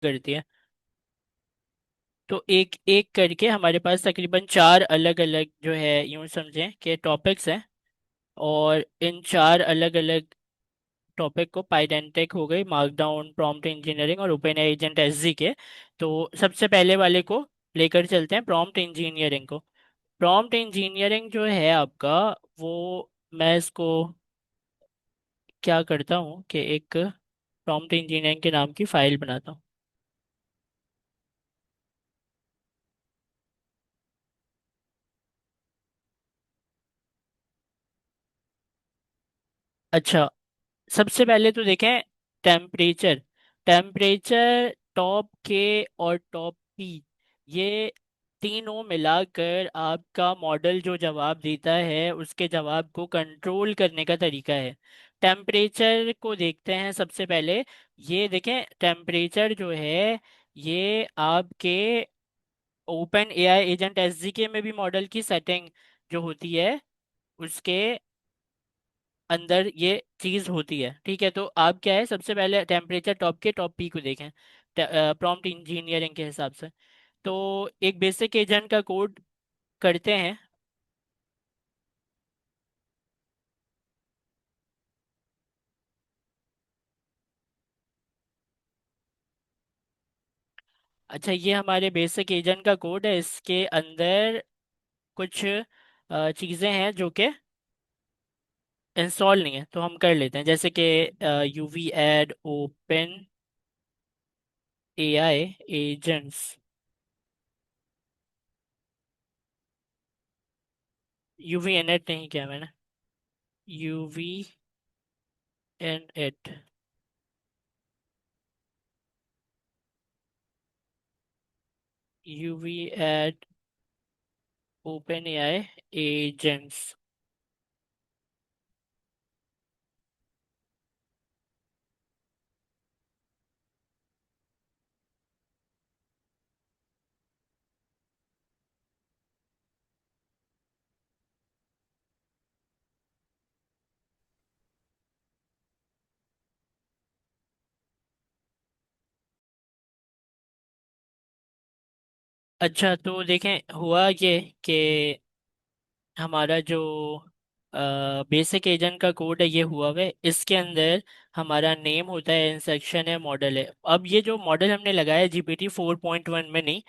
करती है। तो एक एक करके हमारे पास तकरीबन चार अलग अलग जो है, यूं समझें कि टॉपिक्स हैं। और इन चार अलग अलग टॉपिक को पाइडेंटिक हो गई, मार्कडाउन, प्रॉम्प्ट इंजीनियरिंग और ओपन एजेंट एसजी के। तो सबसे पहले वाले को लेकर चलते हैं, प्रॉम्प्ट इंजीनियरिंग को। प्रॉम्प्ट इंजीनियरिंग जो है आपका, वो मैं इसको क्या करता हूँ कि एक प्रॉम्प्ट इंजीनियरिंग के नाम की फाइल बनाता हूँ। अच्छा, सबसे पहले तो देखें टेम्परेचर। टेम्परेचर, टॉप के और टॉप पी, ये तीनों मिलाकर आपका मॉडल जो जवाब देता है उसके जवाब को कंट्रोल करने का तरीका है। टेम्परेचर को देखते हैं सबसे पहले। ये देखें, टेम्परेचर जो है ये आपके ओपन एआई एजेंट एसडीके में भी मॉडल की सेटिंग जो होती है उसके अंदर ये चीज होती है। ठीक है, तो आप क्या है, सबसे पहले टेम्परेचर टॉप के टॉप पी को देखें प्रॉम्प्ट इंजीनियरिंग के हिसाब से। तो एक बेसिक एजेंट का कोड करते हैं। अच्छा, ये हमारे बेसिक एजेंट का कोड है, इसके अंदर कुछ चीज़ें हैं जो कि इंस्टॉल नहीं है, तो हम कर लेते हैं। जैसे कि uv add open AI agents. Uv init नहीं किया मैंने, uv init, uv add open AI agents. अच्छा, तो देखें हुआ ये कि हमारा जो बेसिक एजेंट का कोड है ये हुआ है, इसके अंदर हमारा नेम होता है, इंसेक्शन है, मॉडल है। अब ये जो मॉडल हमने लगाया है जीपीटी 4.1 में नहीं,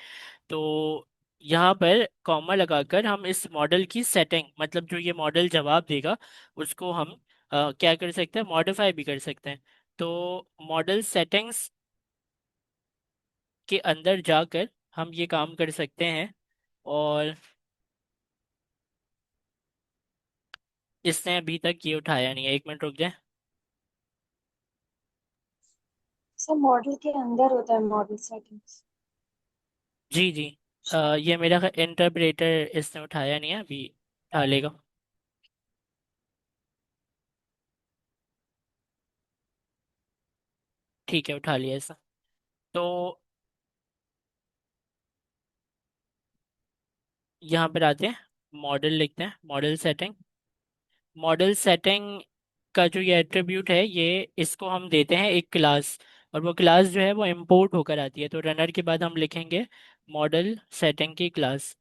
तो यहाँ पर कॉमा लगाकर हम इस मॉडल की सेटिंग, मतलब जो ये मॉडल जवाब देगा उसको हम क्या कर सकते हैं, मॉडिफाई भी कर सकते हैं। तो मॉडल सेटिंग्स के अंदर जाकर हम ये काम कर सकते हैं। और इसने अभी तक ये उठाया नहीं है, एक मिनट रुक जाए। सब मॉडल के अंदर होता है मॉडल सेटिंग्स। जी जी, ये मेरा इंटरप्रेटर इसने उठाया नहीं है, अभी उठा लेगा। ठीक है, उठा लिया इसने। तो यहाँ पर आते हैं, मॉडल लिखते हैं, मॉडल सेटिंग। मॉडल सेटिंग का जो ये एट्रीब्यूट है, ये इसको हम देते हैं एक क्लास, और वो क्लास जो है वो इंपोर्ट होकर आती है। तो रनर के बाद हम लिखेंगे मॉडल सेटिंग की क्लास।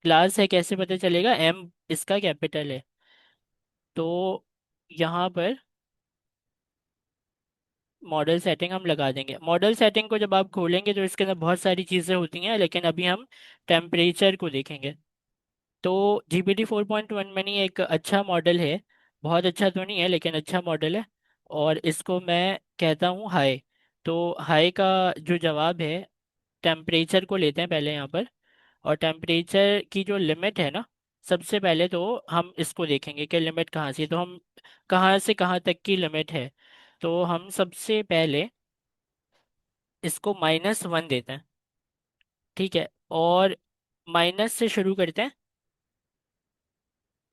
क्लास है, कैसे पता चलेगा, एम इसका कैपिटल है। तो यहाँ पर मॉडल सेटिंग हम लगा देंगे। मॉडल सेटिंग को जब आप खोलेंगे तो इसके अंदर बहुत सारी चीज़ें होती हैं, लेकिन अभी हम टेम्परेचर को देखेंगे। तो जीपीटी 4.1 में नहीं, एक अच्छा मॉडल है, बहुत अच्छा तो नहीं है लेकिन अच्छा मॉडल है। और इसको मैं कहता हूँ हाई। तो हाई का जो जवाब है, टेम्परेचर को लेते हैं पहले यहाँ पर। और टेम्परेचर की जो लिमिट है ना, सबसे पहले तो हम इसको देखेंगे कि लिमिट कहाँ से है। तो हम कहाँ से कहाँ तक की लिमिट है, तो हम सबसे पहले इसको -1 देते हैं। ठीक है, और माइनस से शुरू करते हैं।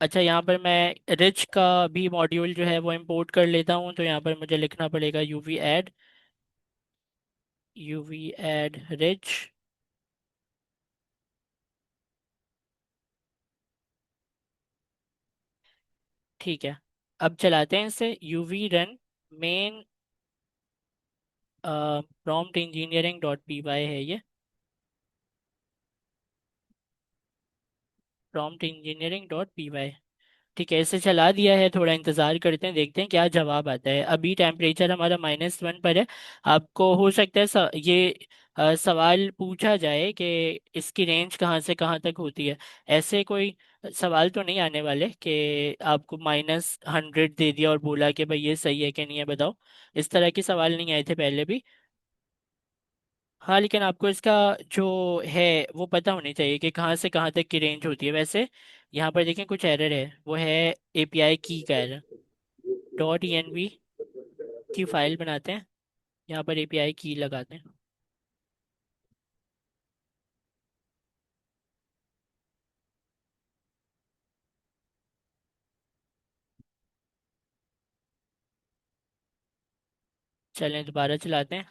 अच्छा, यहाँ पर मैं रिच का भी मॉड्यूल जो है वो इंपोर्ट कर लेता हूँ। तो यहाँ पर मुझे लिखना पड़ेगा यूवी एड रिच। ठीक है, अब चलाते हैं इसे, uv run main prompt engineering dot P Y है ये। Prompt engineering dot P Y. ठीक है, इसे चला दिया है, थोड़ा इंतजार करते हैं, देखते हैं क्या जवाब आता है। अभी टेम्परेचर हमारा -1 पर है। आपको हो सकता है ये सवाल पूछा जाए कि इसकी रेंज कहाँ से कहाँ तक होती है। ऐसे कोई सवाल तो नहीं आने वाले कि आपको -100 दे दिया और बोला कि भाई ये सही है कि नहीं है बताओ। इस तरह के सवाल नहीं आए थे पहले भी। हाँ, लेकिन आपको इसका जो है वो पता होनी चाहिए कि कहाँ से कहाँ तक की रेंज होती है। वैसे यहाँ पर देखें कुछ एरर है, वो है एपीआई की का एरर। .env की फाइल बनाते हैं, यहाँ पर एपीआई की लगाते हैं। चलें दोबारा चलाते हैं।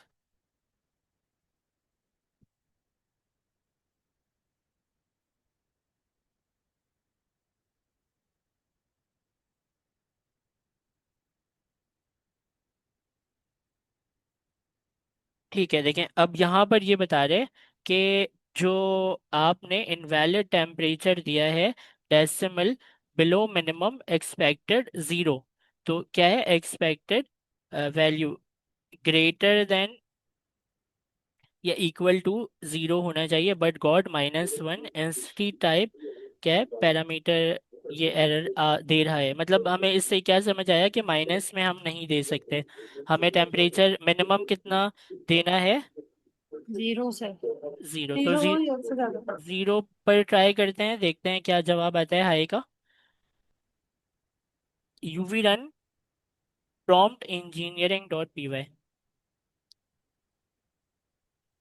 ठीक है, देखें अब यहाँ पर ये बता रहे हैं कि जो आपने इनवैलिड टेम्परेचर दिया है डेसिमल बिलो मिनिमम एक्सपेक्टेड 0। तो क्या है एक्सपेक्टेड वैल्यू ग्रेटर देन या इक्वल टू 0 होना चाहिए, बट गॉट -1 एनसीटी टाइप क्या है पैरामीटर। ये एरर दे रहा है, मतलब हमें इससे क्या समझ आया कि माइनस में हम नहीं दे सकते। हमें टेम्परेचर मिनिमम कितना देना है? 0 से। 0। तो 0 या उससे ज्यादा। 0 पर ट्राई करते हैं, देखते हैं क्या जवाब आता है हाई का। Uv run prompt engineering dot P Y.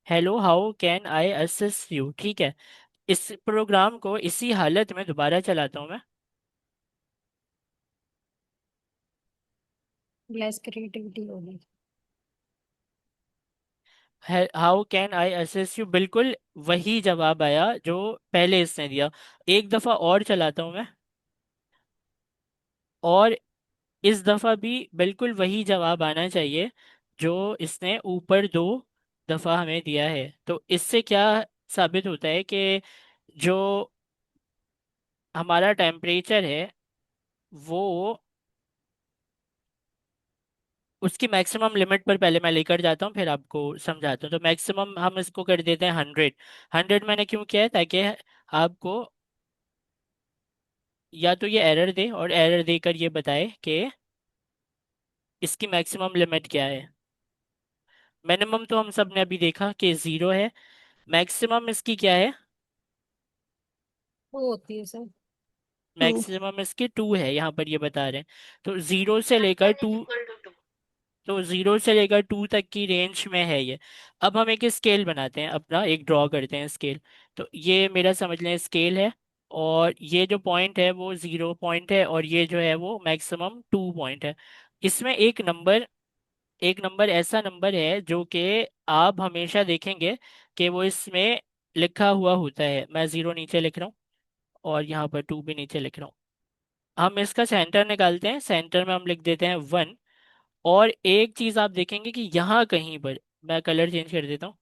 Hello how can I assist you. ठीक है, इस प्रोग्राम को इसी हालत में दोबारा चलाता हूँ मैं। लेस क्रिएटिविटी होगी। How can I assist you, बिल्कुल वही जवाब आया जो पहले इसने दिया। एक दफा और चलाता हूँ मैं, और इस दफा भी बिल्कुल वही जवाब आना चाहिए जो इसने ऊपर दो दफा हमें दिया है। तो इससे क्या साबित होता है कि जो हमारा टेम्परेचर है वो उसकी मैक्सिमम लिमिट पर पहले मैं लेकर जाता हूँ, फिर आपको समझाता हूँ। तो मैक्सिमम हम इसको कर देते हैं 100। 100 मैंने क्यों किया है, ताकि आपको या तो ये एरर दे और एरर देकर ये बताए कि इसकी मैक्सिमम लिमिट क्या है। मिनिमम तो हम सब ने अभी देखा कि 0 है। मैक्सिमम इसकी क्या है? वो होती है सर। 2। मैक्सिमम इसकी 2 है, यहाँ पर ये बता रहे हैं। तो 0 से लेकर 2, तो 0 से लेकर 2 तक की रेंज में है ये। अब हम एक स्केल बनाते हैं अपना, एक ड्रॉ करते हैं स्केल। तो ये मेरा समझ लें स्केल है, और ये जो पॉइंट है वो 0 पॉइंट है, और ये जो है वो मैक्सिमम 2 पॉइंट है। इसमें एक नंबर ऐसा नंबर है जो कि आप हमेशा देखेंगे कि वो इसमें लिखा हुआ होता है। मैं 0 नीचे लिख रहा हूँ और यहाँ पर 2 भी नीचे लिख रहा हूँ। हम इसका सेंटर निकालते हैं, सेंटर में हम लिख देते हैं 1। और एक चीज आप देखेंगे कि यहाँ कहीं पर, मैं कलर चेंज कर देता हूँ,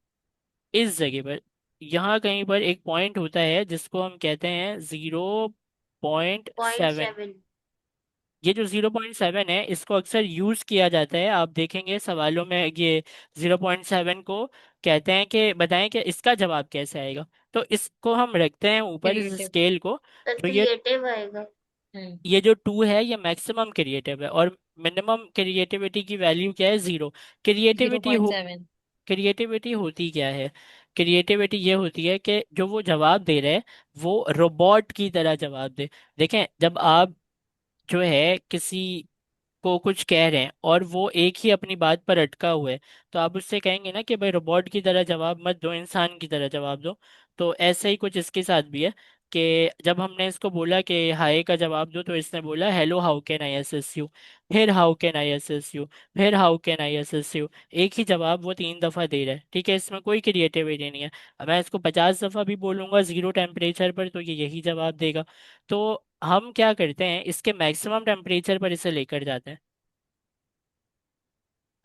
इस जगह पर यहाँ कहीं पर एक पॉइंट होता है जिसको हम कहते हैं 0.7। ये जो 0.7 है इसको अक्सर यूज किया जाता है, आप देखेंगे सवालों में ये 0.7 को कहते हैं कि बताएं कि इसका जवाब कैसे आएगा। तो इसको हम रखते हैं ऊपर इस क्रिएटिव। स्केल को। सर तो क्रिएटिव आएगा। ये जो 2 है ये मैक्सिमम क्रिएटिव है, और मिनिमम क्रिएटिविटी की वैल्यू क्या है? 0। जीरो क्रिएटिविटी पॉइंट हो सेवन क्रिएटिविटी होती क्या है? क्रिएटिविटी ये होती है कि जो वो जवाब दे रहे हैं वो रोबोट की तरह जवाब दे। देखें, जब आप जो है किसी को कुछ कह रहे हैं और वो एक ही अपनी बात पर अटका हुआ है, तो आप उससे कहेंगे ना कि भाई रोबोट की तरह जवाब मत दो, इंसान की तरह जवाब दो। तो ऐसे ही कुछ इसके साथ भी है कि जब हमने इसको बोला कि हाय का जवाब दो, तो इसने बोला hello how can I assist you, फिर how can I assist you, फिर how can I assist you. एक ही जवाब वो 3 दफा दे रहा है। ठीक है, इसमें कोई क्रिएटिविटी नहीं है। अब मैं इसको 50 दफा भी बोलूंगा 0 टेम्परेचर पर तो ये यही जवाब देगा। तो हम क्या करते हैं, इसके मैक्सिमम टेम्परेचर पर इसे लेकर जाते हैं,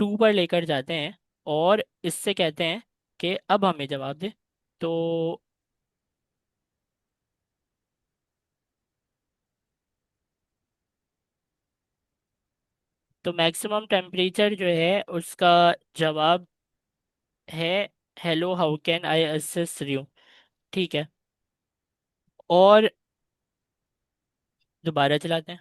2 पर लेकर जाते हैं, और इससे कहते हैं कि अब हमें जवाब दे। तो तो मैक्सिमम टेम्परेचर जो है उसका जवाब है hello how can I assist you. ठीक है, और दोबारा चलाते हैं।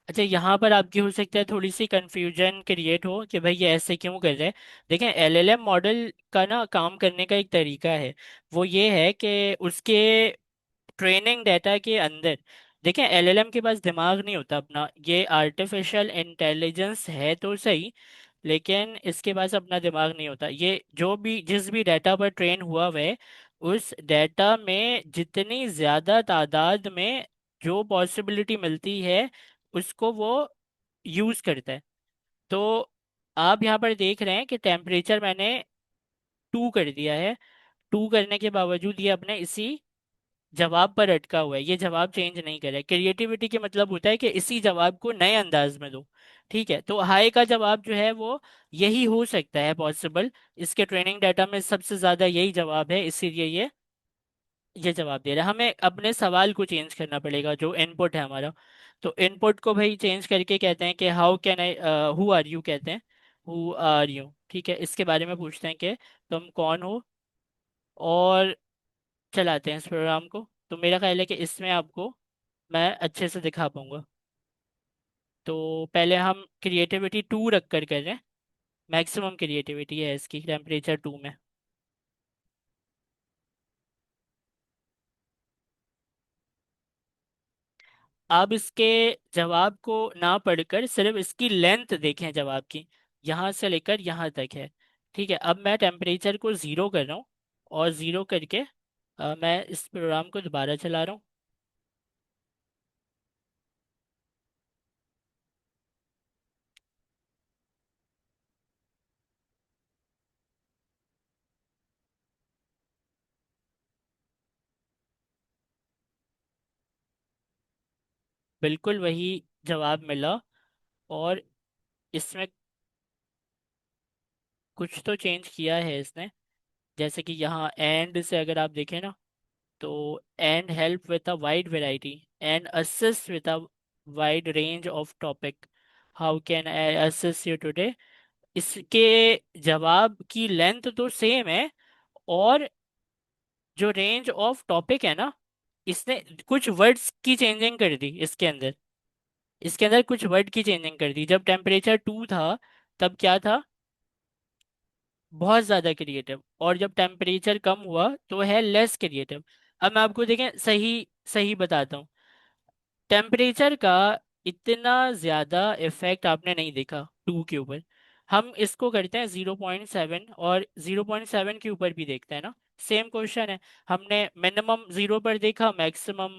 अच्छा, यहाँ पर आपकी हो सकता है थोड़ी सी कंफ्यूजन क्रिएट हो कि भाई ये ऐसे क्यों कर रहे हैं। देखें, एलएलएम मॉडल का ना काम करने का एक तरीका है। वो ये है कि उसके ट्रेनिंग डाटा के अंदर, देखें एलएलएम के पास दिमाग नहीं होता अपना, ये आर्टिफिशियल इंटेलिजेंस है तो सही, लेकिन इसके पास अपना दिमाग नहीं होता। ये जो भी जिस भी डाटा पर ट्रेन हुआ हुआ है, उस डाटा में जितनी ज्यादा तादाद में जो पॉसिबिलिटी मिलती है उसको वो यूज करता है। तो आप यहाँ पर देख रहे हैं कि टेम्परेचर मैंने 2 कर दिया है। 2 करने के बावजूद ये अपने इसी जवाब पर अटका हुआ है, ये जवाब चेंज नहीं करे। क्रिएटिविटी के मतलब होता है कि इसी जवाब को नए अंदाज में दो। ठीक है, तो हाई का जवाब जो है वो यही हो सकता है पॉसिबल। इसके ट्रेनिंग डाटा में सबसे ज्यादा यही जवाब है, इसीलिए ये जवाब दे रहा है। हमें अपने सवाल को चेंज करना पड़ेगा, जो इनपुट है हमारा। तो इनपुट को भाई चेंज करके कहते हैं कि how can I, who are you कहते हैं, हु आर यू। ठीक है, इसके बारे में पूछते हैं कि तुम कौन हो, और चलाते हैं इस प्रोग्राम को। तो मेरा ख्याल है कि इसमें आपको मैं अच्छे से दिखा पाऊंगा। तो पहले हम क्रिएटिविटी 2 रख कर रहे हैं। मैक्सिमम क्रिएटिविटी है इसकी टेम्परेचर 2 में। आप इसके जवाब को ना पढ़कर सिर्फ इसकी लेंथ देखें जवाब की, यहाँ से लेकर यहाँ तक है। ठीक है, अब मैं टेम्परेचर को ज़ीरो कर रहा हूँ, और ज़ीरो करके मैं इस प्रोग्राम को दोबारा चला रहा हूँ। बिल्कुल वही जवाब मिला, और इसमें कुछ तो चेंज किया है इसने। जैसे कि यहाँ एंड से अगर आप देखें ना, तो and help with a wide variety and assist with a wide range of topic, how can I assist you today. इसके जवाब की लेंथ तो सेम है, और जो रेंज ऑफ टॉपिक है ना, इसने कुछ वर्ड्स की चेंजिंग कर दी इसके अंदर। इसके अंदर कुछ वर्ड की चेंजिंग कर दी। जब टेम्परेचर 2 था तब क्या था, बहुत ज़्यादा क्रिएटिव, और जब टेम्परेचर कम हुआ तो है लेस क्रिएटिव। अब मैं आपको देखें सही सही बताता हूँ। टेम्परेचर का इतना ज़्यादा इफेक्ट आपने नहीं देखा 2 के ऊपर। हम इसको करते हैं 0.7, और 0.7 के ऊपर भी देखते हैं ना, सेम क्वेश्चन है। हमने मिनिमम 0 पर देखा, मैक्सिमम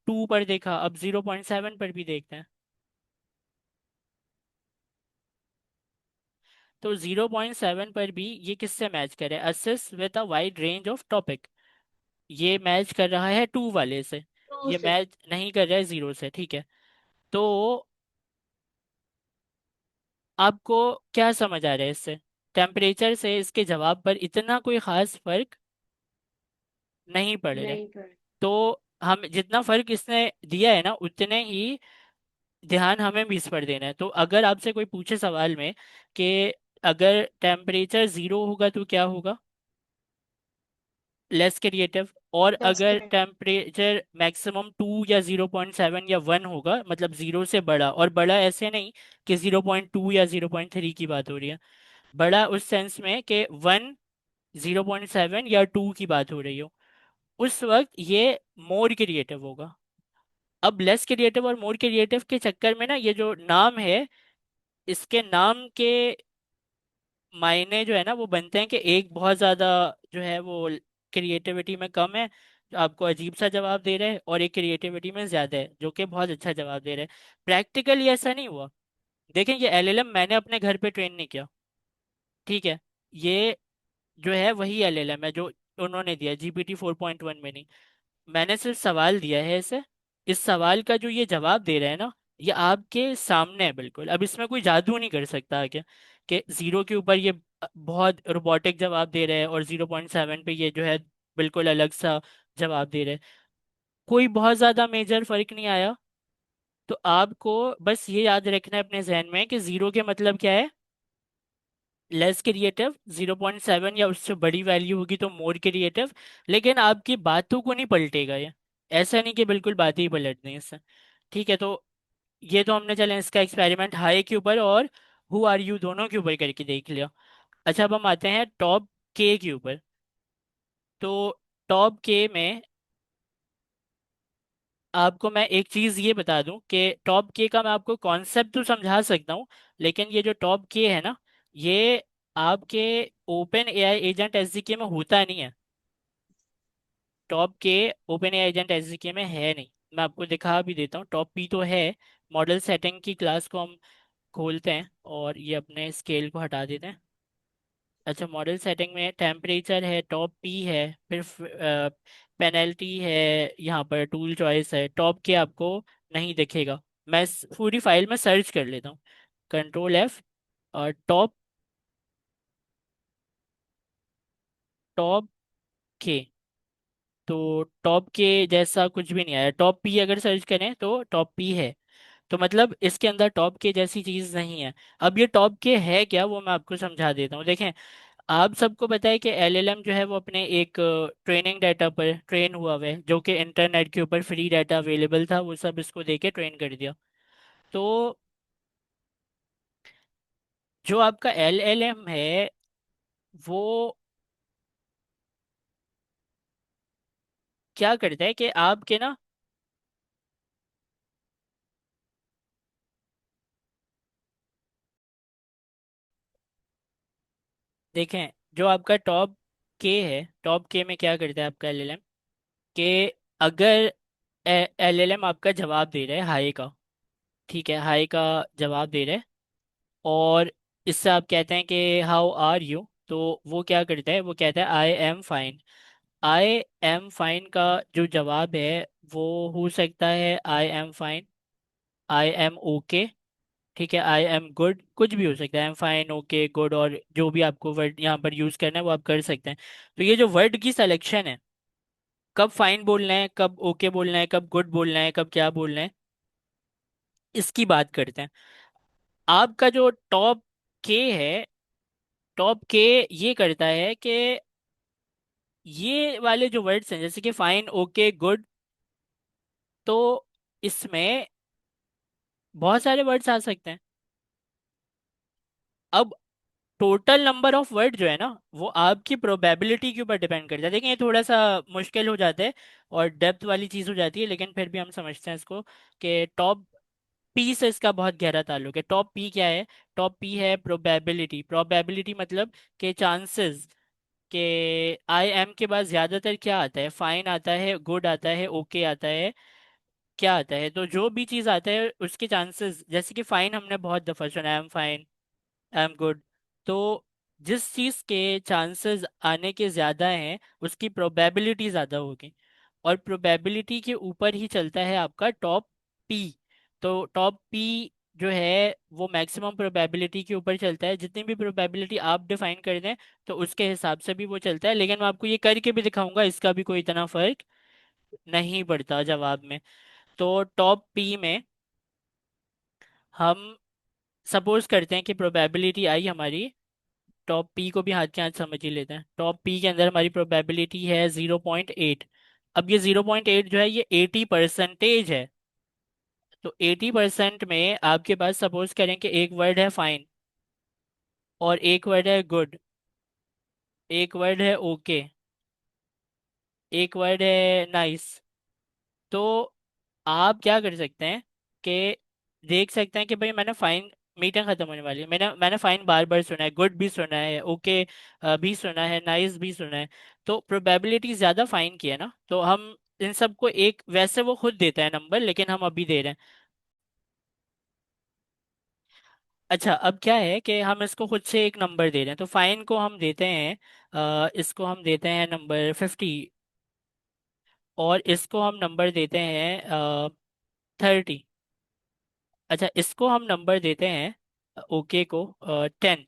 2 पर देखा, अब 0.7 पर भी देखते हैं। तो 0.7 पर भी ये किससे मैच करे, assist with a wide range of topic, ये मैच कर रहा है 2 वाले से, टू ये से। मैच नहीं कर रहा है 0 से। ठीक है, तो आपको क्या समझ आ रहा है इससे? टेम्परेचर से इसके जवाब पर इतना कोई खास फर्क नहीं पड़ रहा है। नहीं कर। तो हम जितना फर्क इसने दिया है ना, उतने ही ध्यान हमें भी इस पर देना है। तो अगर आपसे कोई पूछे सवाल में कि अगर टेम्परेचर 0 होगा तो क्या होगा, लेस क्रिएटिव, और दस अगर करेक्ट। टेम्परेचर मैक्सिमम 2 या 0.7 या 1 होगा, मतलब 0 से बड़ा, और बड़ा ऐसे नहीं कि 0.2 या 0.3 की बात हो रही है, बड़ा उस सेंस में कि 1, 0.7 या 2 की बात हो रही हो, उस वक्त ये मोर क्रिएटिव होगा। अब लेस क्रिएटिव और मोर क्रिएटिव के चक्कर में ना, ये जो नाम है, इसके नाम के मायने जो है ना वो बनते हैं कि एक बहुत ज़्यादा जो है वो क्रिएटिविटी में कम है, जो आपको अजीब सा जवाब दे रहे हैं, और एक क्रिएटिविटी में ज़्यादा है जो कि बहुत अच्छा जवाब दे रहे हैं। प्रैक्टिकली ऐसा नहीं हुआ। देखें, ये एलएलएम मैंने अपने घर पे ट्रेन नहीं किया। ठीक है, ये जो है वही एलएलएम है जो उन्होंने दिया, GPT 4.1 में नहीं। मैंने सिर्फ सवाल दिया है इसे। इस सवाल का जो ये जवाब दे रहे हैं ना, ये आपके सामने है बिल्कुल। अब इसमें कोई जादू नहीं कर सकता आगे कि जीरो के ऊपर ये बहुत रोबोटिक जवाब दे रहे हैं और 0.7 पे ये जो है बिल्कुल अलग सा जवाब दे रहे हैं। कोई बहुत ज्यादा मेजर फर्क नहीं आया। तो आपको बस ये याद रखना है अपने जहन में कि जीरो के मतलब क्या है, लेस क्रिएटिव। 0.7 या उससे बड़ी वैल्यू होगी तो मोर क्रिएटिव। लेकिन आपकी बातों को नहीं पलटेगा ये। ऐसा नहीं कि बिल्कुल बातें ही पलट दें इससे। ठीक है, तो ये तो हमने चले इसका एक्सपेरिमेंट हाई के ऊपर और हु आर यू दोनों के ऊपर करके देख लिया। अच्छा, अब हम आते हैं टॉप के ऊपर। तो टॉप के में आपको मैं एक चीज ये बता दूं कि टॉप के का मैं आपको कॉन्सेप्ट तो समझा सकता हूँ, लेकिन ये जो टॉप के है ना, ये आपके ओपन एआई एजेंट एसडीके में होता नहीं है। टॉप के ओपन एआई एजेंट एसडीके में है नहीं। मैं आपको दिखा भी देता हूँ, टॉप पी तो है। मॉडल सेटिंग की क्लास को हम खोलते हैं और ये अपने स्केल को हटा देते हैं। अच्छा, मॉडल सेटिंग में टेम्परेचर है, टॉप पी है, फिर पेनल्टी है, यहाँ पर टूल चॉइस है। टॉप के आपको नहीं दिखेगा। मैं पूरी फाइल में सर्च कर लेता हूँ, कंट्रोल एफ, और टॉप, टॉप के। तो टॉप के जैसा कुछ भी नहीं आया। टॉप पी अगर सर्च करें तो टॉप पी है। तो मतलब इसके अंदर टॉप के जैसी चीज नहीं है। अब ये टॉप के है क्या, वो मैं आपको समझा देता हूँ। देखें, आप सबको पता है कि एलएलएम जो है वो अपने एक ट्रेनिंग डाटा पर ट्रेन हुआ हुआ है, जो कि इंटरनेट के ऊपर फ्री डाटा अवेलेबल था, वो सब इसको देके ट्रेन कर दिया। तो जो आपका एलएलएम है वो क्या करता है कि आपके ना, देखें, जो आपका टॉप के है, टॉप के में क्या करता है आपका एलएलएम, कि अगर एलएलएम आपका जवाब दे रहा है हाई का, ठीक है, हाई का जवाब दे रहा है, और इससे आप कहते हैं कि हाउ आर यू, तो वो क्या करता है, वो कहता है I am fine. I am fine का जो जवाब है वो हो सकता है I am fine, I am okay, ठीक है, आई एम गुड, कुछ भी हो सकता है। I am fine, okay, good, और जो भी आपको वर्ड यहाँ पर यूज करना है वो आप कर सकते हैं। तो ये जो वर्ड की सिलेक्शन है, कब फाइन बोलना है, कब ओके बोलना है, कब गुड बोलना है, कब क्या बोलना है, इसकी बात करते हैं। आपका जो टॉप के है, टॉप के ये करता है कि ये वाले जो वर्ड्स हैं जैसे कि फाइन, ओके, गुड, तो इसमें बहुत सारे वर्ड्स आ सकते हैं। अब टोटल नंबर ऑफ वर्ड जो है ना, वो आपकी प्रोबेबिलिटी के ऊपर डिपेंड करता है। देखिए, ये थोड़ा सा मुश्किल हो जाता है और डेप्थ वाली चीज हो जाती है, लेकिन फिर भी हम समझते हैं इसको कि टॉप पी से इसका बहुत गहरा ताल्लुक है। टॉप पी क्या है? टॉप पी है प्रोबेबिलिटी। प्रोबेबिलिटी मतलब के चांसेस के आई एम के बाद ज्यादातर क्या आता है, फाइन आता है, गुड आता है, ओके आता है, क्या आता है, तो जो भी चीज आता है उसके चांसेस, जैसे कि फाइन हमने बहुत दफा सुना, आई am fine, I am good. तो जिस चीज के चांसेस आने के ज्यादा हैं उसकी प्रोबेबिलिटी ज्यादा होगी, और प्रोबेबिलिटी के ऊपर ही चलता है आपका टॉप पी। तो टॉप पी जो है वो मैक्सिमम प्रोबेबिलिटी के ऊपर चलता है। जितनी भी प्रोबेबिलिटी आप डिफाइन कर दें तो उसके हिसाब से भी वो चलता है, लेकिन मैं आपको ये करके भी दिखाऊंगा, इसका भी कोई इतना फर्क नहीं पड़ता जवाब में। तो टॉप पी में हम सपोज करते हैं कि प्रोबेबिलिटी आई हमारी, टॉप पी को भी हाथ के हाथ समझ ही लेते हैं। टॉप पी के अंदर हमारी प्रोबेबिलिटी है 0.8। अब ये 0.8 जो है ये 80% है। तो 80% में आपके पास सपोज करें कि एक वर्ड है फाइन, और एक वर्ड है गुड, एक वर्ड है ओके, एक वर्ड है नाइस। तो आप क्या कर सकते हैं कि देख सकते हैं कि भाई मैंने फाइन, मीटिंग खत्म होने वाली है, मैंने फाइन बार बार सुना है, गुड भी सुना है, ओके भी सुना है, नाइस भी सुना है। तो प्रोबेबिलिटी ज्यादा फाइन की है ना, तो हम इन सबको एक, वैसे वो खुद देता है नंबर लेकिन हम अभी दे रहे हैं। अच्छा, अब क्या है कि हम इसको खुद से एक नंबर दे रहे हैं, तो फाइन को हम देते हैं इसको हम देते हैं नंबर 50। और इसको हम नंबर देते हैं 30। अच्छा, इसको हम नंबर देते हैं, ओके को 10।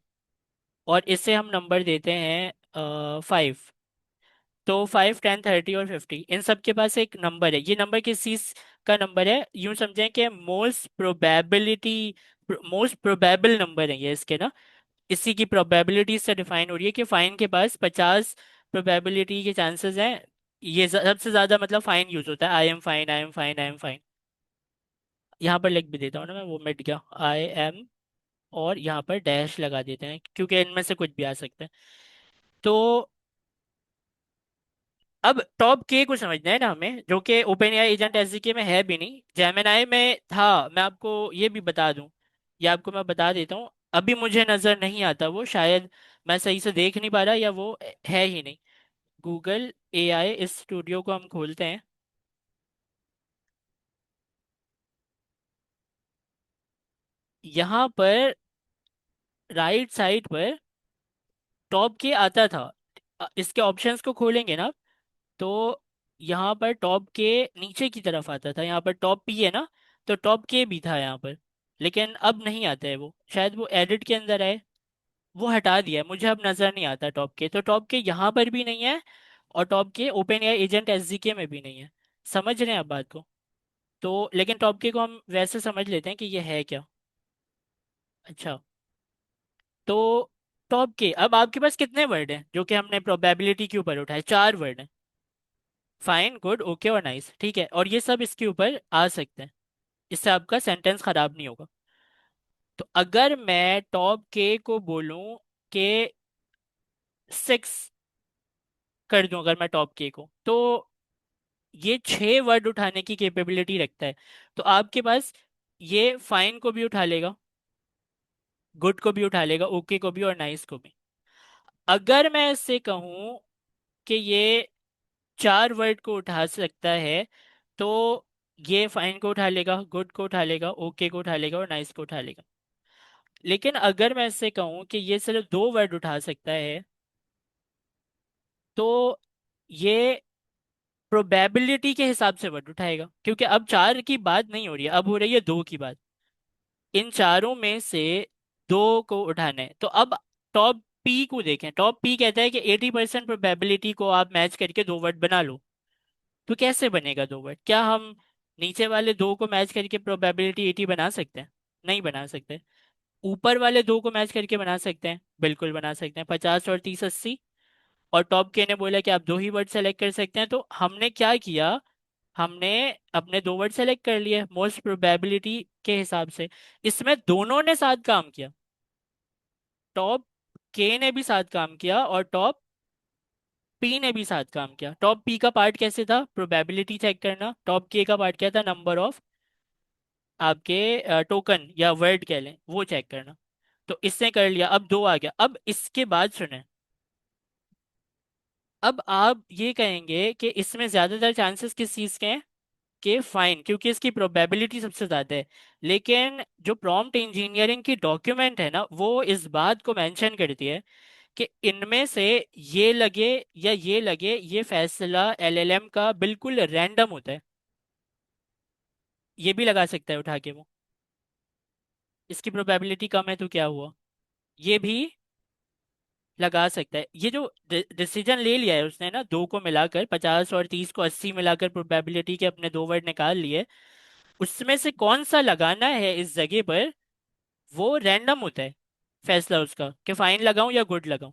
और इसे हम नंबर देते हैं 5। तो 5, 10, 30 और 50, इन सब के पास एक नंबर है। ये नंबर किस चीज का नंबर है, यूं समझें कि मोस्ट प्रोबेबल नंबर है ये इसके ना। इसी की प्रोबेबिलिटी से डिफाइन हो रही है कि फाइन के पास 50 प्रोबेबिलिटी के चांसेस हैं। ये सबसे ज्यादा मतलब फाइन यूज होता है, I am fine, I am fine, I am fine. यहाँ पर लिख भी देता हूँ ना मैं, वो मिट गया, आई एम। और यहाँ पर डैश लगा देते हैं क्योंकि इनमें से कुछ भी आ सकता है। तो अब टॉप के को समझना है ना हमें, जो कि ओपन एआई एजेंट एसडीके में है भी नहीं, जेमिनाई में था। मैं आपको ये भी बता दूं, ये आपको मैं बता देता हूँ। अभी मुझे नजर नहीं आता वो, शायद मैं सही से देख नहीं पा रहा, या वो है ही नहीं। गूगल एआई इस स्टूडियो को हम खोलते हैं। यहाँ पर राइट साइड पर टॉप के आता था। इसके ऑप्शंस को खोलेंगे ना, तो यहाँ पर टॉप के नीचे की तरफ आता था, यहाँ पर टॉप पी है ना, तो टॉप के भी था यहाँ पर। लेकिन अब नहीं आता है वो, शायद वो एडिट के अंदर है, वो हटा दिया है, मुझे अब नजर नहीं आता टॉप के। तो टॉप के यहाँ पर भी नहीं है, और टॉप के ओपन एआई एजेंट एसडीके में भी नहीं है। समझ रहे हैं आप बात को? तो लेकिन टॉप के को हम वैसे समझ लेते हैं कि ये है क्या। अच्छा, तो टॉप के अब आपके पास कितने वर्ड हैं जो कि हमने प्रोबेबिलिटी के ऊपर उठाए? 4 वर्ड हैं। फाइन, गुड, ओके और नाइस, ठीक है, और ये सब इसके ऊपर आ सकते हैं। इससे आपका सेंटेंस खराब नहीं होगा। तो अगर मैं टॉप के को बोलूं कि 6 कर दूं, अगर मैं टॉप के को, तो ये 6 वर्ड उठाने की कैपेबिलिटी रखता है। तो आपके पास ये फाइन को भी उठा लेगा, गुड को भी उठा लेगा, ओके को भी और नाइस को भी। अगर मैं इससे कहूं कि ये 4 वर्ड को उठा सकता है, तो ये फाइन को उठा लेगा, गुड को उठा लेगा, ओके को उठा लेगा और नाइस को उठा लेगा। लेकिन अगर मैं इससे कहूं कि ये सिर्फ 2 वर्ड उठा सकता है, तो ये प्रोबेबिलिटी के हिसाब से वर्ड उठाएगा, क्योंकि अब 4 की बात नहीं हो रही है, अब हो रही है 2 की बात। इन चारों में से 2 को उठाना है। तो अब टॉप पी को देखें, टॉप पी कहता है कि 80% प्रोबेबिलिटी को आप मैच करके 2 वर्ड बना लो। तो कैसे बनेगा 2 वर्ड? क्या हम नीचे वाले 2 को मैच करके प्रोबेबिलिटी 80 बना सकते हैं? नहीं बना सकते। ऊपर वाले 2 को मैच करके बना सकते हैं, बिल्कुल बना सकते हैं, 50 और 30, 80। और टॉप के ने बोला कि आप 2 ही वर्ड सेलेक्ट कर सकते हैं, तो हमने क्या किया, हमने अपने 2 वर्ड सेलेक्ट कर लिए मोस्ट प्रोबेबिलिटी के हिसाब से। इसमें दोनों ने साथ काम किया, टॉप के ने भी साथ काम किया और टॉप पी ने भी साथ काम किया। टॉप पी का पार्ट कैसे था? प्रोबेबिलिटी चेक करना। टॉप के का पार्ट क्या था? नंबर ऑफ आपके टोकन या वर्ड कह लें, वो चेक करना। तो इसने कर लिया, अब 2 आ गया। अब इसके बाद सुने, अब आप ये कहेंगे कि इसमें ज्यादातर चांसेस किस चीज के हैं? के फाइन, क्योंकि इसकी प्रोबेबिलिटी सबसे ज्यादा है। लेकिन जो प्रॉम्प्ट इंजीनियरिंग की डॉक्यूमेंट है ना, वो इस बात को मेंशन करती है कि इनमें से ये लगे या ये लगे, ये फैसला एलएलएम का बिल्कुल रैंडम होता है। ये भी लगा सकता है उठा के वो, इसकी प्रोबेबिलिटी कम है तो क्या हुआ, ये भी लगा सकता है। ये जो डिसीजन ले लिया है उसने ना, 2 को मिलाकर, 50 और 30 को 80 मिलाकर प्रोबेबिलिटी के अपने 2 वर्ड निकाल लिए, उसमें से कौन सा लगाना है इस जगह पर, वो रैंडम होता है फैसला उसका, कि फाइन लगाऊं या गुड लगाऊं।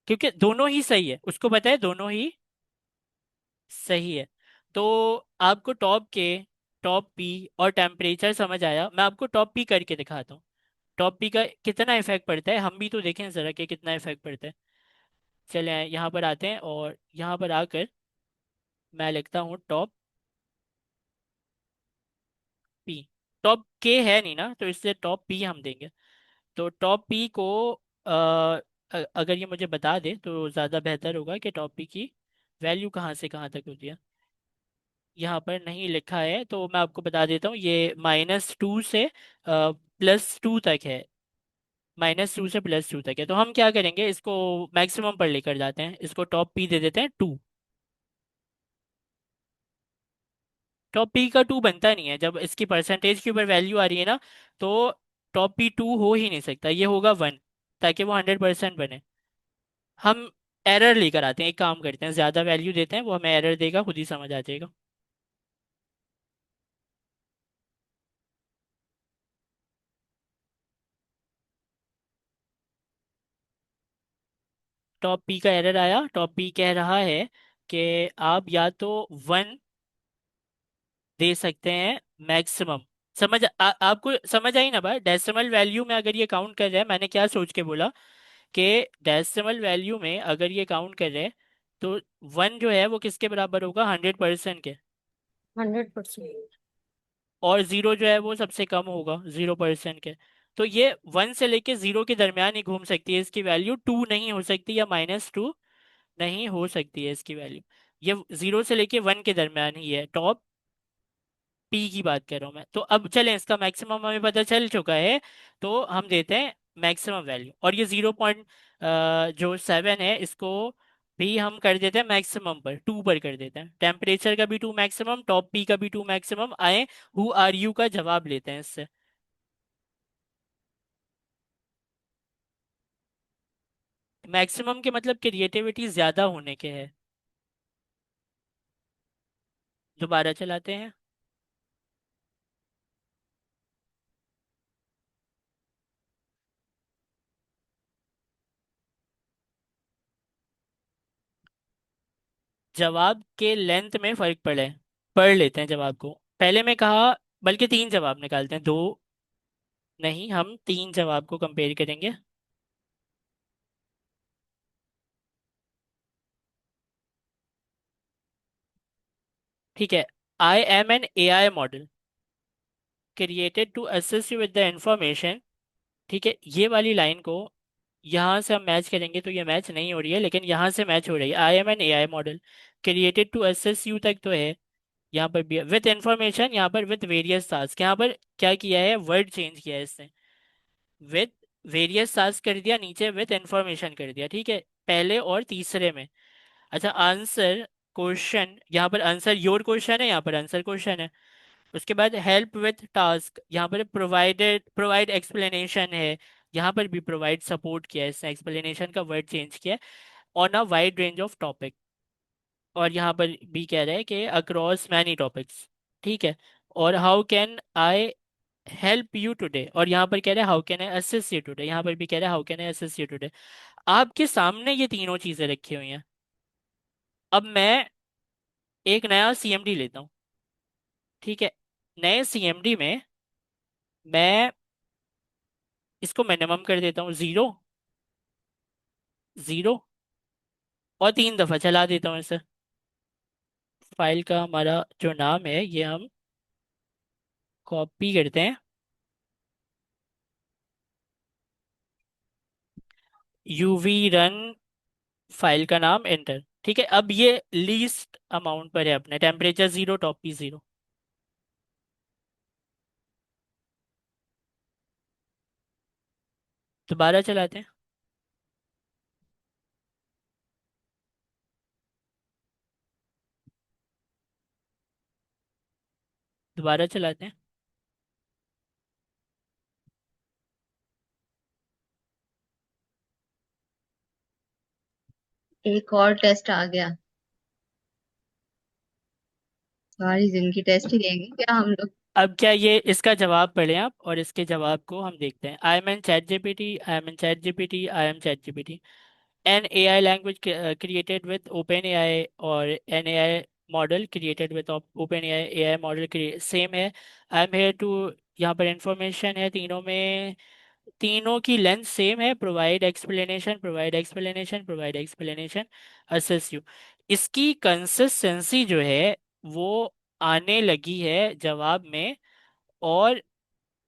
क्योंकि दोनों ही सही है, उसको पता है दोनों ही सही है। तो आपको टॉप के, टॉप पी और टेम्परेचर समझ आया। मैं आपको टॉप पी करके दिखाता हूँ। टॉप पी का कितना इफेक्ट पड़ता है, हम भी तो देखें जरा कि कितना इफेक्ट पड़ता है। चले यहाँ पर आते हैं, और यहाँ पर आकर मैं लिखता हूँ टॉप पी। टॉप के है नहीं ना, तो इसलिए टॉप पी हम देंगे। तो टॉप पी को अगर ये मुझे बता दे तो ज़्यादा बेहतर होगा कि टॉप पी की वैल्यू कहाँ से कहाँ तक होती है। यहाँ पर नहीं लिखा है, तो मैं आपको बता देता हूँ, ये -2 से +2 तक है। -2 से +2 तक है। तो हम क्या करेंगे, इसको मैक्सिमम पर लेकर जाते हैं, इसको टॉप पी दे देते हैं 2। टॉप पी का टू बनता नहीं है, जब इसकी परसेंटेज के ऊपर वैल्यू आ रही है ना, तो टॉप पी टू हो ही नहीं सकता, ये होगा वन, ताकि वो 100% बने। हम एरर लेकर आते हैं, एक काम करते हैं, ज्यादा वैल्यू देते हैं, वो हमें एरर देगा, खुद ही समझ आ जाएगा। टॉप पी का एरर आया, टॉप पी कह रहा है कि आप या तो वन दे सकते हैं मैक्सिमम। आपको समझ आई ना बात, डेसिमल वैल्यू में अगर ये काउंट कर रहे हैं, मैंने क्या सोच के बोला कि डेसिमल वैल्यू में अगर ये काउंट कर रहे हैं, तो वन जो है वो किसके बराबर होगा, 100% के। 100%। और जीरो जो है वो सबसे कम होगा, 0% के। तो ये वन से लेके जीरो के दरमियान ही घूम सकती है, इसकी वैल्यू टू नहीं हो सकती, या -2 नहीं हो सकती है इसकी वैल्यू। ये जीरो से लेके वन के दरमियान ही है, टॉप पी की बात कर रहा हूँ मैं। तो अब चलें, इसका मैक्सिमम हमें पता चल चुका है, तो हम देते हैं मैक्सिमम वैल्यू। और ये 0.7 है, इसको भी हम कर देते हैं मैक्सिमम पर, टू पर कर देते हैं। टेम्परेचर का भी टू मैक्सिमम, टॉप पी का भी टू मैक्सिमम। आए हु आर यू का जवाब लेते हैं इससे। मैक्सिमम के मतलब क्रिएटिविटी ज्यादा होने के है। दोबारा चलाते हैं। जवाब के लेंथ में फर्क पड़े, पढ़ लेते हैं जवाब को। पहले मैं कहा, बल्कि तीन जवाब निकालते हैं, दो नहीं, हम तीन जवाब को कंपेयर करेंगे। ठीक है। I am an A I model created to assist you with the information. ठीक है, ये वाली लाइन को यहाँ से हम मैच करेंगे तो ये मैच नहीं हो रही है, लेकिन यहाँ से मैच हो रही है। I am an A I model created to assist you तक तो है, यहाँ पर भी विद इंफॉर्मेशन, यहाँ पर विद वेरियस टास्क। यहाँ पर क्या किया है, वर्ड चेंज किया है इसने, विद वेरियस टास्क कर दिया, नीचे विद इंफॉर्मेशन कर दिया। ठीक है, पहले और तीसरे में। अच्छा, आंसर क्वेश्चन, यहाँ पर आंसर योर क्वेश्चन है, यहाँ पर आंसर क्वेश्चन है। उसके बाद हेल्प विथ टास्क, यहाँ पर प्रोवाइड एक्सप्लेनेशन है, यहाँ पर भी प्रोवाइड सपोर्ट किया है इसने, एक्सप्लेनेशन का वर्ड चेंज किया है। On a wide range of topic, और यहाँ पर भी कह रहा है कि अक्रॉस मैनी टॉपिक्स। ठीक है। और how can I help you today, और यहाँ पर कह रहा है how can I assist you today, यहाँ पर भी कह रहा है how can I assist you today. आपके सामने ये तीनों चीजें रखी हुई हैं। अब मैं एक नया सीएमडी लेता हूँ। ठीक है, नए सीएमडी में मैं इसको मिनिमम कर देता हूँ, जीरो, जीरो, और तीन दफा चला देता हूँ इसे। फाइल का हमारा जो नाम है, ये हम कॉपी करते हैं, यूवी रन, फाइल का नाम, एंटर। ठीक है, अब ये लीस्ट अमाउंट पर है अपने, टेम्परेचर जीरो, टॉपी जीरो। दोबारा चलाते हैं। दोबारा चलाते हैं। एक और टेस्ट आ गया। सारी जिंदगी टेस्ट ही देंगे क्या हम लोग? अब क्या ये इसका जवाब पढ़ें आप, और इसके जवाब को हम देखते हैं। I am an chat GPT, I am an chat GPT, I am chat GPT. An AI language created with OpenAI, और an AI model created with OpenAI AI model same है। आई एम हेयर टू, यहाँ पर information है तीनों में, तीनों की length same है। Provide explanation, provide explanation, provide explanation, assess you. इसकी कंसिस्टेंसी जो है वो आने लगी है जवाब में, और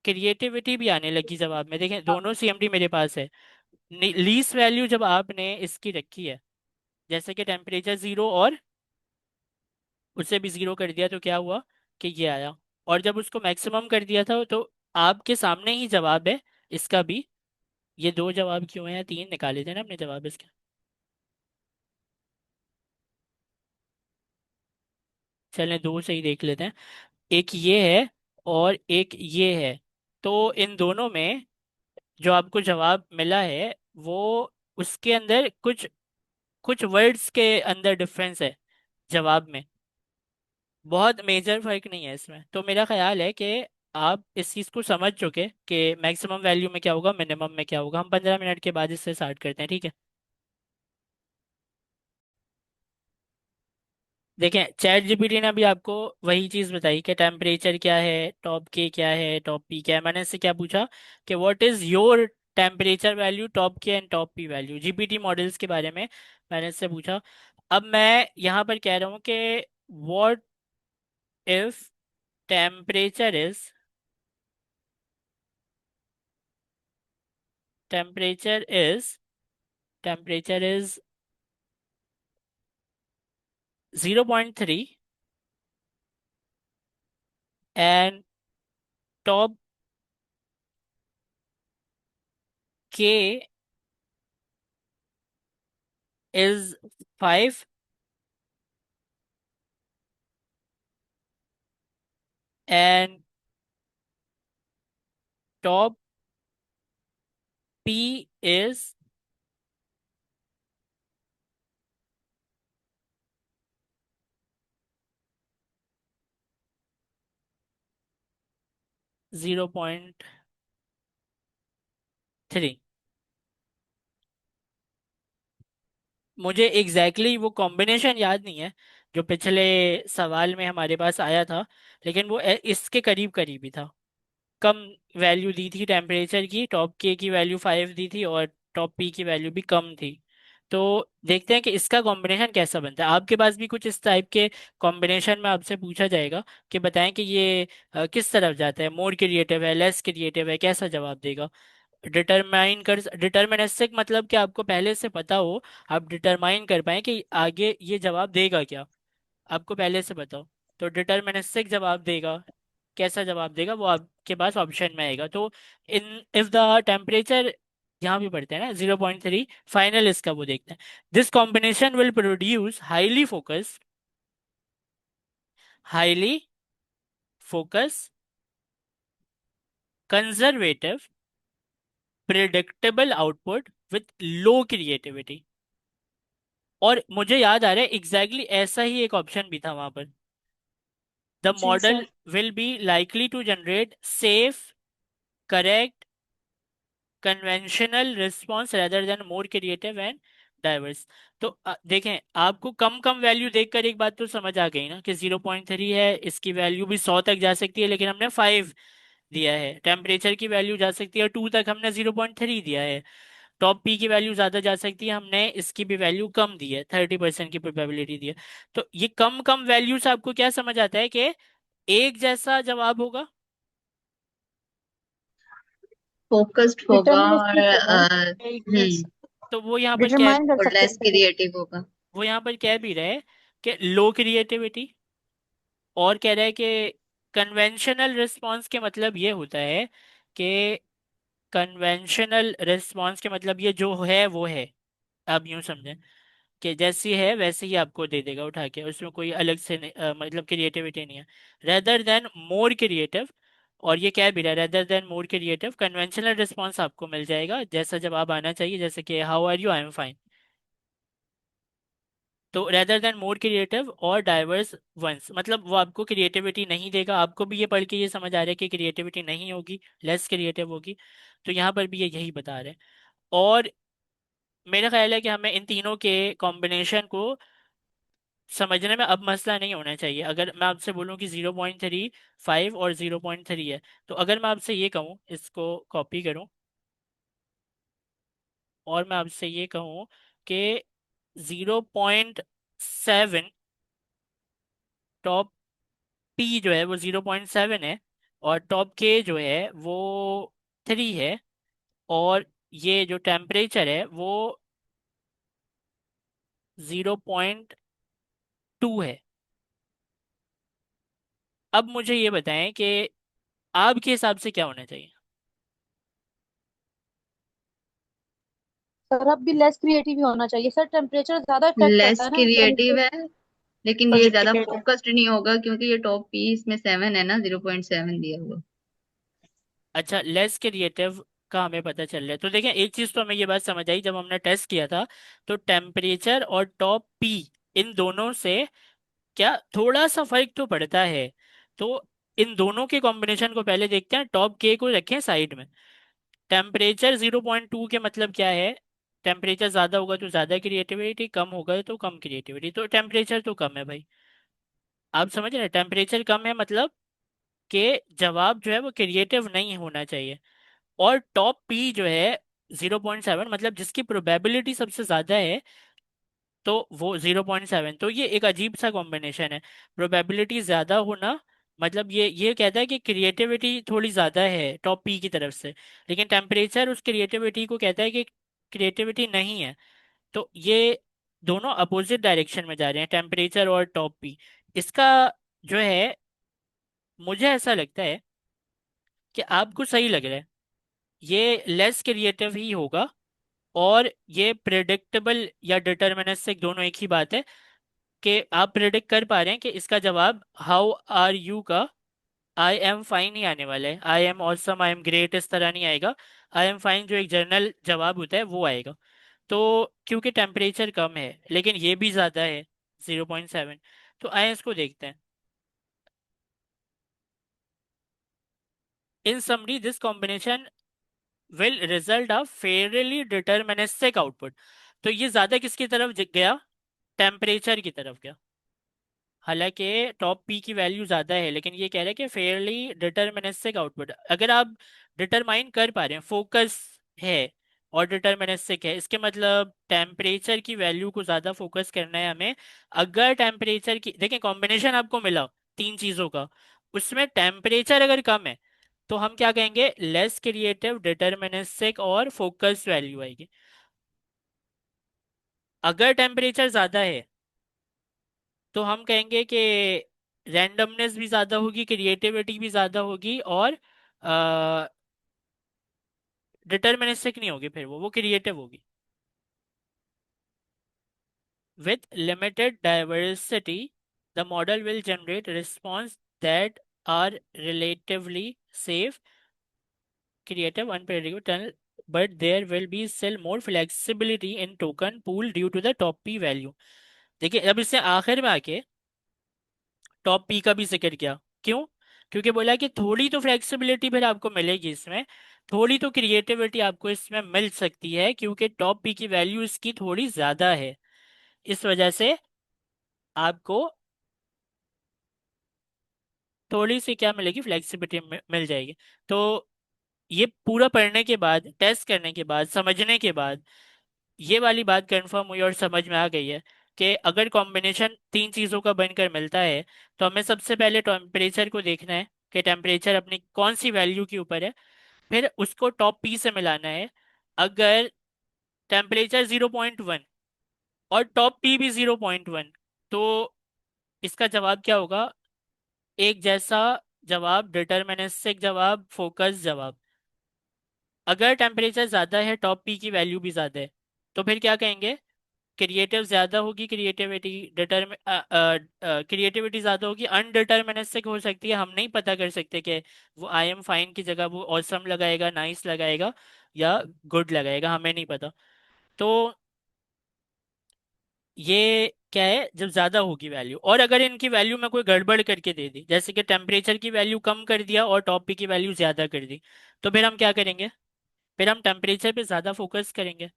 क्रिएटिविटी भी आने लगी जवाब में। देखें, दोनों सीएमडी मेरे पास है। लीस्ट वैल्यू जब आपने इसकी रखी है, जैसे कि टेम्परेचर जीरो, और उससे भी जीरो कर दिया, तो क्या हुआ कि ये आया। और जब उसको मैक्सिमम कर दिया था, तो आपके सामने ही जवाब है इसका भी। ये दो जवाब क्यों हैं, तीन निकाले थे ना अपने जवाब इसके। चलें दो से ही देख लेते हैं। एक ये है और एक ये है। तो इन दोनों में जो आपको जवाब मिला है वो, उसके अंदर कुछ कुछ वर्ड्स के अंदर डिफरेंस है जवाब में। बहुत मेजर फर्क नहीं है इसमें। तो मेरा ख्याल है कि आप इस चीज़ को समझ चुके कि मैक्सिमम वैल्यू में क्या होगा, मिनिमम में क्या होगा। हम 15 मिनट के बाद इससे स्टार्ट करते हैं, ठीक है। देखें, चैट जीपीटी ने भी आपको वही चीज़ बताई कि टेम्परेचर क्या है, टॉप के क्या है, टॉप पी क्या है। मैंने इससे क्या पूछा कि what is your temperature value, top K and top P value, GPT models के बारे में मैंने इससे पूछा। अब मैं यहाँ पर कह रहा हूँ कि what if temperature is temperature is temperature is 0.3 and top K is 5 and top P is 0.3। मुझे एग्जैक्टली exactly वो कॉम्बिनेशन याद नहीं है जो पिछले सवाल में हमारे पास आया था, लेकिन वो इसके करीब करीब ही था। कम वैल्यू दी थी टेम्परेचर की, टॉप के की वैल्यू 5 दी थी और टॉप पी की वैल्यू भी कम थी। तो देखते हैं कि इसका कॉम्बिनेशन कैसा बनता है। आपके पास भी कुछ इस टाइप के कॉम्बिनेशन में आपसे पूछा जाएगा कि बताएं कि ये किस तरफ जाता है, मोर क्रिएटिव है, लेस क्रिएटिव है, कैसा जवाब देगा। डिटरमिनिस्टिक मतलब कि आपको पहले से पता हो, आप डिटरमाइन कर पाए कि आगे ये जवाब देगा क्या, आपको पहले से बताओ। तो डिटरमिनिस्टिक जवाब देगा, कैसा जवाब देगा वो आपके पास ऑप्शन में आएगा। तो इन इफ द टेम्परेचर, यहाँ भी पढ़ते हैं ना 0.3, फाइनल इसका वो देखते हैं। This combination will produce highly focus conservative predictable output with low creativity. और मुझे याद आ रहा है एग्जैक्टली ऐसा ही एक ऑप्शन भी था वहां पर। The G model sir. Will be likely to generate safe, correct, conventional response rather than more creative and diverse. तो देखें, आपको कम कम वैल्यू देखकर एक बात तो समझ आ गई ना कि 0.3 है, इसकी वैल्यू भी 100 तक जा सकती है, लेकिन हमने 5 दिया है। टेम्परेचर की वैल्यू जा सकती है 2 तक, हमने 0.3 दिया है। टॉप पी की वैल्यू ज्यादा जा सकती है, हमने इसकी भी वैल्यू कम दी है, 30% की प्रोबेबिलिटी दी है। तो ये कम कम वैल्यू से आपको क्या समझ आता है कि एक जैसा जवाब होगा। फोकस्ड होगा और डिटर्मिनिस्टिक होगा ना, एक जैसा तो वो यहाँ पर क्या, डिटरमाइन कर और सकते लेस हैं पहले। क्रिएटिव होगा। वो यहाँ पर कह भी रहे हैं कि लो क्रिएटिविटी, और कह रहा है कि कन्वेंशनल रिस्पॉन्स के मतलब ये होता है कि कन्वेंशनल रिस्पॉन्स के मतलब ये जो है वो है। आप यूं समझें कि जैसी है वैसे ही आपको दे देगा उठा के, उसमें कोई अलग से नहीं, मतलब क्रिएटिविटी नहीं है। रेदर देन मोर क्रिएटिव, और ये क्या भी रहा है, rather than more creative conventional response आपको मिल जाएगा जैसा जवाब आना चाहिए, जैसे कि how are you, I am fine. तो रेदर देन मोर क्रिएटिव और डाइवर्स वंस, मतलब वो आपको क्रिएटिविटी नहीं देगा। आपको भी ये पढ़ के ये समझ आ रहा है कि क्रिएटिविटी नहीं होगी, लेस क्रिएटिव होगी। तो यहाँ पर भी ये यही बता रहे हैं। और मेरा ख्याल है कि हमें इन तीनों के कॉम्बिनेशन को समझने में अब मसला नहीं होना चाहिए। अगर मैं आपसे बोलूं कि 0.3, 5 और 0.3 है, तो अगर मैं आपसे ये कहूँ इसको कॉपी करूँ, और मैं आपसे ये कहूँ कि 0.7, टॉप पी जो है वो 0.7 है, और टॉप के जो है वो 3 है, और ये जो टेम्परेचर है वो 0.2 है। अब मुझे ये बताएं कि आपके हिसाब से क्या होना चाहिए। सर अब भी लेस क्रिएटिव ही होना चाहिए सर, टेम्परेचर ज्यादा इफेक्ट लेस करता है ना क्रिएटिव टेम्परेचर। है। लेकिन ये ज्यादा सॉफिस्टिकेटेड है। फोकस्ड नहीं होगा क्योंकि ये टॉप पी इसमें 7 है ना, 0.7 दिया हुआ। अच्छा, लेस क्रिएटिव का हमें पता चल रहा है। तो देखें, एक चीज तो हमें ये बात समझ आई जब हमने टेस्ट किया था। तो टेम्परेचर और टॉप पी, इन दोनों से क्या थोड़ा सा फर्क तो पड़ता है। तो इन दोनों के कॉम्बिनेशन को पहले देखते हैं, टॉप के को रखें साइड में। टेम्परेचर 0.2 के मतलब क्या है? टेम्परेचर ज्यादा होगा तो ज्यादा क्रिएटिविटी, कम होगा तो कम क्रिएटिविटी। तो टेम्परेचर तो कम है भाई। आप समझ रहे हैं, टेम्परेचर कम है मतलब कि जवाब जो है वो क्रिएटिव नहीं होना चाहिए। और टॉप पी जो है 0.7, मतलब जिसकी प्रोबेबिलिटी सबसे ज्यादा है, तो वो 0.7। तो ये एक अजीब सा कॉम्बिनेशन है। प्रोबेबिलिटी ज्यादा होना मतलब ये कहता है कि क्रिएटिविटी थोड़ी ज्यादा है टॉप पी की तरफ से। लेकिन टेम्परेचर उस क्रिएटिविटी को कहता है कि क्रिएटिविटी नहीं है। तो ये दोनों अपोजिट डायरेक्शन में जा रहे हैं, टेम्परेचर और टॉप पी। इसका जो है, मुझे ऐसा लगता है कि आपको सही लग रहा है, ये लेस क्रिएटिव ही होगा। और ये प्रिडिक्टेबल या डिटर्मिनिस्टिक दोनों एक ही बात है, कि आप प्रिडिक्ट कर पा रहे हैं कि इसका जवाब हाउ आर यू का आई एम फाइन ही आने वाला है। I M awesome, I am great इस तरह नहीं आएगा। आई एम फाइन जो एक जनरल जवाब होता है वो आएगा। तो क्योंकि टेम्परेचर कम है लेकिन ये भी ज़्यादा है, 0.7। तो आए इसको देखते हैं। इन summary this combination will result a fairly deterministic output. तो ये ज़्यादा किसकी तरफ गया? टेम्परेचर की तरफ गया। हालांकि टॉप पी की वैल्यू ज़्यादा है, लेकिन ये कह रहे हैं कि फेयरली डिटर्मिनिस्टिक आउटपुट। अगर आप डिटरमाइन कर पा रहे हैं, फोकस है और डिटर्मिनिस्टिक है, इसके मतलब टेम्परेचर की वैल्यू को ज़्यादा फोकस करना है हमें। अगर टेम्परेचर की देखें, कॉम्बिनेशन आपको मिला तीन चीज़ों का, उसमें टेम्परेचर अगर कम है तो हम क्या कहेंगे? लेस क्रिएटिव, डिटर्मिनिस्टिक और फोकस वैल्यू आएगी। अगर टेम्परेचर ज़्यादा है तो हम कहेंगे कि रैंडमनेस भी ज़्यादा होगी, क्रिएटिविटी भी ज़्यादा होगी, और डिटर्मिनिस्टिक नहीं होगी, फिर वो क्रिएटिव होगी। With limited diversity, the model will generate response that are relatively safe, creative, unpredictable, but there will be still more flexibility in token pool due to the top p value। देखिए, अब इससे आखिर में आके top P का भी जिक्र किया। क्यों? क्योंकि बोला कि थोड़ी तो फ्लेक्सिबिलिटी फिर आपको मिलेगी इसमें, थोड़ी तो क्रिएटिविटी आपको इसमें मिल सकती है, क्योंकि टॉप पी की वैल्यू इसकी थोड़ी ज़्यादा है। इस वजह से आपको थोड़ी सी क्या मिलेगी? फ्लेक्सिबिलिटी मिल जाएगी। तो ये पूरा पढ़ने के बाद, टेस्ट करने के बाद, समझने के बाद ये वाली बात कंफर्म हुई और समझ में आ गई है कि अगर कॉम्बिनेशन तीन चीज़ों का बनकर मिलता है तो हमें सबसे पहले टेम्परेचर को देखना है कि टेम्परेचर अपनी कौन सी वैल्यू के ऊपर है, फिर उसको टॉप पी से मिलाना है। अगर टेम्परेचर 0.1 और टॉप पी भी 0.1, तो इसका जवाब क्या होगा? एक जैसा जवाब, डिटर्मिनिस्टिक जवाब, फोकस जवाब। अगर टेम्परेचर ज़्यादा है, टॉप पी की वैल्यू भी ज़्यादा है, तो फिर क्या कहेंगे? क्रिएटिव ज़्यादा होगी, क्रिएटिविटी डिटर्मि क्रिएटिविटी ज़्यादा होगी। अनडिटर्मिनिस्टिक हो सकती है, हम नहीं पता कर सकते कि वो आई एम फाइन की जगह वो ऑसम लगाएगा, नाइस लगाएगा या गुड लगाएगा, हमें नहीं पता। तो ये क्या है? जब ज्यादा होगी वैल्यू, और अगर इनकी वैल्यू में कोई गड़बड़ करके दे दी, जैसे कि टेम्परेचर की वैल्यू कम कर दिया और टॉप पी की वैल्यू ज्यादा कर दी, तो फिर हम क्या करेंगे? फिर हम टेम्परेचर पे ज्यादा फोकस करेंगे।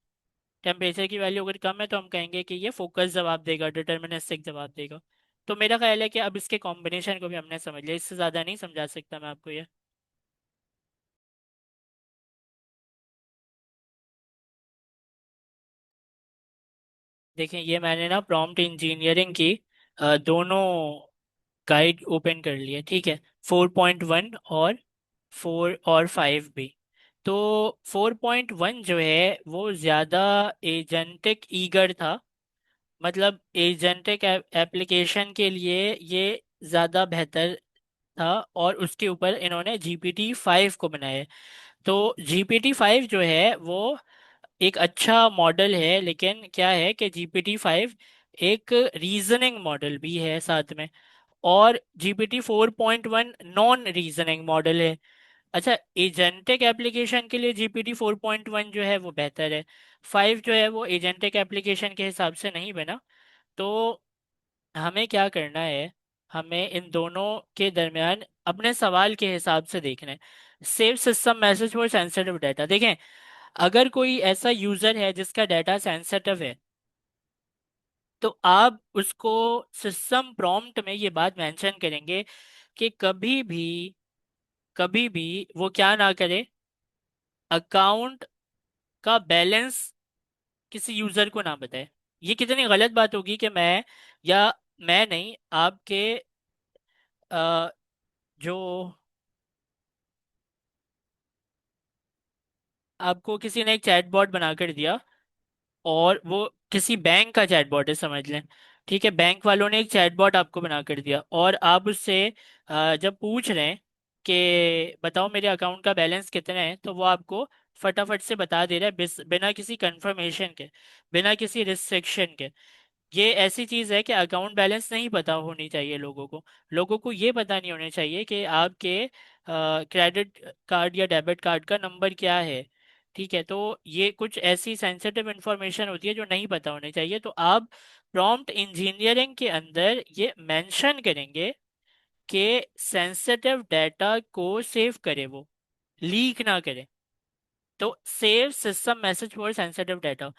टेम्परेचर की वैल्यू अगर कम है तो हम कहेंगे कि ये फोकस जवाब देगा, डिटर्मिनिस्टिक जवाब देगा। तो मेरा ख्याल है कि अब इसके कॉम्बिनेशन को भी हमने समझ लिया, इससे ज्यादा नहीं समझा सकता मैं आपको ये। देखें, ये मैंने ना प्रॉम्प्ट इंजीनियरिंग की दोनों गाइड ओपन कर लिए, ठीक है। 4.1 और 4 और 5 भी। तो 4.1 जो है वो ज़्यादा एजेंटिक ईगर था, मतलब एजेंटिक एप्लीकेशन के लिए ये ज़्यादा बेहतर था, और उसके ऊपर इन्होंने GPT-5 को बनाया है। तो GPT-5 जो है वो एक अच्छा मॉडल है, लेकिन क्या है कि GPT-5 एक रीजनिंग मॉडल भी है साथ में, और GPT-4.1 नॉन रीजनिंग मॉडल है। अच्छा, एजेंटिक एप्लीकेशन के लिए GPT-4.1 जो है वो बेहतर है। 5 जो है वो एजेंटिक एप्लीकेशन के हिसाब से नहीं बना। तो हमें क्या करना है, हमें इन दोनों के दरमियान अपने सवाल के हिसाब से देखना है। Save system message for sensitive data, देखें अगर कोई ऐसा यूजर है जिसका डाटा सेंसिटिव है, तो आप उसको सिस्टम प्रॉम्प्ट में ये बात मेंशन करेंगे कि कभी भी वो क्या ना करे, अकाउंट का बैलेंस किसी यूजर को ना बताए। ये कितनी गलत बात होगी कि या मैं नहीं, आपके अ, जो आपको किसी ने एक चैटबॉट बनाकर दिया, और वो किसी बैंक का चैटबॉट है समझ लें, ठीक है, बैंक वालों ने एक चैटबॉट आपको बना कर दिया, और आप उससे जब पूछ रहे हैं कि बताओ मेरे अकाउंट का बैलेंस कितना है, तो वो आपको फटाफट से बता दे रहा है, बिना किसी कंफर्मेशन के, बिना किसी रिस्ट्रिक्शन के। ये ऐसी चीज है कि अकाउंट बैलेंस नहीं पता होनी चाहिए लोगों को ये पता नहीं होना चाहिए कि आपके क्रेडिट कार्ड या डेबिट कार्ड का नंबर क्या है। ठीक है, तो ये कुछ ऐसी सेंसिटिव इंफॉर्मेशन होती है जो नहीं पता होनी चाहिए। तो आप प्रॉम्प्ट इंजीनियरिंग के अंदर ये मेंशन करेंगे कि सेंसिटिव डाटा को सेव करे, वो लीक ना करे। तो save system message for sensitive data,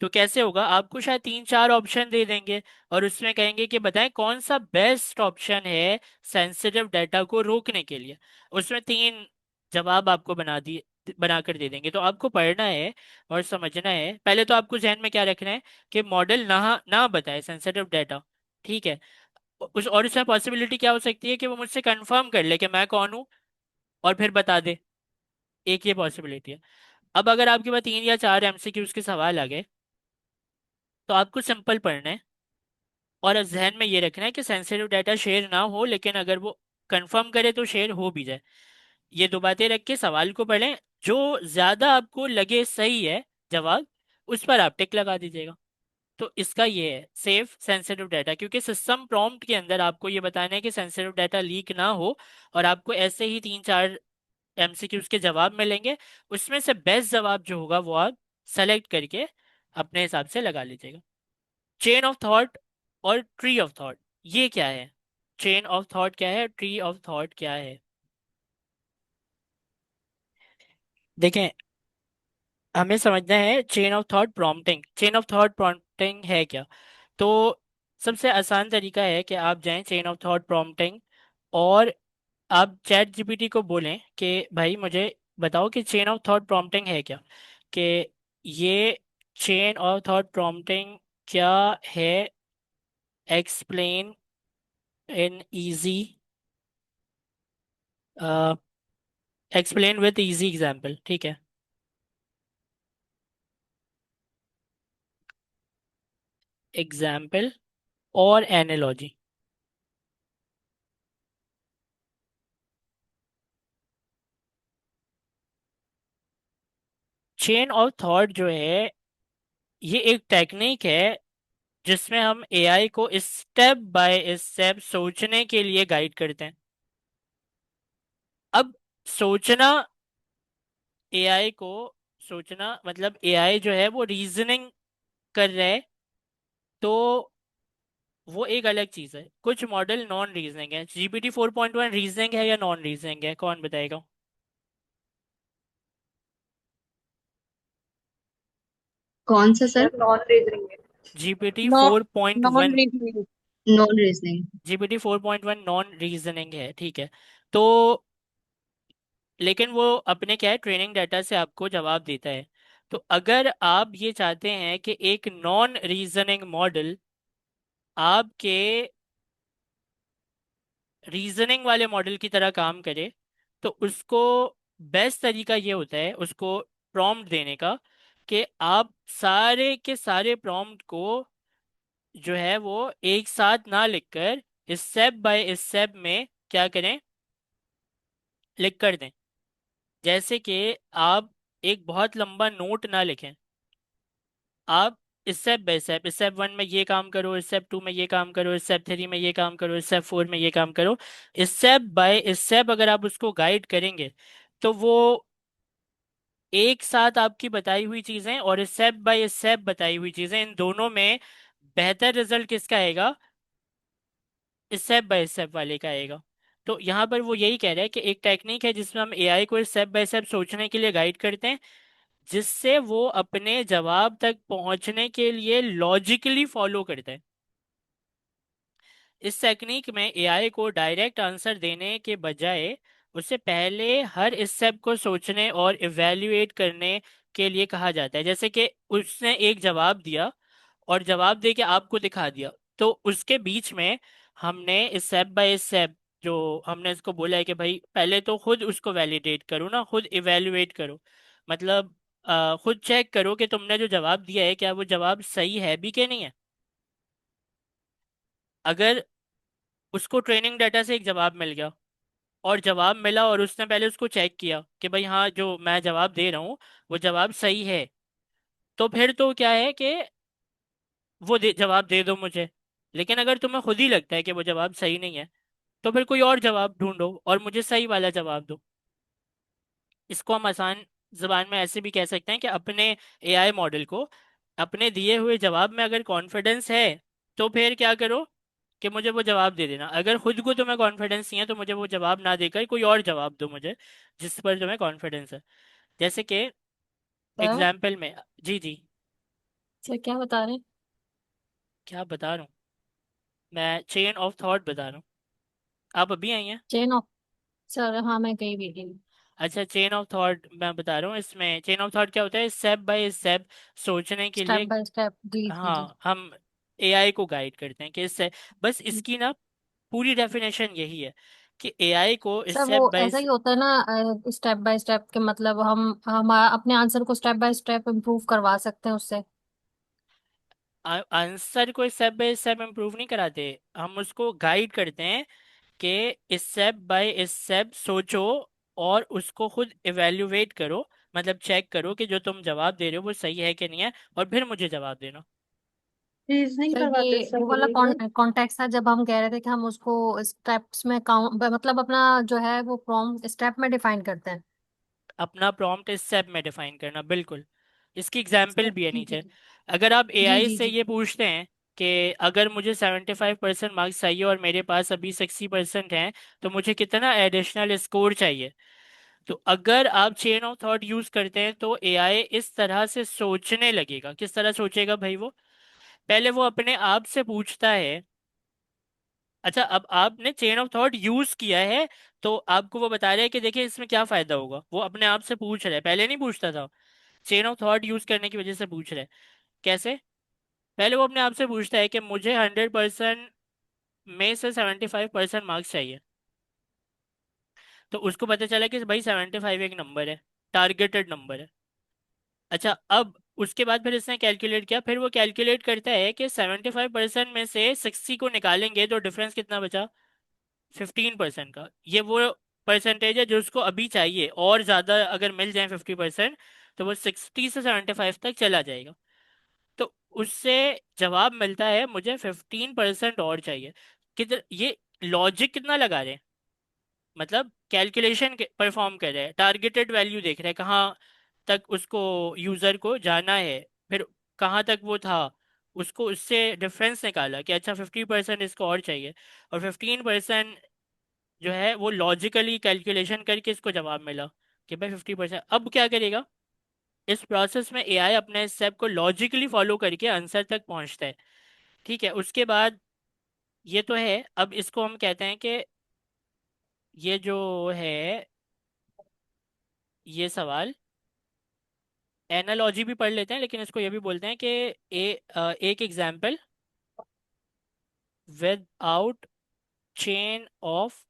तो कैसे होगा, आपको शायद 3-4 ऑप्शन दे देंगे, और उसमें कहेंगे कि बताएं कौन सा बेस्ट ऑप्शन है सेंसिटिव डाटा को रोकने के लिए। उसमें 3 जवाब आपको बना कर दे देंगे। तो आपको पढ़ना है और समझना है। पहले तो आपको जहन में क्या रखना है कि मॉडल ना ना बताए सेंसिटिव डाटा, ठीक है। और उसमें पॉसिबिलिटी क्या हो सकती है कि वो मुझसे कंफर्म कर ले कि मैं कौन हूँ, और फिर बता दे। एक ये पॉसिबिलिटी है। अब अगर आपके पास 3 या 4 MCQs के सवाल आ गए, तो आपको सिंपल पढ़ना है, और अब जहन में ये रखना है कि सेंसिटिव डाटा शेयर ना हो, लेकिन अगर वो कंफर्म करे तो शेयर हो भी जाए। ये 2 बातें रख के सवाल को पढ़ें। जो ज्यादा आपको लगे सही है जवाब, उस पर आप टिक लगा दीजिएगा। तो इसका ये है सेफ सेंसिटिव डाटा, क्योंकि सिस्टम प्रॉम्प्ट के अंदर आपको ये बताना है कि सेंसिटिव डाटा लीक ना हो, और आपको ऐसे ही 3-4 MCQs के जवाब मिलेंगे। उसमें से बेस्ट जवाब जो होगा वो आप सेलेक्ट करके अपने हिसाब से लगा लीजिएगा। चेन ऑफ थॉट और ट्री ऑफ थॉट, ये क्या है? चेन ऑफ थॉट क्या है, ट्री ऑफ थॉट क्या है? देखें, हमें समझना है chain of thought prompting. Chain of thought prompting है क्या? तो सबसे आसान तरीका है कि आप जाएं चेन ऑफ थॉट प्रॉम्प्टिंग, और आप चैट जीपीटी को बोलें कि भाई मुझे बताओ कि चेन ऑफ थॉट प्रॉम्प्टिंग है क्या, कि ये चेन ऑफ थॉट प्रॉम्प्टिंग क्या है, explain in easy, explain with easy example, ठीक है। एग्जाम्पल और एनालॉजी। चेन ऑफ थॉट जो है, ये एक टेक्निक है जिसमें हम एआई को स्टेप बाय स्टेप सोचने के लिए गाइड करते हैं। अब सोचना, एआई को सोचना मतलब एआई जो है वो रीजनिंग कर रहा है, तो वो एक अलग चीज है। कुछ मॉडल नॉन रीजनिंग है। GPT-4.1 रीजनिंग है या नॉन रीजनिंग है, कौन बताएगा? कौन सा सर? सर नॉन रीजनिंग है। जीपीटी नॉ four point non one reasoning. Non reasoning. GPT-4.1 non reasoning है, ठीक है। तो लेकिन वो अपने क्या है, ट्रेनिंग डाटा से आपको जवाब देता है। तो अगर आप ये चाहते हैं कि एक नॉन रीजनिंग मॉडल आपके रीजनिंग वाले मॉडल की तरह काम करे, तो उसको बेस्ट तरीका ये होता है उसको प्रॉम्प्ट देने का, कि आप सारे के सारे प्रॉम्प्ट को जो है वो एक साथ ना लिखकर स्टेप बाय स्टेप में क्या करें, लिख कर दें। जैसे कि आप एक बहुत लंबा नोट ना लिखें, आप स्टेप बाय स्टेप, स्टेप 1 में ये काम करो, स्टेप 2 में ये काम करो, स्टेप 3 में ये काम करो, स्टेप 4 में ये काम करो। स्टेप बाय स्टेप अगर आप उसको गाइड करेंगे तो वो एक साथ आपकी बताई हुई चीजें और स्टेप बाय स्टेप बताई हुई चीजें, इन दोनों में बेहतर रिजल्ट किसका आएगा? स्टेप बाय स्टेप वाले का आएगा। तो यहाँ पर वो यही कह रहा है कि एक टेक्निक है जिसमें हम एआई को स्टेप बाय स्टेप सोचने के लिए गाइड करते हैं, जिससे वो अपने जवाब तक पहुंचने के लिए लॉजिकली फॉलो करता है। इस टेक्निक में एआई को डायरेक्ट आंसर देने के बजाय उससे पहले हर स्टेप को सोचने और इवेल्युएट करने के लिए कहा जाता है। जैसे कि उसने एक जवाब दिया और जवाब दे के आपको दिखा दिया, तो उसके बीच में हमने स्टेप बाय स्टेप जो हमने इसको बोला है कि भाई पहले तो खुद उसको वैलिडेट करो ना, खुद इवेल्युएट करो। मतलब खुद चेक करो कि तुमने जो जवाब दिया है क्या वो जवाब सही है भी कि नहीं है। अगर उसको ट्रेनिंग डाटा से एक जवाब मिल गया और जवाब मिला और उसने पहले उसको चेक किया कि भाई हाँ जो मैं जवाब दे रहा हूँ वो जवाब सही है, तो फिर तो क्या है कि वो जवाब दे दो मुझे। लेकिन अगर तुम्हें खुद ही लगता है कि वो जवाब सही नहीं है, तो फिर कोई और जवाब ढूंढो और मुझे सही वाला जवाब दो। इसको हम आसान जबान में ऐसे भी कह सकते हैं कि अपने एआई मॉडल को अपने दिए हुए जवाब में अगर कॉन्फिडेंस है तो फिर क्या करो कि मुझे वो जवाब दे देना। अगर खुद को तुम्हें कॉन्फिडेंस नहीं है तो मुझे वो जवाब ना देकर कोई और जवाब दो मुझे जिस पर तुम्हें कॉन्फिडेंस है। जैसे कि सर एग्जाम्पल में, जी जी, सर क्या बता रहे हैं? क्या बता रहा हूँ? मैं चेन ऑफ थॉट बता रहा हूँ। आप अभी आई हैं? Chain of. सर हाँ, मैं कहीं भी थी। अच्छा, चेन ऑफ थॉट मैं बता रहा हूँ। इसमें चेन ऑफ थॉट क्या होता है? स्टेप बाय स्टेप सोचने के स्टेप लिए। बाय स्टेप, जी जी जी। हाँ, हम एआई को गाइड करते हैं कि इससे, बस इसकी ना पूरी डेफिनेशन यही है कि एआई को सर वो स्टेप बाय। ऐसा ही होता है ना, स्टेप बाय स्टेप के मतलब हम अपने आंसर को स्टेप बाय स्टेप इम्प्रूव करवा सकते हैं उससे। आंसर को स्टेप बाय स्टेप इम्प्रूव नहीं कराते, हम उसको गाइड करते हैं कि स्टेप बाय स्टेप सोचो और उसको खुद इवेल्युएट करो। मतलब चेक करो कि जो तुम जवाब दे रहे हो वो सही है कि नहीं है, और फिर मुझे जवाब देना। रीजनिंग सर करवाते ये सर वो वाला बोलिए। कॉन्टेक्स्ट था जब हम कह रहे थे कि हम उसको स्टेप्स में काउंट, मतलब अपना जो है वो प्रॉम्प्ट स्टेप में डिफाइन करते हैं। अपना प्रॉम्प्ट स्टेप में डिफाइन करना, बिल्कुल। इसकी एग्जाम्पल सर भी है ठीक है नीचे। जी। अगर आप जी एआई जी से जी। ये पूछते हैं कि अगर मुझे 75% मार्क्स चाहिए और मेरे पास अभी 60% हैं, तो मुझे कितना एडिशनल स्कोर चाहिए? तो अगर आप चेन ऑफ थॉट यूज करते हैं तो एआई इस तरह से सोचने लगेगा। किस तरह सोचेगा भाई? वो पहले वो अपने आप से पूछता है। अच्छा, अब आपने चेन ऑफ थॉट यूज किया है तो आपको वो बता रहे हैं कि देखिए इसमें क्या फायदा होगा। वो अपने आप से पूछ रहा है, पहले नहीं पूछता था। चेन ऑफ थॉट यूज करने की वजह से पूछ रहे हैं। कैसे? पहले वो अपने आप से पूछता है कि मुझे 100% में से 75% मार्क्स चाहिए। तो उसको पता चला कि भाई 75 एक नंबर है, टारगेटेड नंबर है। अच्छा, अब उसके बाद फिर इसने कैलकुलेट किया, फिर वो कैलकुलेट करता है कि 75% में से 60 को निकालेंगे तो डिफरेंस कितना बचा? 15% का। ये वो परसेंटेज है जो उसको अभी चाहिए, और ज़्यादा अगर मिल जाए 50% तो वो 60 से 75 तक चला जाएगा। तो उससे जवाब मिलता है मुझे 15% और चाहिए। किधर ये लॉजिक कितना लगा रहे हैं? मतलब कैलकुलेशन परफॉर्म कर रहे हैं, टारगेटेड वैल्यू देख रहे हैं कहाँ तक उसको यूज़र को जाना है, फिर कहाँ तक वो था, उसको उससे डिफरेंस निकाला कि अच्छा 50% इसको और चाहिए, और 15% जो है वो लॉजिकली कैलकुलेशन करके इसको जवाब मिला कि भाई 50%। अब क्या करेगा? इस प्रोसेस में एआई अपने स्टेप को लॉजिकली फॉलो करके आंसर तक पहुंचता है। ठीक है, उसके बाद ये तो है। अब इसको हम कहते हैं कि ये जो है ये सवाल एनालॉजी भी पढ़ लेते हैं, लेकिन इसको ये भी बोलते हैं कि एक example without chain of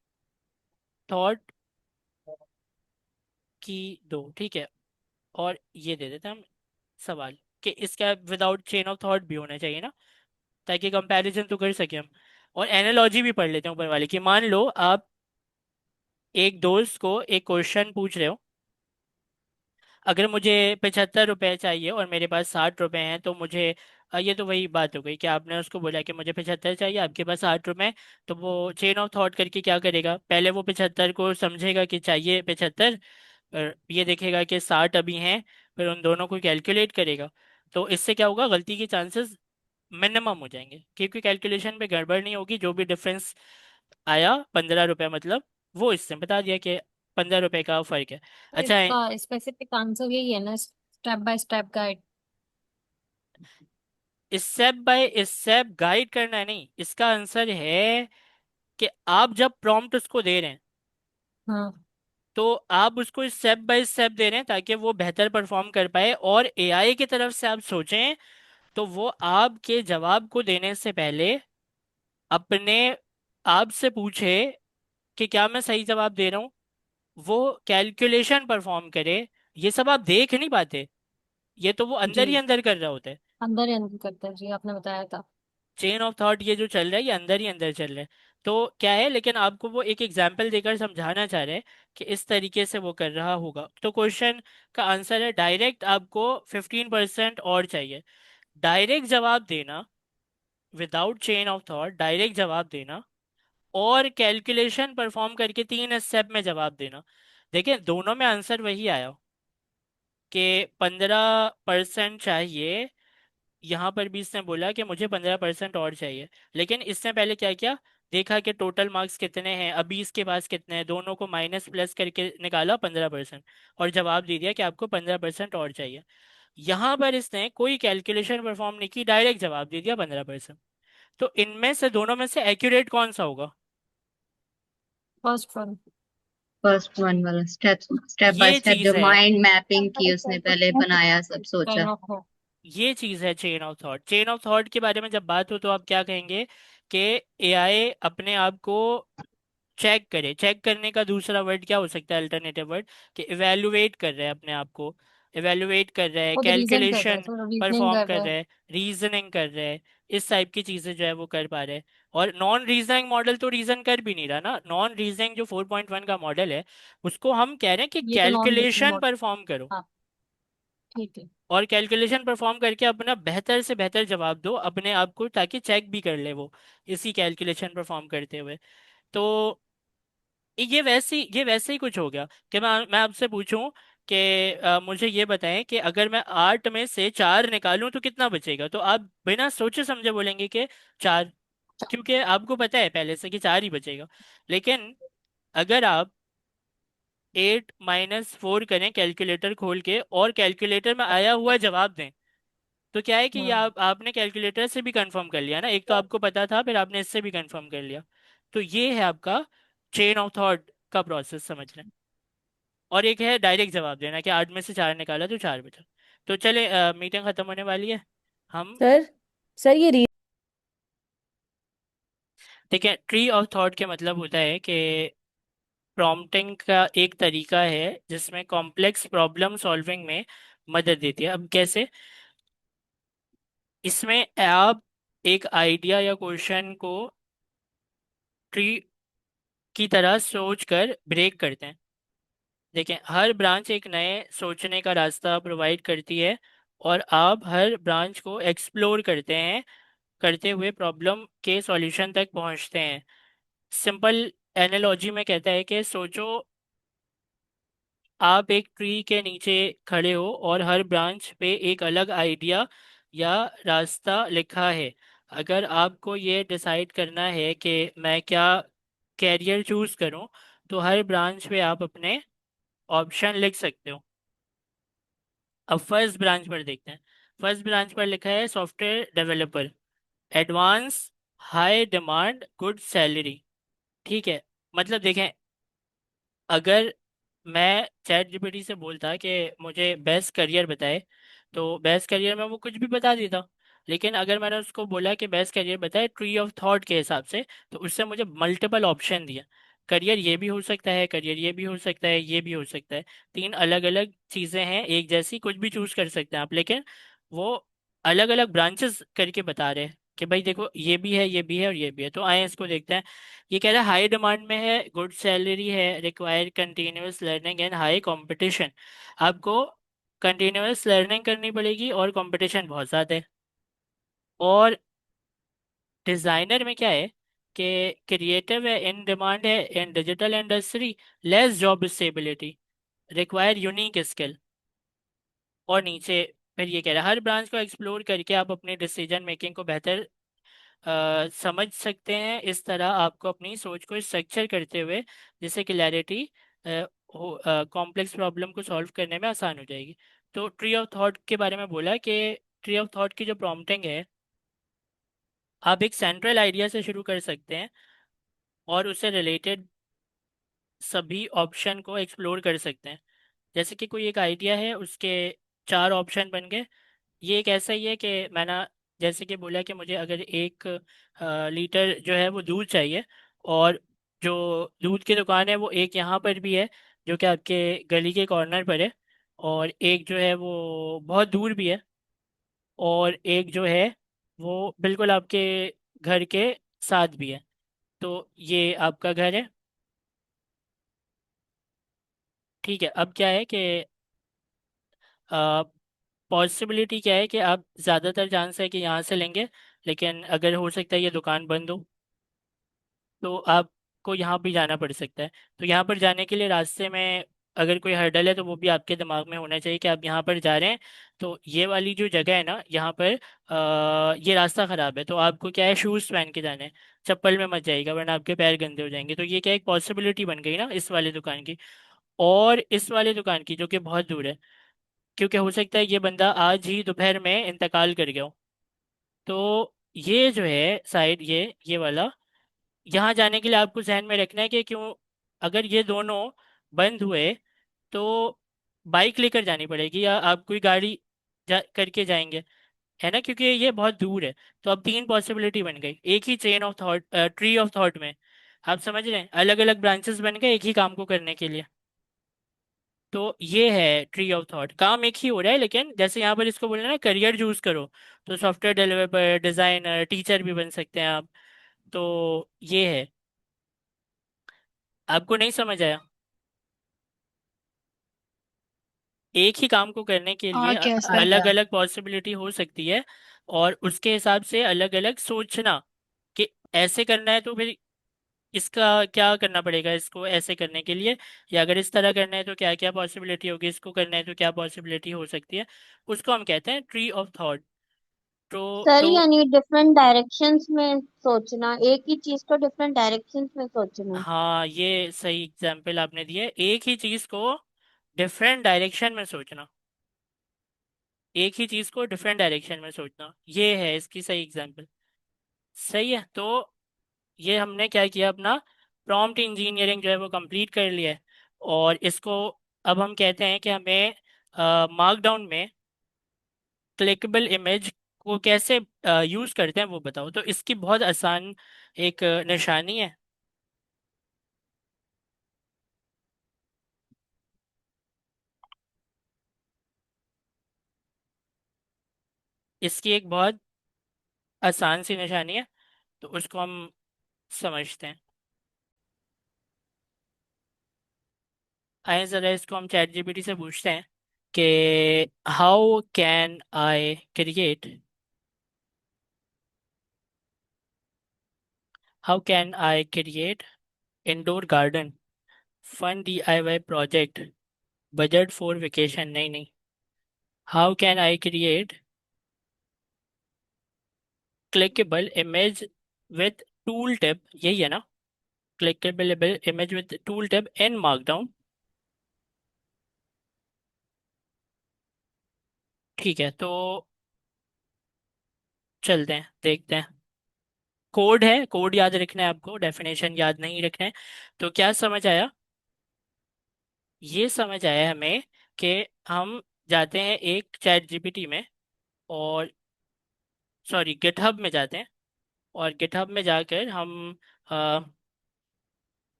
thought की दो। ठीक है, और ये दे देते हैं हम सवाल कि इसका विदाउट चेन ऑफ थॉट भी होना चाहिए ना, ताकि कंपैरिजन तो कर सके हम। और एनालॉजी भी पढ़ लेते हैं ऊपर वाले की। मान लो आप एक दोस्त को एक क्वेश्चन पूछ रहे हो, अगर मुझे 75 रुपए चाहिए और मेरे पास 60 रुपए हैं तो मुझे ये तो वही बात हो गई कि आपने उसको बोला कि मुझे 75 चाहिए, आपके पास 8 रुपए। तो वो चेन ऑफ थॉट करके क्या करेगा, पहले वो 75 को समझेगा कि चाहिए 75, और ये देखेगा कि 60 अभी हैं, फिर उन दोनों को कैलकुलेट करेगा। तो इससे क्या होगा, गलती के चांसेस मिनिमम हो जाएंगे, क्योंकि कैलकुलेशन पे गड़बड़ नहीं होगी। जो भी डिफरेंस आया 15 रुपये, मतलब वो इससे बता दिया कि 15 रुपये का फर्क है। तो अच्छा है, इसका स्पेसिफिक आंसर यही है ना, step by step guide. Step by step guide करना है नहीं, इसका आंसर है कि आप जब प्रॉम्प्ट उसको दे रहे हैं, हाँ। तो आप उसको स्टेप बाय स्टेप दे रहे हैं ताकि वो बेहतर परफॉर्म कर पाए। और एआई की तरफ से आप सोचें तो वो आपके जवाब को देने से पहले अपने आप से पूछे कि क्या मैं सही जवाब दे रहा हूँ, वो कैलकुलेशन परफॉर्म करे। ये सब आप देख नहीं पाते, ये तो वो अंदर ही जी, अंदर कर रहा होता है। अंदर ही अंदर करते हैं जी, आपने बताया था। चेन ऑफ थॉट ये जो चल रहा है, ये अंदर ही अंदर चल रहा है। तो क्या है, लेकिन आपको वो एक एग्जाम्पल देकर समझाना चाह रहे हैं कि इस तरीके से वो कर रहा होगा। तो क्वेश्चन का आंसर है डायरेक्ट आपको 15% और चाहिए। डायरेक्ट जवाब देना, without chain of thought direct जवाब देना, और कैलकुलेशन परफॉर्म करके 3 स्टेप में जवाब देना। देखिए दोनों में आंसर वही आया कि 15% चाहिए। यहाँ पर भी इसने बोला कि मुझे 15% और चाहिए, लेकिन इसने पहले क्या किया, देखा कि टोटल मार्क्स कितने हैं, अभी इसके पास कितने हैं, दोनों को माइनस प्लस करके निकाला 15%, और जवाब दे दिया कि आपको 15% और चाहिए। यहाँ पर इसने कोई कैलकुलेशन परफॉर्म नहीं की, डायरेक्ट जवाब दे दिया 15%। तो इनमें से दोनों में से एक्यूरेट कौन सा होगा? First one. फर्स्ट वन वाला, स्टेप स्टेप बाय ये स्टेप चीज जो है, माइंड मैपिंग की उसने पहले बनाया, सब सोचा। ये चीज है chain of thought. Chain of thought के बारे में जब बात हो तो आप क्या कहेंगे कि एआई अपने आप को चेक करे। चेक करने का दूसरा वर्ड क्या हो सकता है, अल्टरनेटिव वर्ड, कि इवेलुएट कर रहे हैं अपने आप को, इवेलुएट कर रहे हैं, खुद रीजन कर रहा है, कैलकुलेशन थोड़ा रीजनिंग परफॉर्म कर कर रहा है। रहे हैं, रीजनिंग कर रहे हैं। इस टाइप की चीजें जो है वो कर पा रहे हैं। और नॉन रीजनिंग मॉडल तो रीजन कर भी नहीं रहा ना। नॉन रीजनिंग जो 4.1 का मॉडल है, उसको हम कह रहे हैं कि ये तो non reasoning calculation model. Perform करो, हाँ, ठीक है। और कैलकुलेशन परफॉर्म करके अपना बेहतर से बेहतर जवाब दो अपने आप को, ताकि चेक भी कर ले वो इसी कैलकुलेशन परफॉर्म करते हुए। तो ये वैसे ही कुछ हो गया कि मैं आपसे पूछूं कि मुझे ये बताएं कि अगर मैं 8 में से 4 निकालूं तो कितना बचेगा, तो आप बिना सोचे समझे बोलेंगे कि 4, क्योंकि आपको पता है पहले से कि 4 ही बचेगा। लेकिन अगर आप 8 - 4 करें कैलकुलेटर खोल के, और कैलकुलेटर में आया हुआ जवाब दें, तो क्या है कि ये हाँ, आपने कैलकुलेटर से भी कंफर्म कर लिया ना, एक तो आपको पता था, फिर आपने इससे भी कंफर्म कर लिया। तो ये है आपका चेन ऑफ थॉट का प्रोसेस, समझ लें। और एक है डायरेक्ट जवाब देना कि 8 में से 4 निकाला तो 4 बचा। तो चले, मीटिंग खत्म होने वाली है, हम सर सर ये देखिए ट्री ऑफ थॉट के मतलब होता है कि प्रॉम्प्टिंग का एक तरीका है जिसमें कॉम्प्लेक्स प्रॉब्लम सॉल्विंग में मदद देती है। अब कैसे, इसमें आप एक आइडिया या क्वेश्चन को ट्री की तरह सोच कर ब्रेक करते हैं। देखें हर ब्रांच एक नए सोचने का रास्ता प्रोवाइड करती है, और आप हर ब्रांच को एक्सप्लोर करते हैं, करते हुए प्रॉब्लम के सॉल्यूशन तक पहुंचते हैं। सिंपल एनालॉजी में कहता है कि सोचो आप एक ट्री के नीचे खड़े हो और हर ब्रांच पे एक अलग आइडिया या रास्ता लिखा है। अगर आपको ये डिसाइड करना है कि मैं क्या कैरियर चूज करूं, तो हर ब्रांच पे आप अपने ऑप्शन लिख सकते हो। अब फर्स्ट ब्रांच पर देखते हैं। फर्स्ट ब्रांच पर लिखा है software developer, advance, high demand, good salary. ठीक है, मतलब देखें, अगर मैं चैट जीपीटी से बोलता कि मुझे बेस्ट करियर बताए, तो बेस्ट करियर में वो कुछ भी बता देता। लेकिन अगर मैंने उसको बोला कि बेस्ट करियर बताए ट्री ऑफ थॉट के हिसाब से, तो उससे मुझे मल्टीपल ऑप्शन दिया। करियर ये भी हो सकता है, करियर ये भी हो सकता है, ये भी हो सकता है। 3 अलग अलग चीज़ें हैं, एक जैसी कुछ भी चूज कर सकते हैं आप, लेकिन वो अलग अलग ब्रांचेस करके बता रहे हैं कि भाई देखो ये भी है, ये भी है, और ये भी है। तो आए इसको देखते हैं। ये कह रहा है हाई डिमांड में है, गुड सैलरी है, require continuous learning and high competition. आपको कंटिन्यूअस लर्निंग करनी पड़ेगी और कंपटीशन बहुत ज़्यादा है। और डिजाइनर में क्या है कि क्रिएटिव है, इन डिमांड है इन digital industry, less job stability, require unique skill. और नीचे फिर ये कह रहा है हर ब्रांच को एक्सप्लोर करके आप अपनी डिसीजन मेकिंग को बेहतर समझ सकते हैं। इस तरह आपको अपनी सोच को स्ट्रक्चर करते हुए जिससे क्लैरिटी हो, कॉम्प्लेक्स प्रॉब्लम को सॉल्व करने में आसान हो जाएगी। तो ट्री ऑफ थॉट के बारे में बोला कि ट्री ऑफ थॉट की जो प्रॉम्प्टिंग है, आप एक सेंट्रल आइडिया से शुरू कर सकते हैं और उससे रिलेटेड सभी ऑप्शन को एक्सप्लोर कर सकते हैं। जैसे कि कोई एक आइडिया है, उसके चार ऑप्शन बन गए। ये एक ऐसा ही है कि मैंने जैसे कि बोला कि मुझे अगर 1 लीटर जो है वो दूध चाहिए, और जो दूध की दुकान है वो एक यहाँ पर भी है जो कि आपके गली के कॉर्नर पर है, और एक जो है वो बहुत दूर भी है, और एक जो है वो बिल्कुल आपके घर के साथ भी है। तो ये आपका घर है। ठीक है, अब क्या है कि पॉसिबिलिटी क्या है कि आप ज़्यादातर चांस है कि यहाँ से लेंगे, लेकिन अगर हो सकता है ये दुकान बंद हो तो आपको यहाँ भी जाना पड़ सकता है। तो यहाँ पर जाने के लिए रास्ते में अगर कोई हर्डल है तो वो भी आपके दिमाग में होना चाहिए कि आप यहाँ पर जा रहे हैं, तो ये वाली जो जगह है ना यहाँ पर ये रास्ता ख़राब है, तो आपको क्या है शूज़ पहन के जाना है, चप्पल में मत जाइएगा वरना आपके पैर गंदे हो जाएंगे। तो ये क्या एक पॉसिबिलिटी बन गई ना इस वाले दुकान की। और इस वाले दुकान की जो कि बहुत दूर है, क्योंकि हो सकता है ये बंदा आज ही दोपहर में इंतकाल कर गया हो। तो ये जो है साइड, ये वाला, यहाँ जाने के लिए आपको जहन में रखना है कि क्यों, अगर ये दोनों बंद हुए तो बाइक लेकर जानी पड़ेगी या आप कोई गाड़ी करके जाएंगे, है ना, क्योंकि ये बहुत दूर है। तो अब 3 पॉसिबिलिटी बन गई एक ही chain of thought, tree of thought में। आप समझ रहे हैं, अलग अलग ब्रांचेस बन गए एक ही काम को करने के लिए। तो ये है ट्री ऑफ थॉट, काम एक ही हो रहा है, लेकिन जैसे यहाँ पर इसको बोलना ना करियर चूज करो, तो सॉफ्टवेयर डेवलपर, डिजाइनर, टीचर भी बन सकते हैं आप। तो ये है। आपको नहीं समझ आया? एक ही काम को करने के लिए और क्या अलग समझा। अलग पॉसिबिलिटी हो सकती है, और उसके हिसाब से अलग अलग सोचना कि ऐसे करना है तो फिर इसका क्या करना पड़ेगा इसको ऐसे करने के लिए, या अगर इस तरह करना है तो क्या क्या पॉसिबिलिटी होगी, इसको करना है तो क्या पॉसिबिलिटी हो सकती है। उसको हम कहते हैं ट्री ऑफ थॉट। सर तो यानी डिफरेंट डायरेक्शंस में सोचना, एक ही चीज को डिफरेंट डायरेक्शंस में सोचना। हाँ, ये सही एग्जाम्पल आपने दिया, एक ही चीज को डिफरेंट डायरेक्शन में सोचना, एक ही चीज को डिफरेंट डायरेक्शन में सोचना, ये है इसकी सही एग्जाम्पल। सही है। तो ये हमने क्या किया, अपना प्रॉम्प्ट इंजीनियरिंग जो है वो कंप्लीट कर लिया है। और इसको अब हम कहते हैं कि हमें मार्कडाउन में क्लिकेबल इमेज को कैसे यूज करते हैं वो बताओ। तो इसकी बहुत आसान एक निशानी है। इसकी एक बहुत आसान सी निशानी है, तो उसको हम समझते हैं। आइए ज़रा इसको हम चैट जीपीटी से पूछते हैं कि how can I create, how can I create indoor garden, fun DIY project, budget for vacation, नहीं नहीं, how can I create clickable image with tool tip, यही है ना, clickable image with tool tip in markdown. ठीक है, तो चलते हैं देखते हैं। कोड है, कोड याद रखना है आपको, डेफिनेशन याद नहीं रखना है। तो क्या समझ आया? ये समझ आया हमें कि हम जाते हैं एक चैट जीपीटी में, और सॉरी गिटहब में जाते हैं, और गिटहब में जाकर हम अ,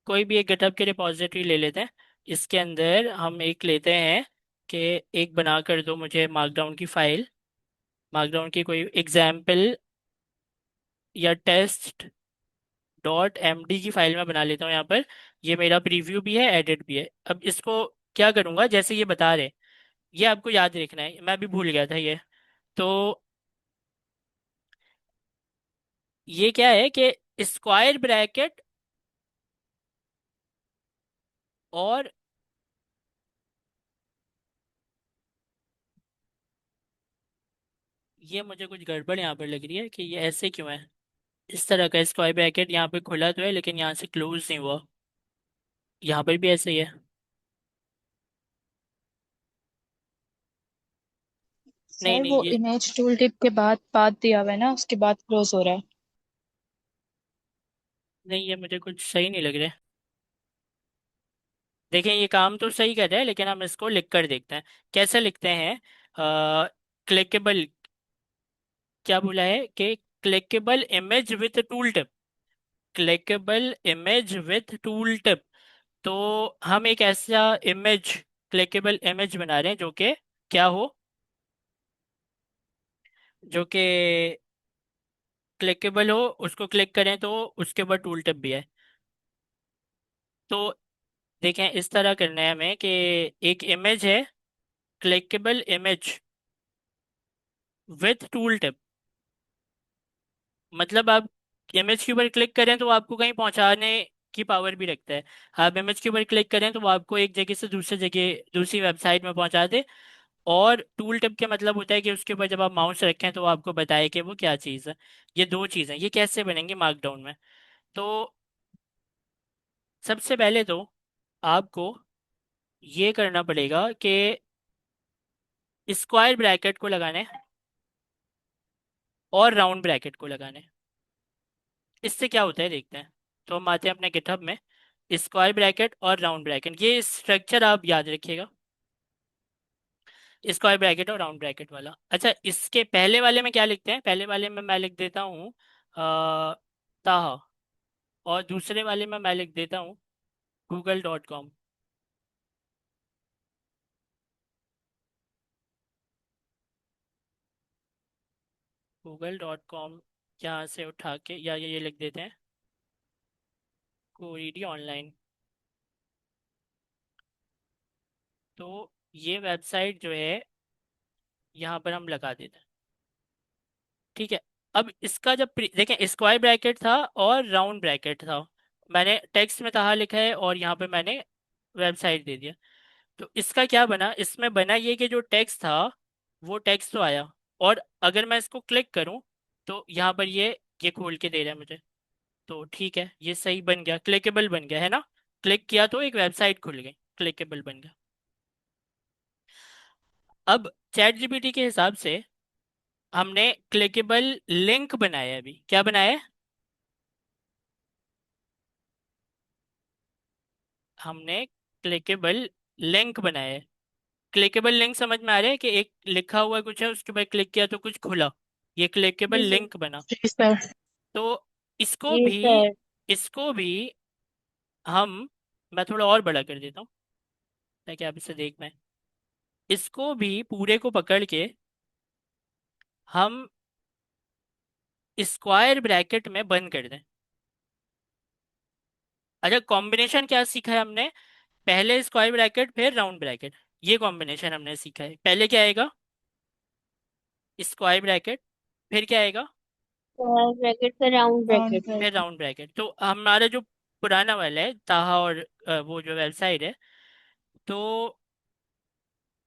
कोई भी एक गिटहब की रिपॉजिटरी ले लेते हैं। इसके अंदर हम एक लेते हैं कि एक बना कर दो मुझे मार्कडाउन की फाइल, मार्कडाउन की कोई एग्जाम्पल या टेस्ट .md की फाइल में बना लेता हूँ यहाँ पर। ये मेरा प्रीव्यू भी है, एडिट भी है। अब इसको क्या करूँगा, जैसे ये बता रहे, ये आपको याद रखना है, मैं भी भूल गया था ये। तो ये क्या है कि स्क्वायर ब्रैकेट और ये मुझे कुछ गड़बड़ यहाँ पर लग रही है कि ये ऐसे क्यों है। इस तरह का स्क्वायर ब्रैकेट यहाँ पे खुला तो है लेकिन यहाँ से क्लोज नहीं हुआ। यहाँ पर भी ऐसे ही है। नहीं सर नहीं वो ये इमेज टूल टिप के बाद पाथ दिया हुआ है ना, उसके बाद क्लोज हो रहा है। नहीं, ये मुझे कुछ सही नहीं लग रहा है। देखें, ये काम तो सही कर रहा है लेकिन हम इसको लिख कर देखते हैं। कैसे लिखते हैं? क्लिकेबल, क्या बोला है कि clickable image with tool tip. Clickable image with tool tip. तो हम एक ऐसा इमेज, क्लिकेबल इमेज बना रहे हैं जो कि क्या हो, जो कि क्लिकेबल हो, उसको क्लिक करें तो उसके ऊपर टूल टिप भी है। तो देखें, इस तरह करना है हमें कि एक इमेज है, clickable image with tool tip. मतलब आप इमेज के ऊपर क्लिक करें तो वो आपको कहीं पहुंचाने की पावर भी रखता है। आप इमेज के ऊपर क्लिक करें तो वो आपको एक जगह से दूसरी जगह, दूसरी वेबसाइट में पहुंचा दे। और टूल टिप के मतलब होता है कि उसके ऊपर जब आप माउस रखें तो वो आपको बताए कि वो क्या चीज़ है। ये दो चीज़ें, ये कैसे बनेंगी मार्कडाउन में? तो सबसे पहले तो आपको ये करना पड़ेगा कि स्क्वायर ब्रैकेट को लगाने और राउंड ब्रैकेट को लगाने। इससे क्या होता है देखते हैं। तो हम आते हैं अपने गिटहब में। स्क्वायर ब्रैकेट और राउंड ब्रैकेट, ये स्ट्रक्चर आप याद रखिएगा। स्क्वायर ब्रैकेट और राउंड ब्रैकेट वाला। अच्छा, इसके पहले वाले में क्या लिखते हैं? पहले वाले में मैं लिख देता हूँ ताहा। और दूसरे वाले में मैं लिख देता हूँ google.com। google.com यहाँ से उठा के, या ये लिख देते हैं कोईडी ऑनलाइन। तो ये वेबसाइट जो है यहाँ पर हम लगा देते हैं। ठीक है। अब इसका जब देखें, स्क्वायर ब्रैकेट था और राउंड ब्रैकेट था। मैंने टेक्स्ट में कहा लिखा है और यहाँ पे मैंने वेबसाइट दे दिया। तो इसका क्या बना? इसमें बना ये कि जो टेक्स्ट था वो टेक्स्ट तो आया, और अगर मैं इसको क्लिक करूं तो यहाँ पर ये खोल के दे रहा है मुझे। तो ठीक है, ये सही बन गया, क्लिकेबल बन गया है ना। क्लिक किया तो एक वेबसाइट खुल गई, क्लिकेबल बन गया। अब चैट जीपीटी के हिसाब से हमने क्लिकेबल लिंक बनाया है। अभी क्या बनाया है? हमने क्लिकेबल लिंक बनाया है। क्लिकेबल लिंक समझ में आ रहा है कि एक लिखा हुआ कुछ है, उसके बाद क्लिक किया तो कुछ खुला। ये क्लिकेबल जी सर। लिंक बना। जी सर। तो इसको जी भी सर। इसको भी हम, मैं थोड़ा और बड़ा कर देता हूँ ताकि आप इसे देख पाए। इसको भी पूरे को पकड़ के हम स्क्वायर ब्रैकेट में बंद कर दें। अच्छा, कॉम्बिनेशन क्या सीखा है हमने? पहले स्क्वायर ब्रैकेट फिर राउंड ब्रैकेट, ये कॉम्बिनेशन हमने सीखा है। पहले क्या आएगा? Square bracket. फिर क्या आएगा? स्क्वायर ब्रैकेट से राउंड राउंड ब्रैकेट। फिर ब्रैकेट। Round bracket. तो हमारा जो पुराना वाला है ताहा और वो जो वेबसाइट है, तो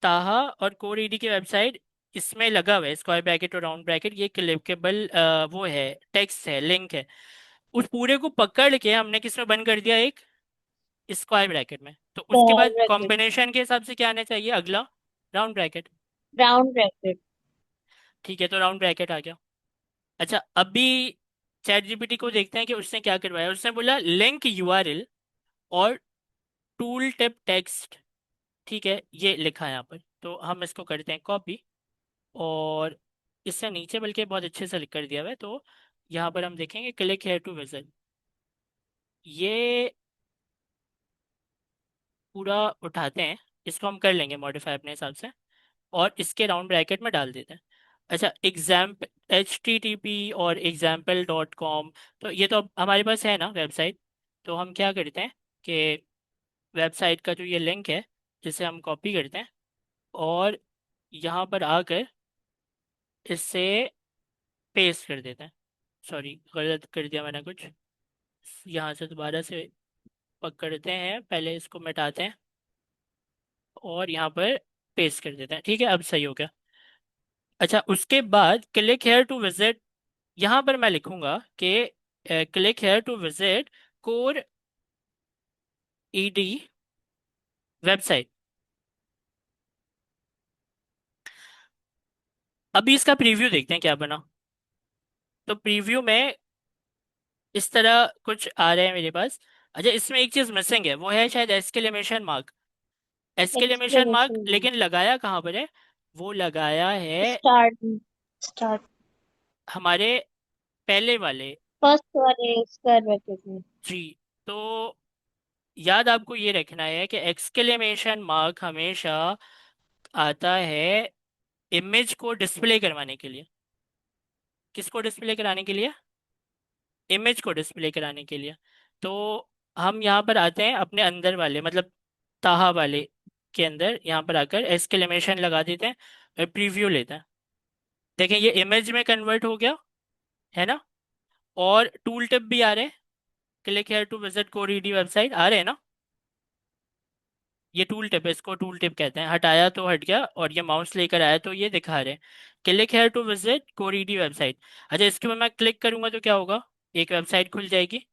ताहा और कोर ईडी की वेबसाइट, इसमें लगा हुआ है स्क्वायर ब्रैकेट और राउंड ब्रैकेट। ये क्लिकेबल वो है, टेक्स्ट है, लिंक है। उस पूरे को पकड़ के हमने किस में बंद कर दिया? एक स्क्वायर ब्रैकेट में। तो उसके स्क्वायर बाद ब्रैकेट। कॉम्बिनेशन के हिसाब से क्या आना चाहिए अगला? Round bracket. Round bracket. ठीक है, तो राउंड ब्रैकेट आ गया। अच्छा, अभी चैट जीपीटी को देखते हैं कि उसने क्या करवाया। उसने बोला लिंक यूआरएल और टूल टिप टेक्स्ट। ठीक है, ये लिखा है यहाँ पर, तो हम इसको करते हैं कॉपी। और इससे नीचे बल्कि बहुत अच्छे से लिख कर दिया हुआ है। तो यहाँ पर हम देखेंगे क्लिक हेयर टू विजिट। ये पूरा उठाते हैं, इसको हम कर लेंगे मॉडिफाई अपने हिसाब से, और इसके राउंड ब्रैकेट में डाल देते हैं। अच्छा, एग्जाम्पल HTTP और example.com, तो ये तो अब हमारे पास है ना वेबसाइट। तो हम क्या करते हैं कि वेबसाइट का जो ये लिंक है इसे हम कॉपी करते हैं और यहाँ पर आकर इससे पेस्ट कर देते हैं। सॉरी, गलत कर दिया मैंने कुछ। यहाँ से दोबारा से पकड़ते हैं, पहले इसको मिटाते हैं और यहाँ पर पेस्ट कर देते हैं। ठीक है, अब सही हो गया। अच्छा, उसके बाद क्लिक हेयर टू विजिट, यहाँ पर मैं लिखूंगा कि click here to visit core ED website. अभी इसका प्रीव्यू देखते हैं क्या बना। तो प्रीव्यू में इस तरह कुछ आ रहे हैं मेरे पास। अच्छा, इसमें एक चीज मिसिंग है, वो है शायद exclamation mark. Exclamation mark exclamation mark. लेकिन लगाया कहाँ पर है? वो लगाया है स्टार्ट। स्टार्ट। हमारे पहले वाले। फर्स्ट वाले स्क्वायर ब्रैकेट में। जी। तो याद आपको ये रखना है कि एक्सक्लेमेशन मार्क हमेशा आता है इमेज को डिस्प्ले करवाने के लिए। किसको डिस्प्ले कराने के लिए? इमेज को डिस्प्ले कराने के लिए। तो हम यहाँ पर आते हैं अपने अंदर वाले, मतलब ताहा वाले के अंदर, यहाँ पर आकर एक्सक्लेमेशन लगा देते हैं और प्रीव्यू लेते हैं। देखें, ये इमेज में कन्वर्ट हो गया है ना। और टूल टिप भी आ रहे हैं, click here to visit core ED website आ रहे हैं ना। ये टूल टिप है, इसको टूल टिप कहते हैं। हटाया तो हट गया और ये माउस लेकर आया तो ये दिखा रहे हैं click here to visit core ED website. अच्छा, इसके ऊपर मैं क्लिक करूंगा तो क्या होगा? एक वेबसाइट खुल जाएगी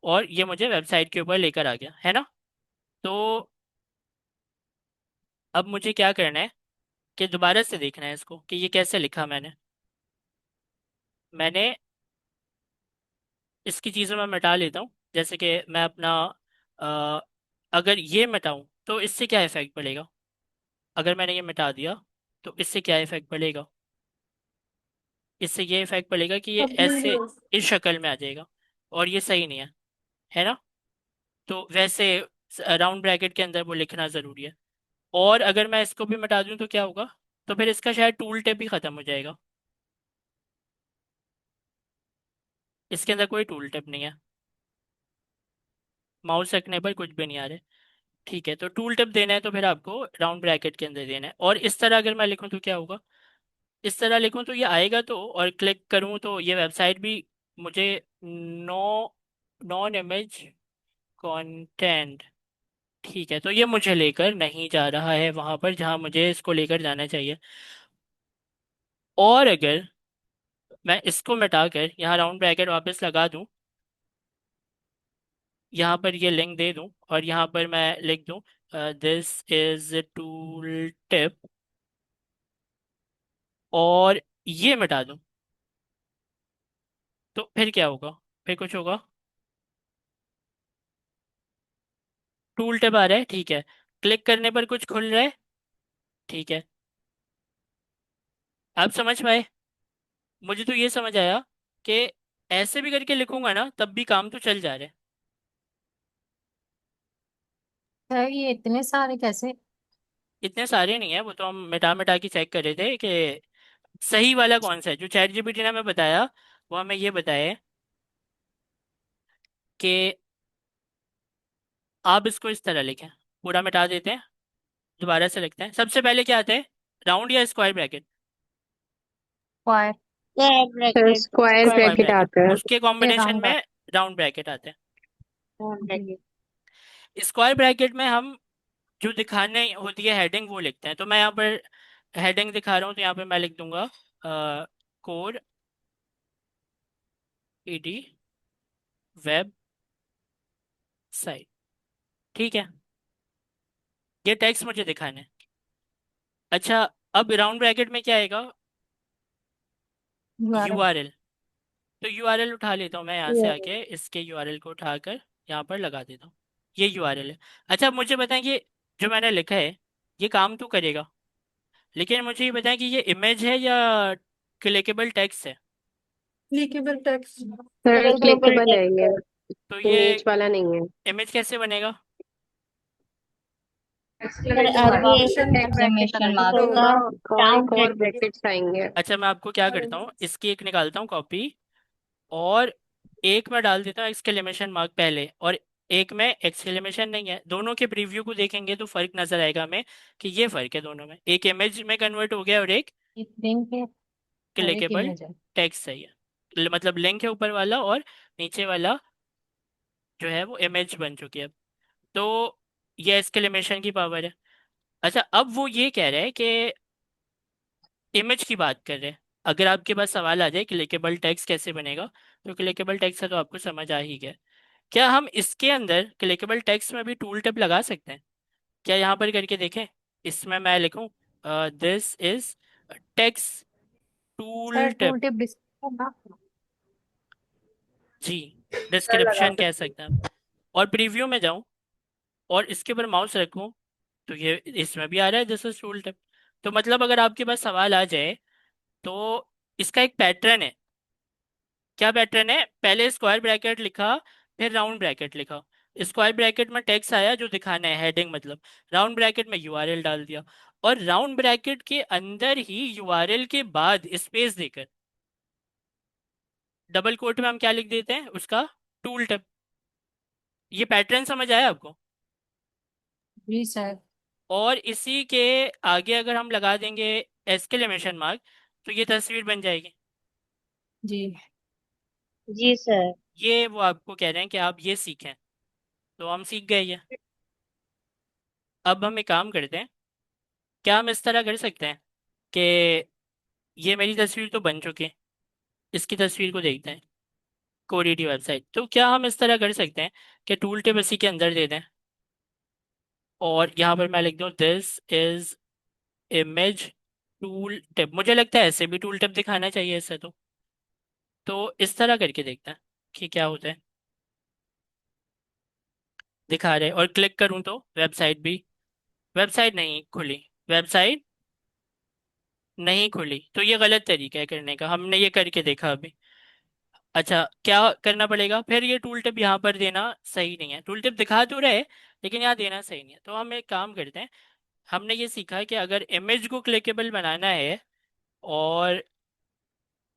और ये मुझे वेबसाइट के ऊपर लेकर आ गया है ना। तो अब मुझे क्या करना है कि दोबारा से देखना है इसको कि ये कैसे लिखा मैंने इसकी चीज़ों में मिटा लेता हूँ। जैसे कि मैं अपना अ, अगर ये मिटाऊँ तो इससे क्या इफेक्ट पड़ेगा? अगर मैंने ये मिटा दिया तो इससे क्या इफेक्ट पड़ेगा? इससे ये इफेक्ट पड़ेगा कि ये ऐसे इस शक्ल में आ जाएगा और ये सही नहीं है ना। तो वैसे राउंड ब्रैकेट के अंदर वो लिखना ज़रूरी है। और अगर मैं इसको भी मिटा दूं तो क्या होगा? तो फिर इसका शायद टूल टिप ही ख़त्म हो जाएगा। इसके अंदर कोई टूल टिप नहीं है, माउस रखने पर कुछ भी नहीं आ रहा है। ठीक है, तो टूल टिप देना है तो फिर आपको राउंड ब्रैकेट के अंदर देना है। और इस तरह अगर मैं लिखूं तो क्या होगा? इस तरह लिखूं तो ये आएगा तो, और क्लिक करूं तो ये वेबसाइट भी मुझे नो नॉन इमेज कंटेंट, ठीक है, तो ये मुझे लेकर नहीं जा रहा है वहां पर जहां मुझे इसको लेकर जाना चाहिए। और अगर मैं इसको मिटाकर यहाँ राउंड ब्रैकेट वापस लगा दूं, यहाँ पर ये लिंक दे दूं और यहाँ पर मैं लिख दूं दिस इज टूल टिप और ये मिटा दूं, तो फिर क्या होगा? फिर कुछ होगा? टूल टिप आ रहा है, ठीक है, क्लिक करने पर कुछ खुल रहा है, ठीक है। आप समझ पाए? मुझे तो ये समझ आया कि ऐसे भी करके लिखूंगा ना तब भी काम तो चल जा रहा है। है ये इतने सारे कैसे? इतने सारे नहीं है, वो तो हम मिटा मिटा के चेक कर रहे थे कि सही वाला कौन सा है। जो चैट जीपीटी ने हमें बताया वो हमें ये बताया कि आप इसको इस तरह लिखें। पूरा मिटा देते हैं, दोबारा से लिखते हैं। सबसे पहले क्या आता है, राउंड या स्क्वायर ब्रैकेट? स्क्वायर। स्क्वायर फिर bracket. Square square square bracket bracket, आता है। उसके फिर कॉम्बिनेशन राउंड में राउंड ब्रैकेट आते जी। ब्रैकेट। हैं। स्क्वायर ब्रैकेट में हम जो दिखाने होती है हेडिंग वो लिखते हैं। तो मैं यहाँ पर हेडिंग दिखा रहा हूँ तो यहाँ पे मैं लिख दूंगा कोर ईडी वेब साइट। ठीक है, ये टेक्स्ट मुझे दिखाना है। अच्छा, अब राउंड ब्रैकेट में क्या आएगा? यूआरएल। यूआरएल। तो यूआरएल उठा लेता हूँ मैं यहाँ से आके, इसके यूआरएल को उठाकर यहाँ पर लगा देता हूँ। ये यूआरएल है। अच्छा, अब मुझे बताएं कि जो मैंने लिखा है ये काम तो करेगा, लेकिन मुझे ये बताएं कि ये इमेज है या क्लिकेबल टेक्स्ट है? Clickable text. Sir clickable clickable है टेक्स्ट ये, है। तो ये इमेज वाला नहीं है। इमेज कैसे बनेगा? फिर आगे एक्सक्लेमेशन कुछ मार्क होगा। होगा और राउंड एक और ब्रैकेट। ब्रैकेट्स आएंगे। अच्छा, मैं आपको क्या करता हूँ, इसकी एक निकालता हूँ कॉपी और एक में डाल देता हूँ एक्सक्लेमेशन मार्क पहले, और एक में एक्सक्लेमेशन नहीं है। दोनों के प्रीव्यू को देखेंगे तो फर्क नजर आएगा हमें कि ये फर्क है दोनों में, एक इमेज में कन्वर्ट हो गया और एक एक लिंक है और एक क्लिकेबल इमेज है। टेक्स्ट है। ये मतलब लिंक है ऊपर वाला, और नीचे वाला जो है वो इमेज बन चुकी है। तो ये एक्सक्लेमेशन की पावर है। अच्छा, अब वो ये कह रहे हैं कि इमेज की बात कर रहे हैं। अगर आपके पास सवाल आ जाए क्लिकेबल टेक्स्ट कैसे बनेगा, तो क्लिकेबल टेक्स्ट है तो आपको समझ आ ही गया। क्या हम इसके अंदर क्लिकेबल टेक्स्ट में भी टूल टिप लगा सकते हैं? क्या यहाँ पर करके देखें। इसमें मैं लिखूं this is text sir tool tip. Tool tip description ना। जी, सर लगा डिस्क्रिप्शन कह सकते सकते हैं। और प्रीव्यू में जाऊं और इसके ऊपर माउस रखूं, तो ये इसमें भी आ रहा है दिस इज टूल टिप। तो मतलब अगर आपके पास सवाल आ जाए तो इसका एक पैटर्न है। क्या पैटर्न है? पहले स्क्वायर ब्रैकेट लिखा, फिर राउंड ब्रैकेट लिखा। स्क्वायर ब्रैकेट में टेक्स्ट आया जो दिखाना है, हेडिंग मतलब। राउंड ब्रैकेट में यूआरएल डाल दिया, और राउंड ब्रैकेट के अंदर ही यूआरएल के बाद स्पेस देकर डबल कोट में हम क्या लिख देते हैं उसका, टूल टिप। ये पैटर्न समझ आया आपको? जी सर। और इसी के आगे अगर हम लगा देंगे एक्सक्लेमेशन मार्क, तो ये तस्वीर बन जाएगी। जी। जी सर। ये वो आपको कह रहे हैं कि आप ये सीखें, तो हम सीख गए ये। अब हम एक काम करते हैं, क्या हम इस तरह कर सकते हैं कि ये मेरी तस्वीर तो बन चुकी है, इसकी तस्वीर को देखते हैं कोडिटी वेबसाइट। तो क्या हम इस तरह कर सकते हैं कि टूल टिप इसी के अंदर दे दें, और यहाँ पर मैं लिख दूँ this is image tool tip. मुझे लगता है ऐसे भी टूल टिप दिखाना चाहिए इससे। तो इस तरह करके देखते हैं कि क्या होता है। दिखा रहे, और क्लिक करूँ तो वेबसाइट भी, वेबसाइट नहीं खुली, वेबसाइट नहीं खुली। तो ये गलत तरीका है करने का, हमने ये करके देखा अभी। अच्छा, क्या करना पड़ेगा फिर? ये टूल टिप यहाँ पर देना सही नहीं है। टूल टिप दिखा तो रहे, लेकिन यहाँ देना सही नहीं है। तो हम एक काम करते हैं, हमने ये सीखा कि अगर इमेज को क्लिकेबल बनाना है और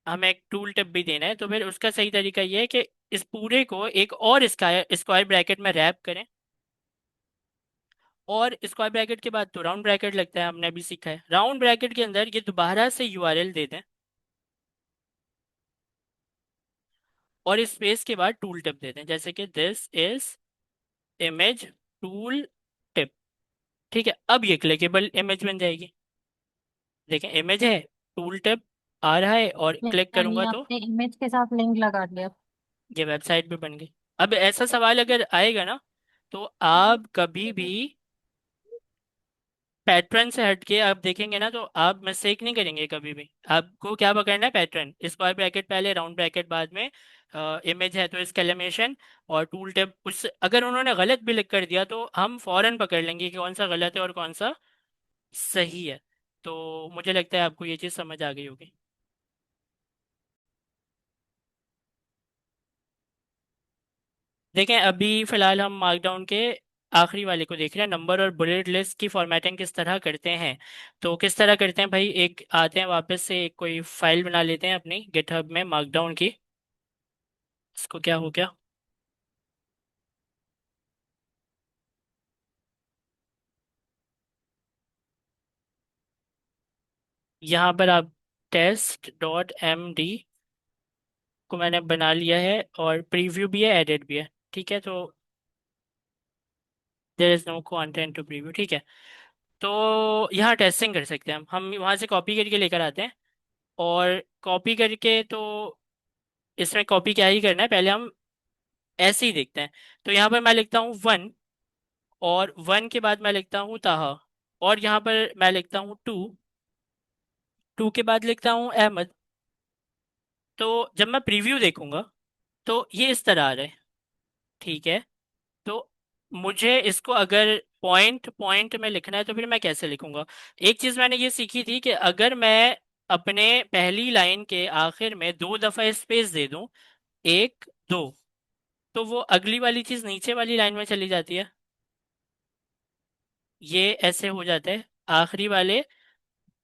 हमें एक टूल टिप भी देना है, तो फिर उसका सही तरीका ये है कि इस पूरे को एक और स्क्वायर स्क्वायर ब्रैकेट में रैप करें, और स्क्वायर ब्रैकेट के बाद तो राउंड ब्रैकेट लगता है, हमने अभी सीखा है। राउंड ब्रैकेट के अंदर ये दोबारा से यूआरएल दे दें, और स्पेस के बाद टूल टिप दे दें, जैसे कि this is image tool tip. ठीक है, अब ये क्लिकेबल इमेज बन जाएगी। देखें, इमेज है, टूल टिप आ रहा है, और क्लिक यानी करूंगा तो आपने इमेज के साथ लिंक लगा दिया। ये वेबसाइट भी बन गई। अब ऐसा सवाल अगर आएगा ना, तो आप कभी भी पैटर्न से हटके आप देखेंगे ना, तो आप मिस्टेक नहीं करेंगे कभी भी। आपको क्या पकड़ना है? पैटर्न, स्क्वायर ब्रैकेट पहले, राउंड ब्रैकेट बाद में, इमेज है तो इसकेलेमेशन, और टूल टिप। उस अगर उन्होंने गलत भी लिख कर दिया तो हम फौरन पकड़ लेंगे कि कौन सा गलत है और कौन सा सही है। तो मुझे लगता है आपको ये चीज़ समझ आ गई होगी। देखें, अभी फिलहाल हम मार्कडाउन के आखिरी वाले को देख रहे हैं, नंबर और बुलेट लिस्ट की फॉर्मेटिंग किस तरह करते हैं। तो किस तरह करते हैं भाई, एक आते हैं वापस से, एक कोई फाइल बना लेते हैं अपनी गिटहब में मार्कडाउन की। इसको क्या हो गया, यहाँ पर आप test.md को मैंने बना लिया है, और प्रीव्यू भी है, एडिट भी है। ठीक है, तो there is no content to preview. ठीक है, तो यहाँ टेस्टिंग कर सकते हैं हम वहाँ से कॉपी करके लेकर आते हैं, और कॉपी करके तो इसमें कॉपी क्या ही करना है, पहले हम ऐसे ही देखते हैं। तो यहाँ पर मैं लिखता हूँ वन, और वन के बाद मैं लिखता हूँ ताहा, और यहाँ पर मैं लिखता हूँ टू, टू के बाद लिखता हूँ अहमद। तो जब मैं प्रीव्यू देखूंगा तो ये इस तरह आ रहा है। ठीक है, तो मुझे इसको अगर पॉइंट पॉइंट में लिखना है तो फिर मैं कैसे लिखूंगा? एक चीज़ मैंने ये सीखी थी कि अगर मैं अपने पहली लाइन के आखिर में दो दफ़ा स्पेस दे दूं, एक दो, तो वो अगली वाली चीज़ नीचे वाली लाइन में चली जाती है। ये ऐसे हो जाता है, आखिरी वाले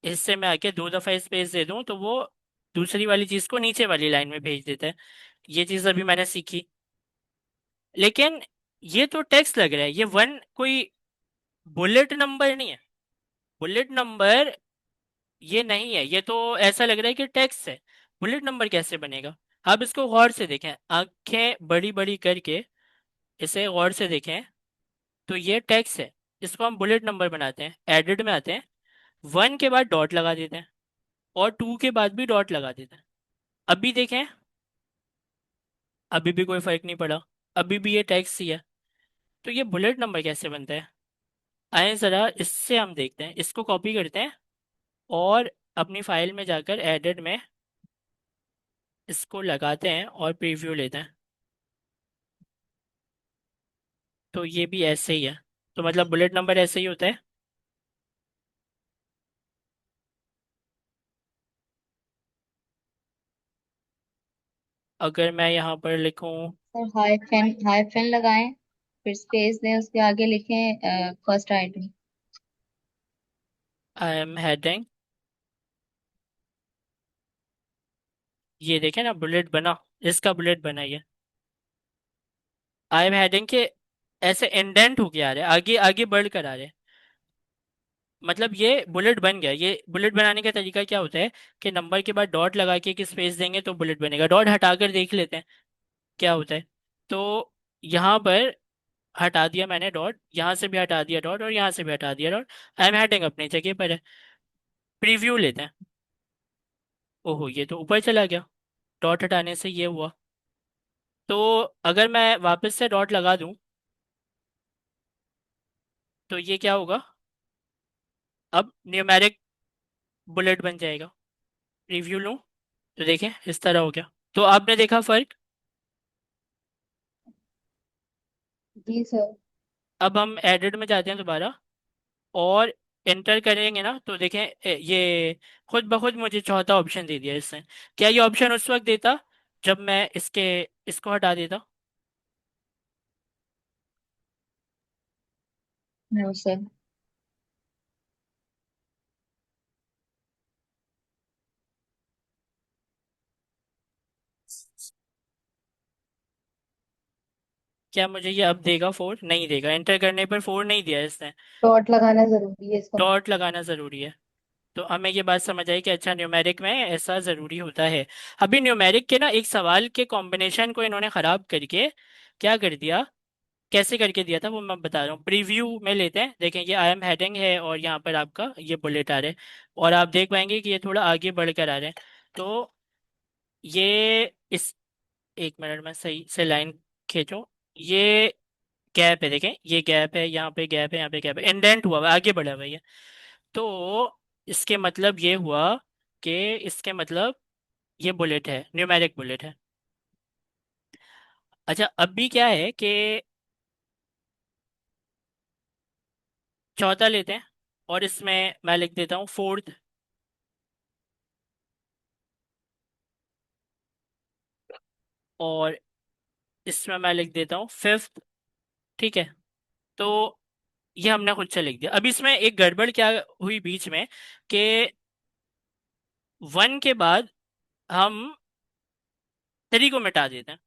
हिस्से में आके दो दफ़ा स्पेस दे दूं तो वो दूसरी वाली चीज़ को नीचे वाली लाइन में भेज देता है। ये चीज़ अभी मैंने सीखी। लेकिन ये तो टेक्स्ट लग रहा है, ये वन कोई बुलेट नंबर नहीं है। बुलेट नंबर ये नहीं है, ये तो ऐसा लग रहा है कि टेक्स्ट है। बुलेट नंबर कैसे बनेगा? अब इसको गौर से देखें, आंखें बड़ी बड़ी करके इसे गौर से देखें। तो ये टेक्स्ट है, इसको हम बुलेट नंबर बनाते हैं, एडिट में आते हैं, 1 के बाद डॉट लगा देते हैं और 2 के बाद भी डॉट लगा देते हैं। अभी देखें, अभी भी कोई फर्क नहीं पड़ा, अभी भी ये टेक्स्ट ही है। तो ये बुलेट नंबर कैसे बनता है? आए ज़रा इससे हम देखते हैं, इसको कॉपी करते हैं और अपनी फाइल में जाकर एडिट में इसको लगाते हैं और प्रीव्यू लेते हैं। तो ये भी ऐसे ही है, तो मतलब बुलेट नंबर ऐसे ही होता है। अगर मैं यहाँ पर लिखूँ सर हाइफन लगाएं, फिर स्पेस दें, उसके आगे लिखें first item. I am heading, ये देखें ना बुलेट बना, इसका बुलेट बना ये। आई एम हेडिंग के ऐसे इंडेंट होके आ रहे हैं, आगे आगे बढ़ कर आ रहे हैं, मतलब ये बुलेट बन गया। ये बुलेट बनाने का तरीका क्या होता है कि नंबर के बाद डॉट लगा के एक स्पेस देंगे तो बुलेट बनेगा। डॉट हटाकर देख लेते हैं क्या होता है। तो यहाँ पर हटा दिया मैंने डॉट, यहाँ से भी हटा दिया डॉट और यहाँ से भी हटा दिया डॉट। आई एम हेडिंग अपनी जगह पर है। प्रीव्यू लेते हैं, ओहो ये तो ऊपर चला गया, डॉट हटाने से ये हुआ। तो अगर मैं वापस से डॉट लगा दूं तो ये क्या होगा, अब न्यूमेरिक बुलेट बन जाएगा। रिव्यू लूं तो देखें इस तरह हो गया। तो आपने देखा फर्क? जी सर। अब हम एडिट में जाते हैं दोबारा और एंटर करेंगे ना, तो देखें ये खुद ब खुद मुझे चौथा ऑप्शन दे दिया इसने। क्या ये ऑप्शन उस वक्त देता जब मैं इसको हटा देता? No sir. क्या मुझे ये अब देगा 4? नहीं देगा, एंटर करने पर 4 नहीं दिया इसने। डॉट लगाना जरूरी है इसका। डॉट लगाना ज़रूरी है। तो हमें ये बात समझ आई कि अच्छा न्यूमेरिक में ऐसा ज़रूरी होता है। अभी न्यूमेरिक के ना एक सवाल के कॉम्बिनेशन को इन्होंने ख़राब करके क्या कर दिया, कैसे करके दिया था वो मैं बता रहा हूँ। प्रीव्यू में लेते हैं, देखें ये आई एम हेडिंग है और यहाँ पर आपका ये बुलेट आ रहे हैं और आप देख पाएंगे कि ये थोड़ा आगे बढ़कर आ रहे हैं। तो ये इस, एक मिनट में सही से लाइन खींचो, ये गैप है, देखें ये गैप है, यहाँ पे गैप है, यहाँ पे गैप है, इंडेंट हुआ हुआ है, आगे बढ़ा हुआ है ये। तो इसके मतलब ये हुआ कि इसके मतलब ये बुलेट है, न्यूमेरिक बुलेट है। अच्छा अभी क्या है कि चौथा लेते हैं और इसमें मैं लिख देता हूँ फोर्थ, और इसमें मैं लिख देता हूँ फिफ्थ। ठीक है, तो ये हमने खुद से लिख दिया। अब इसमें एक गड़बड़ क्या हुई बीच में कि 1 के बाद हम 3 को मिटा देते हैं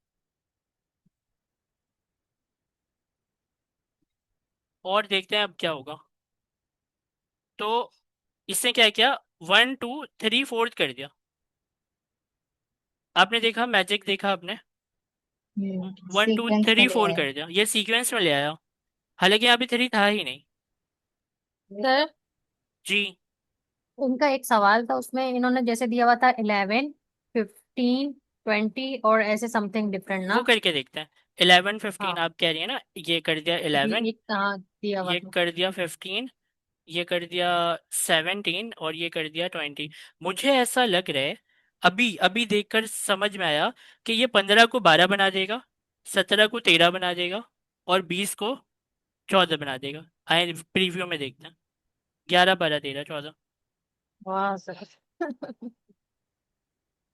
और देखते हैं अब क्या होगा। तो इसने क्या किया, 1 2 3 4 कर दिया। आपने देखा मैजिक, देखा आपने? 1 2 सीक्वेंस में 3 ले 4 आए। कर दिया, ये सीक्वेंस में ले आया, हालांकि यहाँ पे 3 था ही नहीं। सर जी, उनका एक सवाल था, उसमें इन्होंने जैसे दिया हुआ था 11, 15, 20 और ऐसे समथिंग डिफरेंट वो ना। करके देखते हैं। 11 15 हाँ आप कह रही है ना, ये कर दिया ये 11, एक हाँ दिया हुआ ये था। कर दिया 15, ये कर दिया 17 और ये कर दिया 20। मुझे ऐसा लग रहा है, अभी अभी देखकर समझ में आया कि ये 15 को 12 बना देगा, 17 को 13 बना देगा और 20 को 14 बना देगा। आए प्रीव्यू में देखते हैं, 11 12 13 14। वाह सर।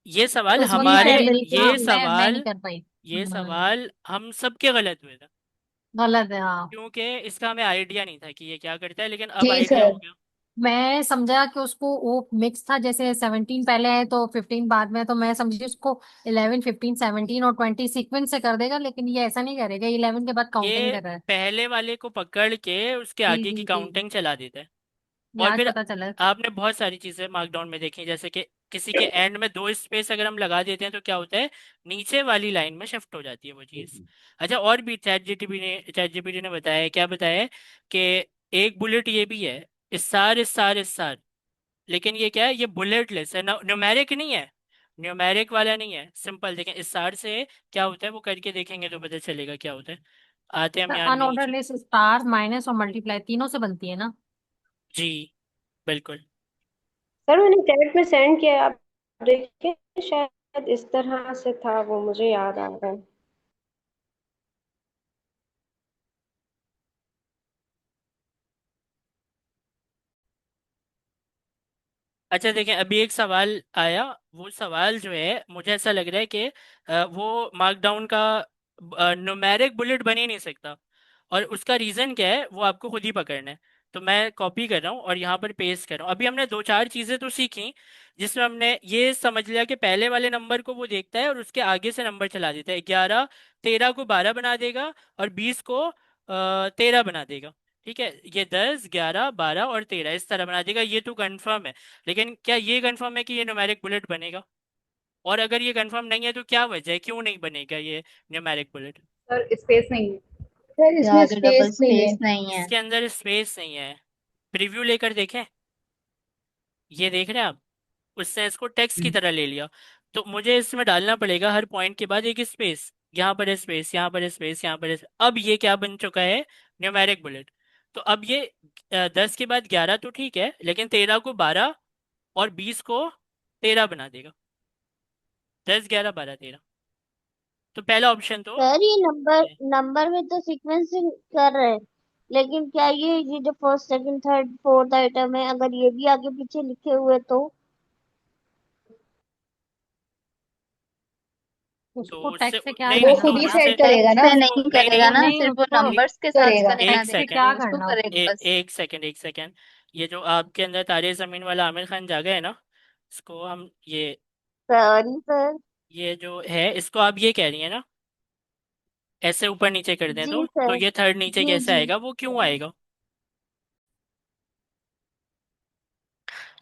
ये सवाल उस वक्त हमारे, शायद मेरी हाँ मैं नहीं कर पाई। ये सवाल हम सबके गलत हुए थे, गलत है हाँ। क्योंकि इसका हमें आइडिया नहीं था कि ये क्या करता है, लेकिन अब जी आइडिया हो सर। गया। मैं समझा कि उसको वो मिक्स था, जैसे 17 पहले है तो 15 बाद में है, तो मैं समझी उसको 11, 15, 17 और 20 सीक्वेंस से कर देगा, लेकिन ये ऐसा नहीं करेगा, 11 के बाद काउंटिंग ये कर रहा है। पहले वाले को पकड़ के उसके जी आगे की जी जी। काउंटिंग चला देता है। ये और आज फिर पता चला। आपने बहुत सारी चीजें मार्कडाउन में देखी, जैसे कि किसी के एंड में दो स्पेस अगर हम लगा देते हैं तो क्या होता है, नीचे वाली लाइन में शिफ्ट हो जाती है वो चीज। अच्छा, और भी चैट जीपीटी ने बताया है, क्या बताया है कि एक बुलेट ये भी है, इस्सार इस्सार इस्सार, लेकिन ये क्या है, ये बुलेटलेस है, न्यूमेरिक नहीं है, न्यूमेरिक वाला नहीं है, सिंपल देखें इस्सार से क्या होता है, वो करके देखेंगे तो पता चलेगा क्या होता है। आते हैं हम यहाँ अनऑर्डर नीचे। लिस्ट स्टार माइनस और मल्टीप्लाई तीनों से बनती है ना। जी बिल्कुल। सर मैंने चैट में सेंड किया है, आप देखिए, शायद इस तरह से था, वो मुझे याद आ रहा है। अच्छा देखें, अभी एक सवाल आया, वो सवाल जो है मुझे ऐसा लग रहा है कि वो मार्कडाउन का न्यूमेरिक बुलेट बन ही नहीं सकता, और उसका रीज़न क्या है वो आपको खुद ही पकड़ना है। तो मैं कॉपी कर रहा हूँ और यहाँ पर पेस्ट कर रहा हूँ। अभी हमने दो चार चीज़ें तो सीखी, जिसमें हमने ये समझ लिया कि पहले वाले नंबर को वो देखता है और उसके आगे से नंबर चला देता है, 11 13 को 12 बना देगा और 20 को 13 बना देगा। ठीक है, ये 10 11 12 और 13 इस तरह बना देगा, ये तो कंफर्म है। लेकिन क्या ये कंफर्म है कि ये न्यूमेरिक बुलेट बनेगा? और अगर ये कंफर्म नहीं है तो क्या वजह है, क्यों नहीं बनेगा ये न्यूमेरिक बुलेट? सर स्पेस नहीं है। सर इसमें यहाँ तो डबल स्पेस नहीं है। स्पेस नहीं है। इसके अंदर स्पेस नहीं है। प्रीव्यू लेकर देखें, ये देख रहे हैं आप, उसने इसको टेक्स्ट की तरह ले लिया। तो मुझे इसमें डालना पड़ेगा हर पॉइंट के बाद एक स्पेस, यहाँ पर है स्पेस, यहाँ पर है स्पेस, यहाँ पर है अब ये क्या बन चुका है, न्यूमेरिक बुलेट। तो अब ये 10 के बाद 11 तो ठीक है, लेकिन 13 को 12 और 20 को 13 बना देगा, 10 11 12 13। तो पहला ऑप्शन तो सर ये नंबर है। नंबर में तो सीक्वेंसिंग कर रहे हैं, लेकिन क्या ये जो first second third fourth item है, अगर ये भी आगे पीछे लिखे हुए तो? तो उसको उससे टेक्स्ट से क्या नहीं वो नहीं, करना तो खुद ही होता है। सेट उससे करेगा टेक्स्ट ना। से नहीं नहीं नहीं करेगा नहीं ना, नहीं, सिर्फ वो उसको नंबर्स के साथ करेगा। एक करेगा, टेक्स्ट से सेकंड, क्या डिफरेंस को करना होता करेगा बस। एक सेकंड, ये जो आपके अंदर तारे जमीन वाला आमिर खान जागा है ना, इसको हम सॉरी सर। ये जो है इसको आप ये कह रही है ना, ऐसे ऊपर नीचे कर दें जी तो सर। ये थर्ड नीचे जी कैसे जी। आएगा, वो क्यों आएगा?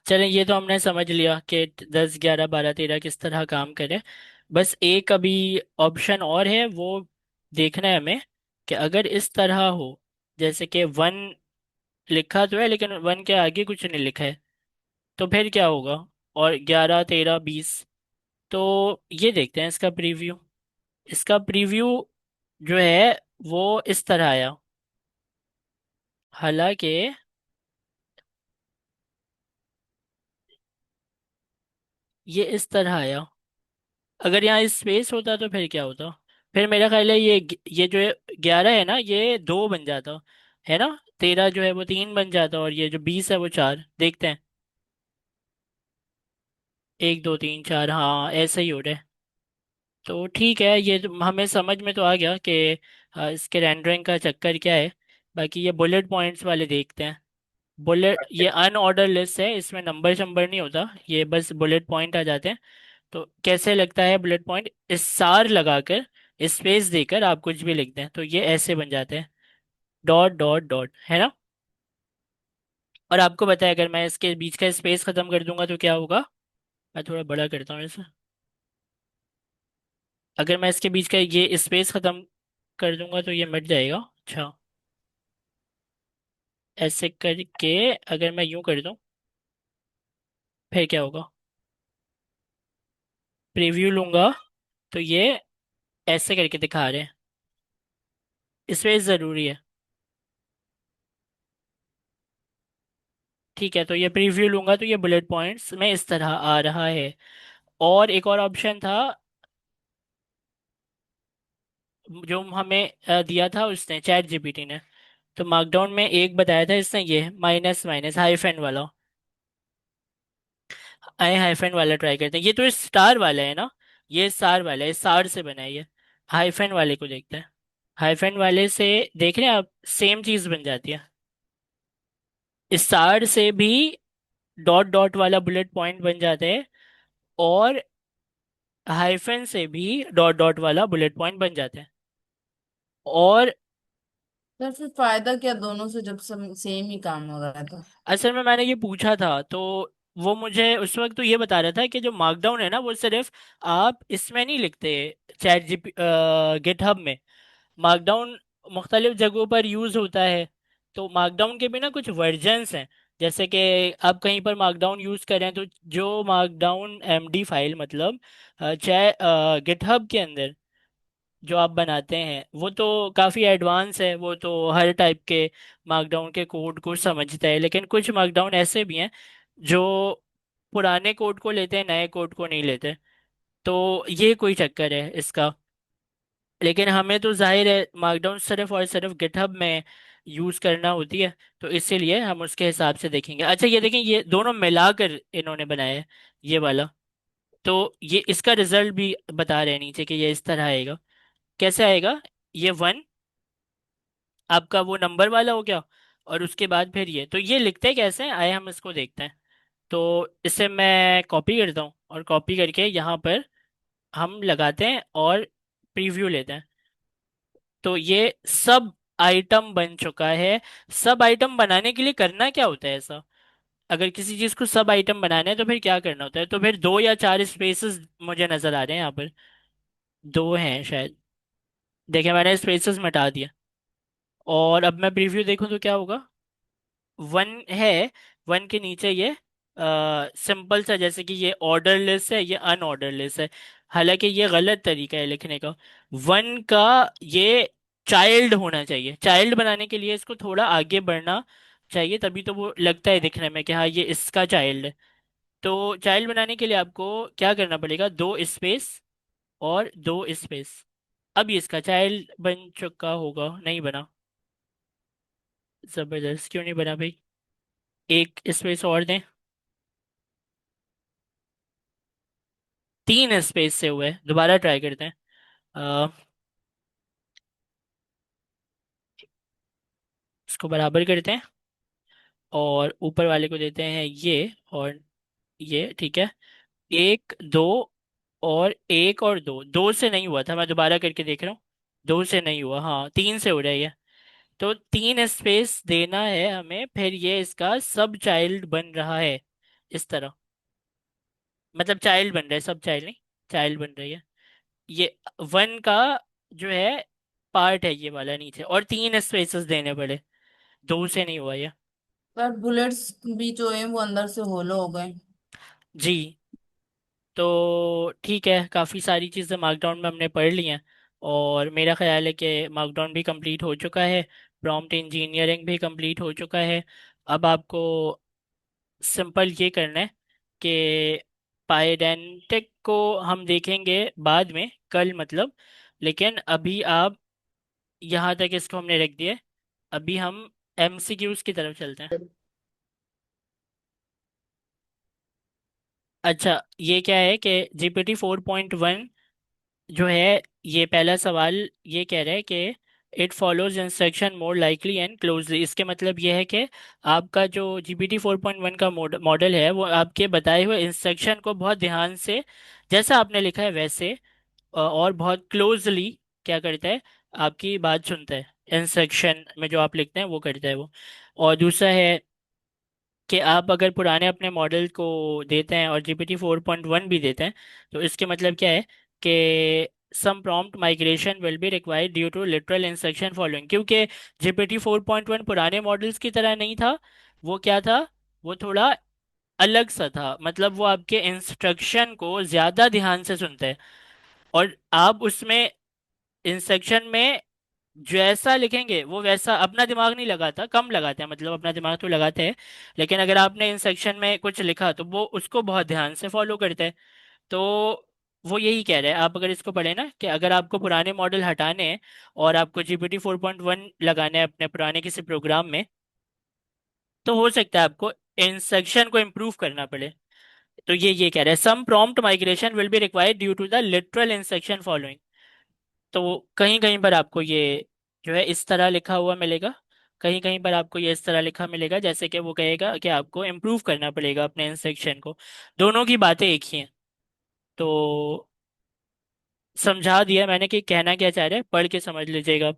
चलें, ये तो हमने समझ लिया कि 10 11 12 13 किस तरह काम करे। बस एक अभी ऑप्शन और है, वो देखना है हमें कि अगर इस तरह हो, जैसे कि 1 लिखा तो है लेकिन 1 के आगे कुछ नहीं लिखा है, तो फिर क्या होगा? और 11 13 20, तो ये देखते हैं इसका प्रीव्यू। इसका प्रीव्यू जो है वो इस तरह आया, हालांकि ये इस तरह आया। अगर यहाँ स्पेस होता तो फिर क्या होता? फिर मेरा ख्याल है ये जो है 11 है ना, ये 2 बन जाता है ना, 13 जो है वो 3 बन जाता, और ये जो 20 है वो 4। देखते हैं, 1 2 3 4, हाँ ऐसे ही हो रहा है। तो ठीक है, ये तो हमें समझ में तो आ गया कि इसके रेंडरिंग का चक्कर क्या है। बाकी ये बुलेट पॉइंट्स वाले देखते हैं। बुलेट ये अनऑर्डर लिस्ट है, इसमें नंबर शंबर नहीं होता, ये बस बुलेट पॉइंट आ जाते हैं। तो कैसे लगता है बुलेट पॉइंट, इस सार लगाकर स्पेस देकर आप कुछ भी लिख दें तो ये ऐसे बन जाते हैं, डॉट डॉट डॉट, है ना? और आपको पता है अगर मैं इसके बीच का स्पेस खत्म कर दूंगा तो क्या होगा? मैं थोड़ा बड़ा करता हूँ इसे। अगर मैं इसके बीच का ये स्पेस खत्म कर दूंगा तो ये मिट जाएगा। अच्छा, ऐसे करके अगर मैं यूं कर दूं फिर क्या होगा? प्रीव्यू लूंगा तो ये ऐसे करके दिखा रहे हैं, स्पेस ज़रूरी है। ठीक है, तो ये प्रीव्यू लूंगा तो ये बुलेट पॉइंट्स में इस तरह आ रहा है। और एक और ऑप्शन था जो हमें दिया था उसने, चैट जीपीटी ने। तो मार्कडाउन में एक बताया था इसने, ये माइनस माइनस हाइफन वाला। आए हाइफन वाला ट्राई करते हैं, ये तो स्टार वाला है ना, ये स्टार वाला है, स्टार से बना है ये। हाइफन वाले को देखते हैं। हाइफन वाले से देख रहे हैं आप, सेम चीज बन जाती है। स्टार से भी डॉट डॉट वाला बुलेट पॉइंट बन जाते हैं, और हाइफन से भी डॉट डॉट वाला बुलेट पॉइंट बन जाते हैं। और तो फिर फायदा क्या दोनों से जब सब सेम ही काम हो रहा है तो। असल में मैंने ये पूछा था, तो वो मुझे उस वक्त तो ये बता रहा था कि जो मार्कडाउन है ना, वो सिर्फ आप इसमें नहीं लिखते, चैट जीपी गिटहब में। मार्कडाउन मुख्तलिफ जगहों पर यूज़ होता है। तो मार्कडाउन के भी ना कुछ वर्जन्स हैं। जैसे कि आप कहीं पर मार्कडाउन यूज़ करें तो जो मार्कडाउन एमडी फाइल, मतलब चाहे गिटहब के अंदर जो आप बनाते हैं, वो तो काफ़ी एडवांस है, वो तो हर टाइप के मार्कडाउन के कोड को समझता है। लेकिन कुछ मार्कडाउन ऐसे भी हैं जो पुराने कोड को लेते हैं, नए कोड को नहीं लेते। तो ये कोई चक्कर है इसका। लेकिन हमें तो जाहिर है मार्कडाउन सिर्फ और सिर्फ गिटहब में यूज़ करना होती है, तो इसीलिए हम उसके हिसाब से देखेंगे। अच्छा ये देखें, ये दोनों मिलाकर इन्होंने बनाया है, ये वाला। तो ये इसका रिजल्ट भी बता रहे हैं नीचे कि ये इस तरह आएगा। कैसे आएगा? ये 1 आपका वो नंबर वाला हो गया, और उसके बाद फिर ये, तो ये लिखते कैसे हैं आए हम इसको देखते हैं। तो इसे मैं कॉपी करता हूँ, और कॉपी करके यहाँ पर हम लगाते हैं और प्रीव्यू लेते हैं। तो ये सब आइटम बन चुका है। सब आइटम बनाने के लिए करना क्या होता है ऐसा? अगर किसी चीज़ को सब आइटम बनाना है तो फिर क्या करना होता है? तो फिर 2 या 4 स्पेसेस मुझे नजर आ रहे हैं यहाँ पर। 2 हैं शायद। देखिए मैंने स्पेसेस मिटा दिया, और अब मैं प्रीव्यू देखूं तो क्या होगा? 1 है। 1 के नीचे ये सिंपल सा, जैसे कि ये ऑर्डर लिस्ट है, ये अनऑर्डर लिस्ट है। हालांकि ये गलत तरीका है लिखने का। 1 का ये चाइल्ड होना चाहिए। चाइल्ड बनाने के लिए इसको थोड़ा आगे बढ़ना चाहिए, तभी तो वो लगता है दिखने में कि हाँ ये इसका चाइल्ड है। तो चाइल्ड बनाने के लिए आपको क्या करना पड़ेगा? 2 स्पेस और 2 स्पेस। अब ये इसका चाइल्ड बन चुका होगा, नहीं बना? जबरदस्त, क्यों नहीं बना भाई? एक स्पेस और दें। 3 स्पेस से हुए, दोबारा ट्राई करते हैं। अ, इसको बराबर करते हैं, और ऊपर वाले को देते हैं ये, और ये ठीक है। 1 2, और 1 और 2, 2 से नहीं हुआ था, मैं दोबारा करके देख रहा हूँ। 2 से नहीं हुआ, हाँ 3 से हो रहा है ये। तो 3 स्पेस देना है हमें, फिर ये इसका सब चाइल्ड बन रहा है इस तरह। मतलब चाइल्ड बन रहा है, सब चाइल्ड नहीं, चाइल्ड बन रही है ये। 1 का जो है पार्ट है ये वाला नीचे, और 3 स्पेसेस देने पड़े। 2 से नहीं हुआ ये। पर बुलेट्स भी जो है वो अंदर से होलो हो गए। जी। तो ठीक है, काफ़ी सारी चीज़ें मार्कडाउन में हमने पढ़ ली हैं, और मेरा ख्याल है कि मार्कडाउन भी कंप्लीट हो चुका है। प्रॉम्प्ट इंजीनियरिंग भी कंप्लीट हो चुका है। अब आपको सिंपल ये करना है कि पायडेंटिक को हम देखेंगे बाद में, कल मतलब। लेकिन अभी आप यहाँ तक इसको हमने रख दिया है। अभी हम एमसीक्यूज की तरफ चलते हैं। अच्छा ये क्या है कि GPT 4.1 जो है, ये पहला सवाल ये कह रहा है कि it follows instruction more likely and closely. इसके मतलब ये है कि आपका जो GPT 4.1 का मॉडल है, वो आपके बताए हुए इंस्ट्रक्शन को बहुत ध्यान से, जैसा आपने लिखा है वैसे, और बहुत क्लोजली क्या करता है, आपकी बात सुनता है। इंस्ट्रक्शन में जो आप लिखते हैं वो करता है वो। और दूसरा है कि आप अगर पुराने अपने मॉडल को देते हैं और GPT 4.1 भी देते हैं, तो इसके मतलब क्या है कि some prompt migration will be required due to literal instruction following. क्योंकि GPT 4.1 पुराने मॉडल्स की तरह नहीं था। वो क्या था? वो थोड़ा अलग सा था, मतलब वो आपके इंस्ट्रक्शन को ज़्यादा ध्यान से सुनते हैं। और आप उसमें इंस्ट्रक्शन में जैसा लिखेंगे वो वैसा, अपना दिमाग नहीं लगाता, कम लगाते हैं, मतलब अपना दिमाग तो लगाते हैं। लेकिन अगर आपने इन सेक्शन में कुछ लिखा तो वो उसको बहुत ध्यान से फॉलो करते हैं। तो वो यही कह रहे हैं, आप अगर इसको पढ़े ना, कि अगर आपको पुराने मॉडल हटाने हैं और आपको GPT 4.1 लगाना है अपने पुराने किसी प्रोग्राम में, तो हो सकता है आपको इंस्ट्रक्शन को इम्प्रूव करना पड़े। तो ये कह रहे हैं, some prompt migration will be required due to the literal instruction following. तो कहीं कहीं पर आपको ये जो है इस तरह लिखा हुआ मिलेगा, कहीं कहीं पर आपको ये इस तरह लिखा मिलेगा, जैसे कि वो कहेगा कि आपको इम्प्रूव करना पड़ेगा अपने इंस्ट्रक्शन को। दोनों की बातें एक ही हैं। तो समझा दिया मैंने कि कहना क्या चाह रहे हैं, पढ़ के समझ लीजिएगा।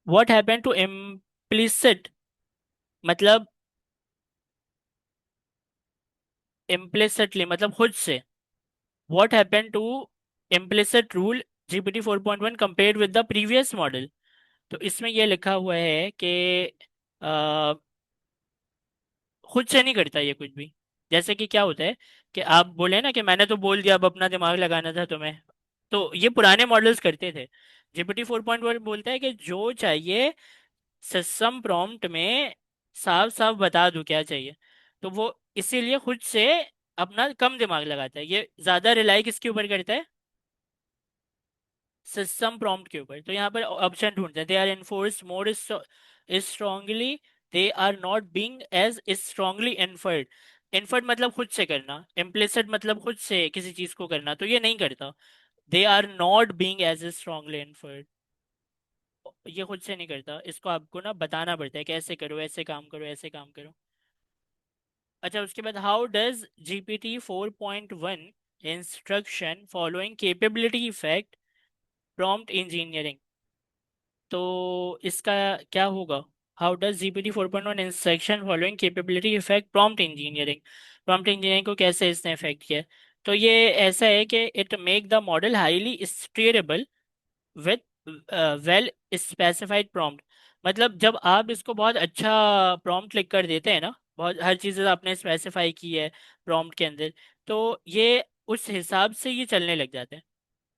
व्हाट हैपन टू इम्प्लिसिट, मतलब इम्प्लिसिटली मतलब खुद से, what happen to implicit rule GPT 4.1 compared with the previous model. तो इसमें यह लिखा हुआ है कि अ, खुद से नहीं करता ये कुछ भी। जैसे कि क्या होता है कि आप बोले ना कि मैंने तो बोल दिया, अब अपना दिमाग लगाना था तुम्हें, तो ये पुराने मॉडल्स करते थे। GPT 4.1 बोलता है कि जो चाहिए सिस्टम प्रॉम्प्ट में साफ साफ बता दूं क्या चाहिए। तो वो इसीलिए खुद से अपना कम दिमाग लगाता है, ये ज्यादा रिलाई किसके ऊपर करता है, सिस्टम प्रॉम्प्ट के ऊपर। तो यहाँ पर ऑप्शन ढूंढते हैं, they are enforce more strongly, they are not being as strongly inferred. Inferred मतलब खुद से करना, इम्प्लिसिट मतलब खुद से किसी चीज को करना, तो ये नहीं करता। They are not being as strongly inferred, ये खुद से नहीं करता, इसको आपको ना बताना पड़ता है कि ऐसे करो, ऐसे काम करो, ऐसे काम करो। अच्छा, उसके बाद how does GPT 4.1 instruction following capability effect prompt engineering. तो इसका क्या होगा, how does GPT 4.1 instruction following capability effect prompt engineering, prompt engineering को कैसे इसने इफेक्ट किया। तो ये ऐसा है कि it make the model highly steerable with well specified prompt. मतलब जब आप इसको बहुत अच्छा प्रॉम्प्ट लिख कर देते हैं ना, बहुत हर चीज़ आपने स्पेसिफाई की है प्रॉम्प्ट के अंदर, तो ये उस हिसाब से ये चलने लग जाते हैं।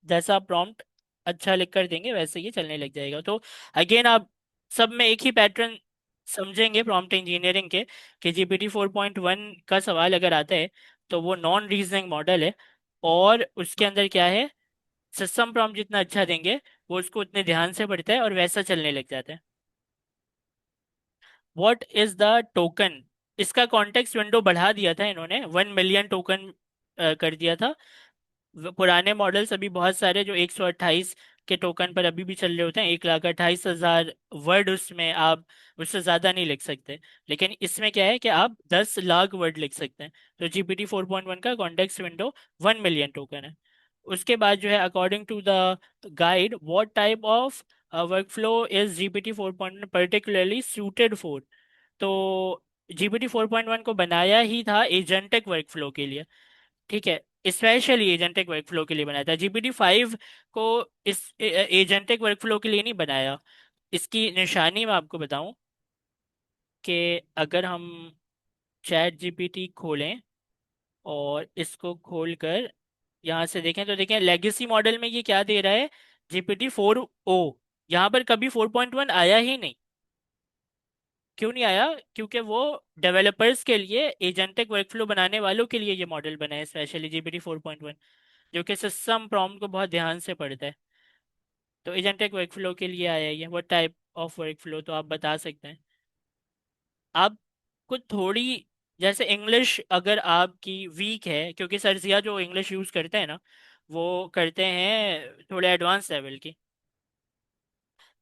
जैसा आप प्रॉम्प्ट अच्छा लिख कर देंगे वैसे ये चलने लग जाएगा। तो अगेन आप सब में एक ही पैटर्न समझेंगे प्रॉम्प्ट इंजीनियरिंग के, कि GPT 4.1 का सवाल अगर आता है तो वो नॉन रीजनिंग मॉडल है, और उसके अंदर क्या है, सिस्टम प्रॉम्प्ट जितना अच्छा देंगे वो उसको उतने ध्यान से पढ़ता है और वैसा चलने लग जाता है। व्हाट इज द टोकन, इसका कॉन्टेक्स्ट विंडो बढ़ा दिया था इन्होंने, 1 मिलियन टोकन कर दिया था। पुराने मॉडल्स अभी बहुत सारे जो 128 के टोकन पर अभी भी चल रहे होते हैं, 1,28,000 वर्ड उसमें आप उससे ज़्यादा नहीं लिख सकते। लेकिन इसमें क्या है कि आप 10 लाख वर्ड लिख सकते हैं। तो GPT 4.1 का कॉन्टेक्स्ट विंडो 1 मिलियन टोकन है। उसके बाद जो है, according to the guide, what type of workflow is GPT 4.1 particularly suited for. तो GPT 4.1 को बनाया ही था एजेंटिक वर्कफ्लो के लिए, ठीक है, स्पेशली एजेंटिक वर्कफ्लो के लिए बनाया था। GPT 5 को इस एजेंटिक वर्कफ्लो के लिए नहीं बनाया। इसकी निशानी मैं आपको बताऊं कि अगर हम चैट GPT खोलें और इसको खोलकर यहाँ से देखें, तो देखें लेगेसी मॉडल में ये क्या दे रहा है, GPT 4o। यहाँ पर कभी 4.1 आया ही नहीं। क्यों नहीं आया, क्योंकि वो डेवलपर्स के लिए, एजेंटिक वर्कफ्लो बनाने वालों के लिए ये मॉडल बना है स्पेशली GPT 4.1, जो कि सिस्टम प्रॉम्प्ट को बहुत ध्यान से पढ़ता है। तो एजेंटिक वर्कफ्लो के लिए आया है ये। वो टाइप ऑफ वर्कफ्लो तो आप बता सकते हैं। आप कुछ थोड़ी, जैसे इंग्लिश अगर आपकी वीक है, क्योंकि सरसिया जो इंग्लिश यूज़ करते हैं ना, वो करते हैं थोड़े एडवांस लेवल की।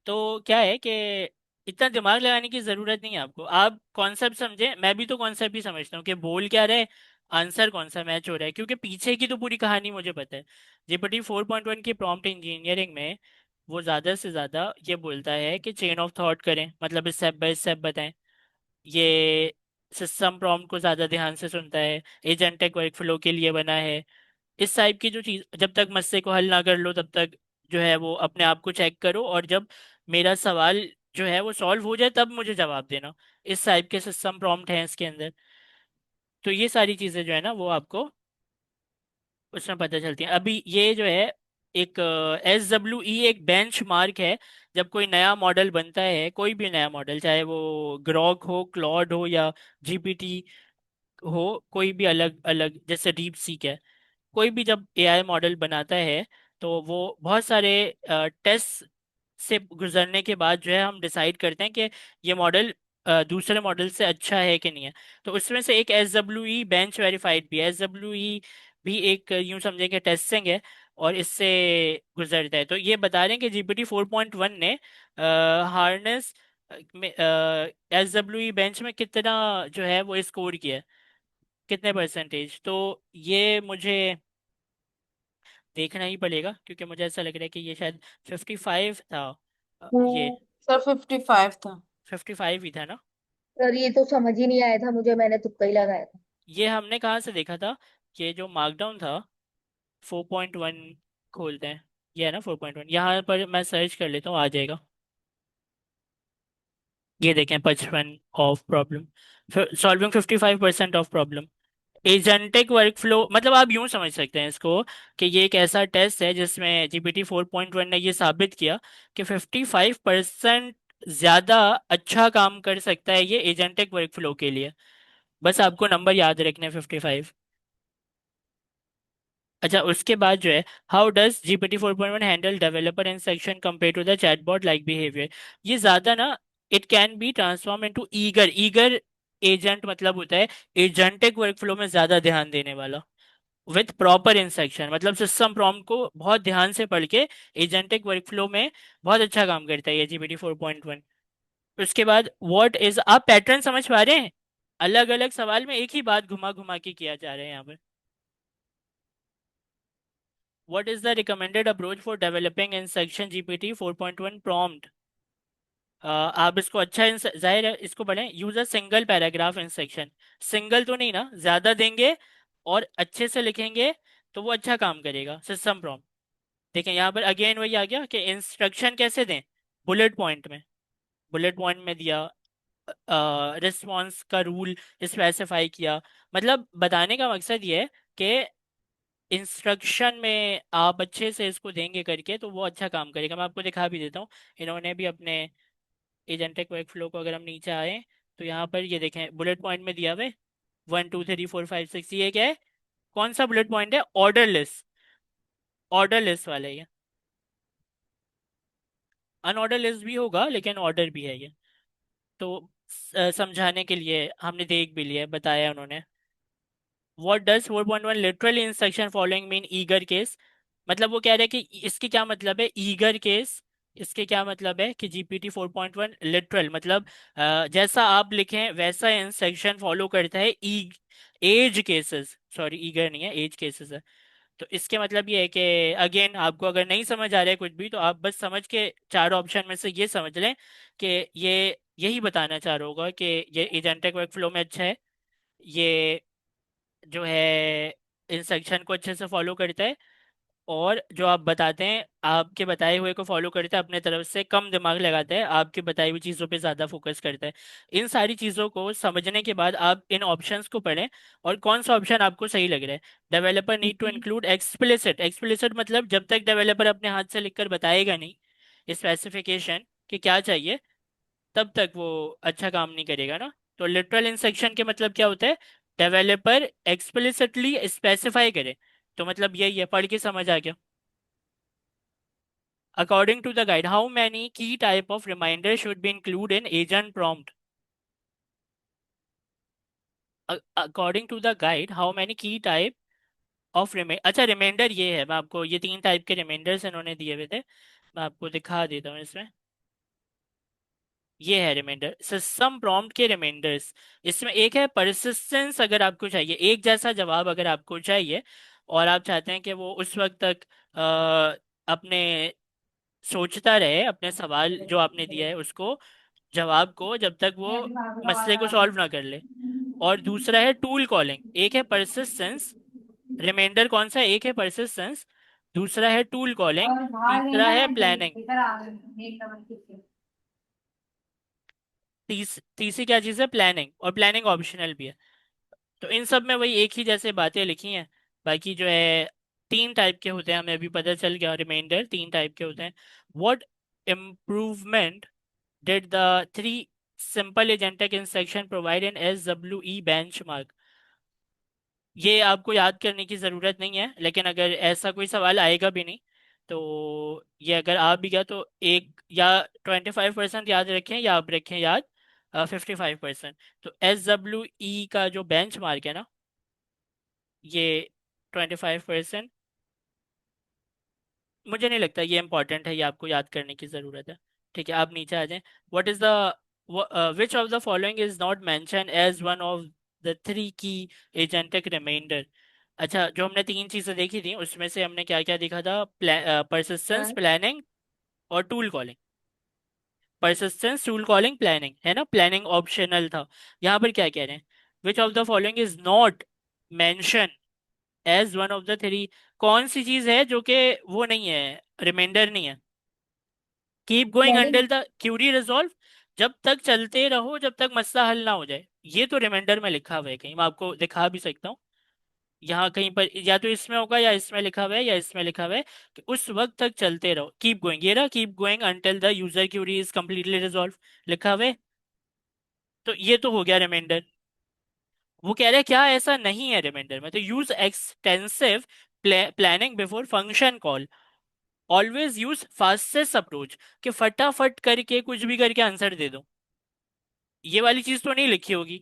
तो क्या है कि इतना दिमाग लगाने की ज़रूरत नहीं है आपको, आप कॉन्सेप्ट समझें। मैं भी तो कॉन्सेप्ट ही समझता हूँ कि बोल क्या रहे, आंसर कौन सा मैच हो रहा है, क्योंकि पीछे की तो पूरी कहानी मुझे पता है। GPT 4.1 की प्रॉम्प्ट इंजीनियरिंग में वो ज़्यादा से ज़्यादा ये बोलता है कि चेन ऑफ थॉट करें, मतलब स्टेप बाय स्टेप बताएं। ये सिस्टम प्रॉम्प्ट को ज़्यादा ध्यान से सुनता है, एजेंटिक वर्कफ्लो के लिए बना है। इस टाइप की जो चीज, जब तक मसले को हल ना कर लो तब तक जो है वो अपने आप को चेक करो, और जब मेरा सवाल जो है वो सॉल्व हो जाए तब मुझे जवाब देना। इस टाइप के सिस्टम प्रॉम्प्ट हैं इसके अंदर। तो ये सारी चीजें जो है ना वो आपको उसमें पता चलती हैं। अभी ये जो है एक SWE एक बेंच मार्क है। जब कोई नया मॉडल बनता है, कोई भी नया मॉडल, चाहे वो ग्रॉक हो, क्लॉड हो, या GPT हो, कोई भी अलग अलग, जैसे डीप सीक है, कोई भी जब AI मॉडल बनाता है तो वो बहुत सारे टेस्ट से गुजरने के बाद जो है हम डिसाइड करते हैं कि ये मॉडल दूसरे मॉडल से अच्छा है कि नहीं है। तो उसमें से एक SWE बेंच वेरीफाइड भी है। SWE भी एक यूं समझे कि टेस्टिंग है, और इससे गुजरता है। तो ये बता रहे हैं कि GPT 4.1 ने हार्नेस में SWE बेंच में कितना जो है वो स्कोर किया है, कितने परसेंटेज। तो ये मुझे देखना ही पड़ेगा, क्योंकि मुझे ऐसा लग रहा है कि ये शायद 55 था ये। सर 55 था। 55 ही था ना? सर ये तो समझ ही नहीं आया था मुझे, मैंने तुक्का ही लगाया था। ये हमने कहाँ से देखा था कि जो मार्कडाउन था 4.1 खोलते हैं, ये है ना 4.1, यहाँ पर मैं सर्च कर लेता हूँ, आ जाएगा। ये देखें 55 of problem, solving 55% of problem. Agentic workflow मतलब आप यूं समझ सकते हैं इसको कि ये एक ऐसा टेस्ट है जिसमें जीपीटी 4.1 ने ये साबित किया कि 55% ज़्यादा अच्छा काम कर सकता है ये एजेंटिक वर्कफ्लो के लिए। बस आपको नंबर याद रखने हैं 55। अच्छा, उसके बाद जो है, how does GPT 4.1 handle developer in section compare to the chatbot like behaviour. ये ज़्यादा ना, it can be transform into eager, eager agent मतलब होता है एजेंटिक वर्कफ्लो में ज़्यादा ध्यान देने वाला, विथ प्रॉपर इंस्ट्रक्शन मतलब सिस्टम प्रॉम्प्ट को बहुत ध्यान से पढ़ के एजेंटिक वर्कफ्लो में बहुत अच्छा काम करता है ये जीपीटी 4.1। उसके बाद व्हाट इज, आप पैटर्न समझ पा रहे हैं? अलग अलग सवाल में एक ही बात घुमा घुमा के किया जा रहा है यहाँ पर। What is the recommended approach for developing in section GPT 4.1 prompt. आप इसको अच्छा जाहिर है इसको पढ़ें, use a single paragraph in section. Single तो नहीं ना, ज्यादा देंगे और अच्छे से लिखेंगे तो वो अच्छा काम करेगा सिस्टम प्रॉम्प्ट। देखें यहाँ पर अगेन वही आ गया कि इंस्ट्रक्शन कैसे दें, बुलेट पॉइंट में, बुलेट पॉइंट में दिया, रिस्पॉन्स का रूल स्पेसिफाई किया। मतलब बताने का मकसद ये है कि इंस्ट्रक्शन में आप अच्छे से इसको देंगे करके तो वो अच्छा काम करेगा। मैं आपको दिखा भी देता हूँ, इन्होंने भी अपने एजेंटिक वर्क फ्लो को, अगर हम नीचे आए तो यहाँ पर ये देखें बुलेट पॉइंट में दिया हुआ है 1 2 3 4 5 6। ये क्या है, कौन सा बुलेट पॉइंट है, ऑर्डर लिस्ट, ऑर्डर लिस्ट वाला ये, अनऑर्डर लिस्ट भी होगा लेकिन ऑर्डर भी है ये। तो समझाने के लिए हमने देख भी लिया, बताया उन्होंने। What does 4.1 literally instruction following mean eager case. मतलब वो कह रहे हैं कि इसके क्या मतलब है ईगर केस, इसके क्या मतलब है कि जीपीटी 4.1 लिटरल मतलब जैसा आप लिखें वैसा इंस्ट्रक्शन फॉलो करता है ई एज केसेस, सॉरी ईगर नहीं है एज केसेस है। तो इसके मतलब ये है कि अगेन आपको अगर नहीं समझ आ रहा है कुछ भी तो आप बस समझ के चार ऑप्शन में से ये समझ लें कि ये यही बताना चाह रहा होगा कि ये एजेंटिक वर्क फ्लो में अच्छा है, ये जो है इंस्ट्रक्शन को अच्छे से फॉलो करता है, और जो आप बताते हैं आपके बताए हुए को फॉलो करता है, अपने तरफ से कम दिमाग लगाता है, आपकी बताई हुई चीज़ों पे ज़्यादा फोकस करता है। इन सारी चीज़ों को समझने के बाद आप इन ऑप्शंस को पढ़ें और कौन सा ऑप्शन आपको सही लग रहा है। Developer need to include explicit, explicit मतलब जब तक डेवलपर अपने हाथ से लिखकर बताएगा नहीं स्पेसिफिकेशन कि क्या चाहिए, तब तक वो अच्छा काम नहीं करेगा ना। तो लिटरल इंस्ट्रक्शन के मतलब क्या होता है, डेवलपर एक्सप्लिसिटली स्पेसिफाई करे, तो मतलब यही है, पढ़ के समझ आ गया। According to the guide, how many key type of reminders should be included in agent prompt? According to the guide, how many key type of reminder, अच्छा रिमाइंडर ये है, मैं आपको ये तीन टाइप के रिमाइंडर्स इन्होंने दिए हुए थे, मैं आपको दिखा देता हूँ इसमें। ये है रिमाइंडर, सिस्टम प्रॉम्प्ट के रिमाइंडर्स। इसमें एक है परसिस्टेंस, अगर आपको चाहिए एक जैसा जवाब अगर आपको चाहिए और आप चाहते हैं कि वो उस वक्त तक अपने सोचता रहे अपने सवाल जो आपने दिया है उसको, जवाब को, जब तक वो मसले को सॉल्व ना कर ले। और दूसरा है टूल कॉलिंग, एक है परसिस्टेंस, रिमाइंडर कौन सा है, एक है परसिस्टेंस, दूसरा है टूल कॉलिंग, और भाग गई तीसरा ना है जैसे प्लानिंग। इधर आ गई एकदम से। तीसरी क्या चीज़ है, प्लानिंग, और प्लानिंग ऑप्शनल भी है। तो इन सब में वही एक ही जैसे बातें लिखी हैं। बाकी जो है तीन टाइप के होते हैं, हमें अभी पता चल गया, रिमाइंडर तीन टाइप के होते हैं। What improvement did the three simple agentic instruction provide an SWE benchmark। ये आपको याद करने की ज़रूरत नहीं है, लेकिन अगर ऐसा कोई सवाल आएगा भी नहीं तो ये अगर आ भी गया तो एक या 25% याद रखें या आप रखें याद 55%। तो SWE का जो बेंच मार्क है ना, ये 25%, मुझे नहीं लगता ये इंपॉर्टेंट है, ये आपको याद करने की ज़रूरत है। ठीक है, आप नीचे आ जाएं। What is the which of the following is not mention as one of the three key agentic reminder. अच्छा, जो हमने तीन चीज़ें देखी थी उसमें से हमने क्या क्या देखा था, परसिस्टेंस, प्लानिंग और tool calling. Persistence, tool calling, planning, है ना, प्लानिंग ऑप्शनल था। यहाँ पर क्या कह रहे हैं, which of the following is not mention as one of the three, कौन सी चीज है जो कि वो नहीं है, रिमाइंडर नहीं है। Keep going planning. Until the query resolve, जब तक चलते रहो जब तक मसला हल ना हो जाए। ये तो रिमाइंडर में लिखा हुआ है, कहीं मैं आपको दिखा भी सकता हूँ। यहाँ कहीं पर या तो इसमें होगा या इसमें लिखा हुआ है या इसमें लिखा हुआ है कि उस वक्त तक चलते रहो, कीप गोइंग, ये रहा, keep going until the user query is completely resolve लिखा हुआ है। तो ये तो हो गया रिमाइंडर। वो कह रहे हैं क्या ऐसा नहीं है रिमाइंडर में, तो use extensive planning before function call, always use fastest approach, कि फटाफट करके कुछ भी करके आंसर दे दो। ये वाली चीज तो नहीं लिखी होगी,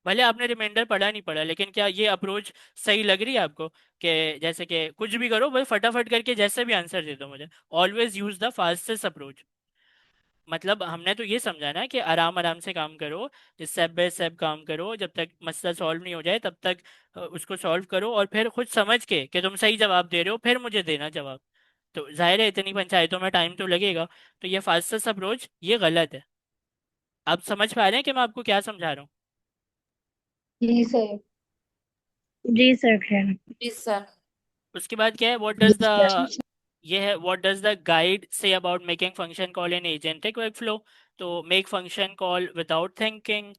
भले आपने रिमाइंडर पढ़ा नहीं पढ़ा, लेकिन क्या ये अप्रोच सही लग रही है आपको, कि जैसे कि कुछ भी करो बस फटाफट करके जैसे भी आंसर दे दो मुझे, always use the fastest approach. मतलब हमने तो ये समझा ना कि आराम आराम से काम करो, स्टेप बाय स्टेप काम करो, जब तक मसला सॉल्व नहीं हो जाए तब तक उसको सॉल्व करो, और फिर खुद समझ के कि तुम सही जवाब दे रहे हो फिर मुझे देना जवाब। तो जाहिर है इतनी पंचायतों में टाइम तो लगेगा, तो ये फास्टेस्ट अप्रोच ये गलत है। आप समझ पा रहे हैं कि मैं आपको क्या समझा रहा हूँ। जी सर। जी सर खैर। जी सर। उसके बाद क्या है, व्हाट डज द, ये है what does the guide say about making function call in agentic workflow. तो make function call without thinking,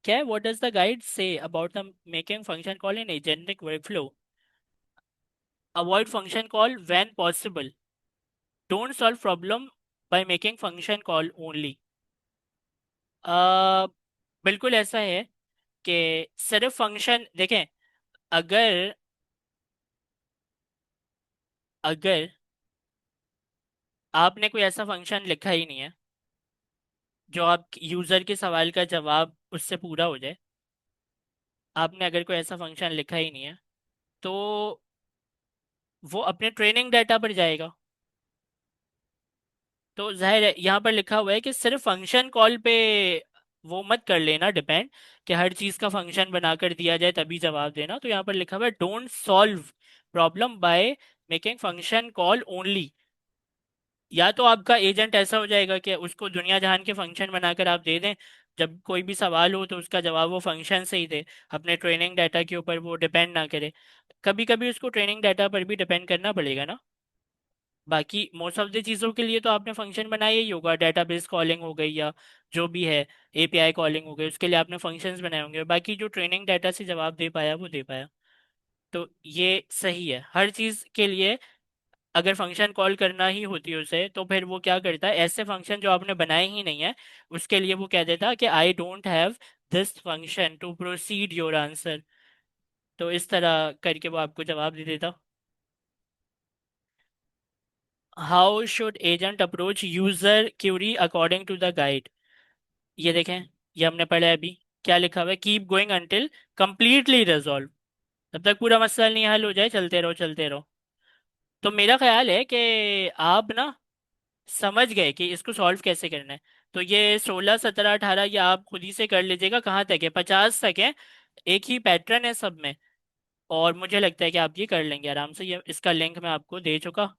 क्या है, what does the guide say about the making function call in agentic workflow, avoid function call when possible, don't solve problem by making function call only. बिल्कुल ऐसा है कि सिर्फ function देखें, अगर अगर आपने कोई ऐसा फंक्शन लिखा ही नहीं है जो आप यूजर के सवाल का जवाब उससे पूरा हो जाए, आपने अगर कोई ऐसा फंक्शन लिखा ही नहीं है, तो वो अपने ट्रेनिंग डाटा पर जाएगा। तो जाहिर है यहाँ पर लिखा हुआ है कि सिर्फ फंक्शन कॉल पे वो मत कर लेना डिपेंड, कि हर चीज़ का फंक्शन बनाकर दिया जाए तभी जवाब देना। तो यहाँ पर लिखा हुआ है don't solve problem by making function call only. या तो आपका एजेंट ऐसा हो जाएगा कि उसको दुनिया जहान के फंक्शन बनाकर आप दे दें, जब कोई भी सवाल हो तो उसका जवाब वो फंक्शन से ही दे, अपने ट्रेनिंग डाटा के ऊपर वो डिपेंड ना करे। कभी कभी उसको ट्रेनिंग डाटा पर भी डिपेंड करना पड़ेगा ना। बाकी मोस्ट ऑफ द चीज़ों के लिए तो आपने फंक्शन बनाया ही होगा, डेटाबेस कॉलिंग हो गई या जो भी है, एपीआई कॉलिंग हो गई, उसके लिए आपने फंक्शंस बनाए होंगे। बाकी जो ट्रेनिंग डाटा से जवाब दे पाया वो दे पाया। तो ये सही है हर चीज़ के लिए। अगर फंक्शन कॉल करना ही होती है उसे, तो फिर वो क्या करता है, ऐसे फंक्शन जो आपने बनाए ही नहीं है उसके लिए वो कह देता कि I don't have this function to proceed your answer. तो इस तरह करके वो आपको जवाब दे देता। How should agent approach user query according to the guide, ये देखें, ये हमने पढ़ा है अभी। क्या लिखा हुआ है, keep going until completely resolve, तब तक पूरा मसला नहीं हल हो जाए चलते रहो चलते रहो। तो मेरा ख्याल है कि आप ना समझ गए कि इसको सॉल्व कैसे करना है। तो ये 16 17 18 ये आप खुद ही से कर लीजिएगा, कहाँ तक है, 50 तक है, एक ही पैटर्न है सब में। और मुझे लगता है कि आप ये कर लेंगे आराम से। ये इसका लिंक मैं आपको दे चुका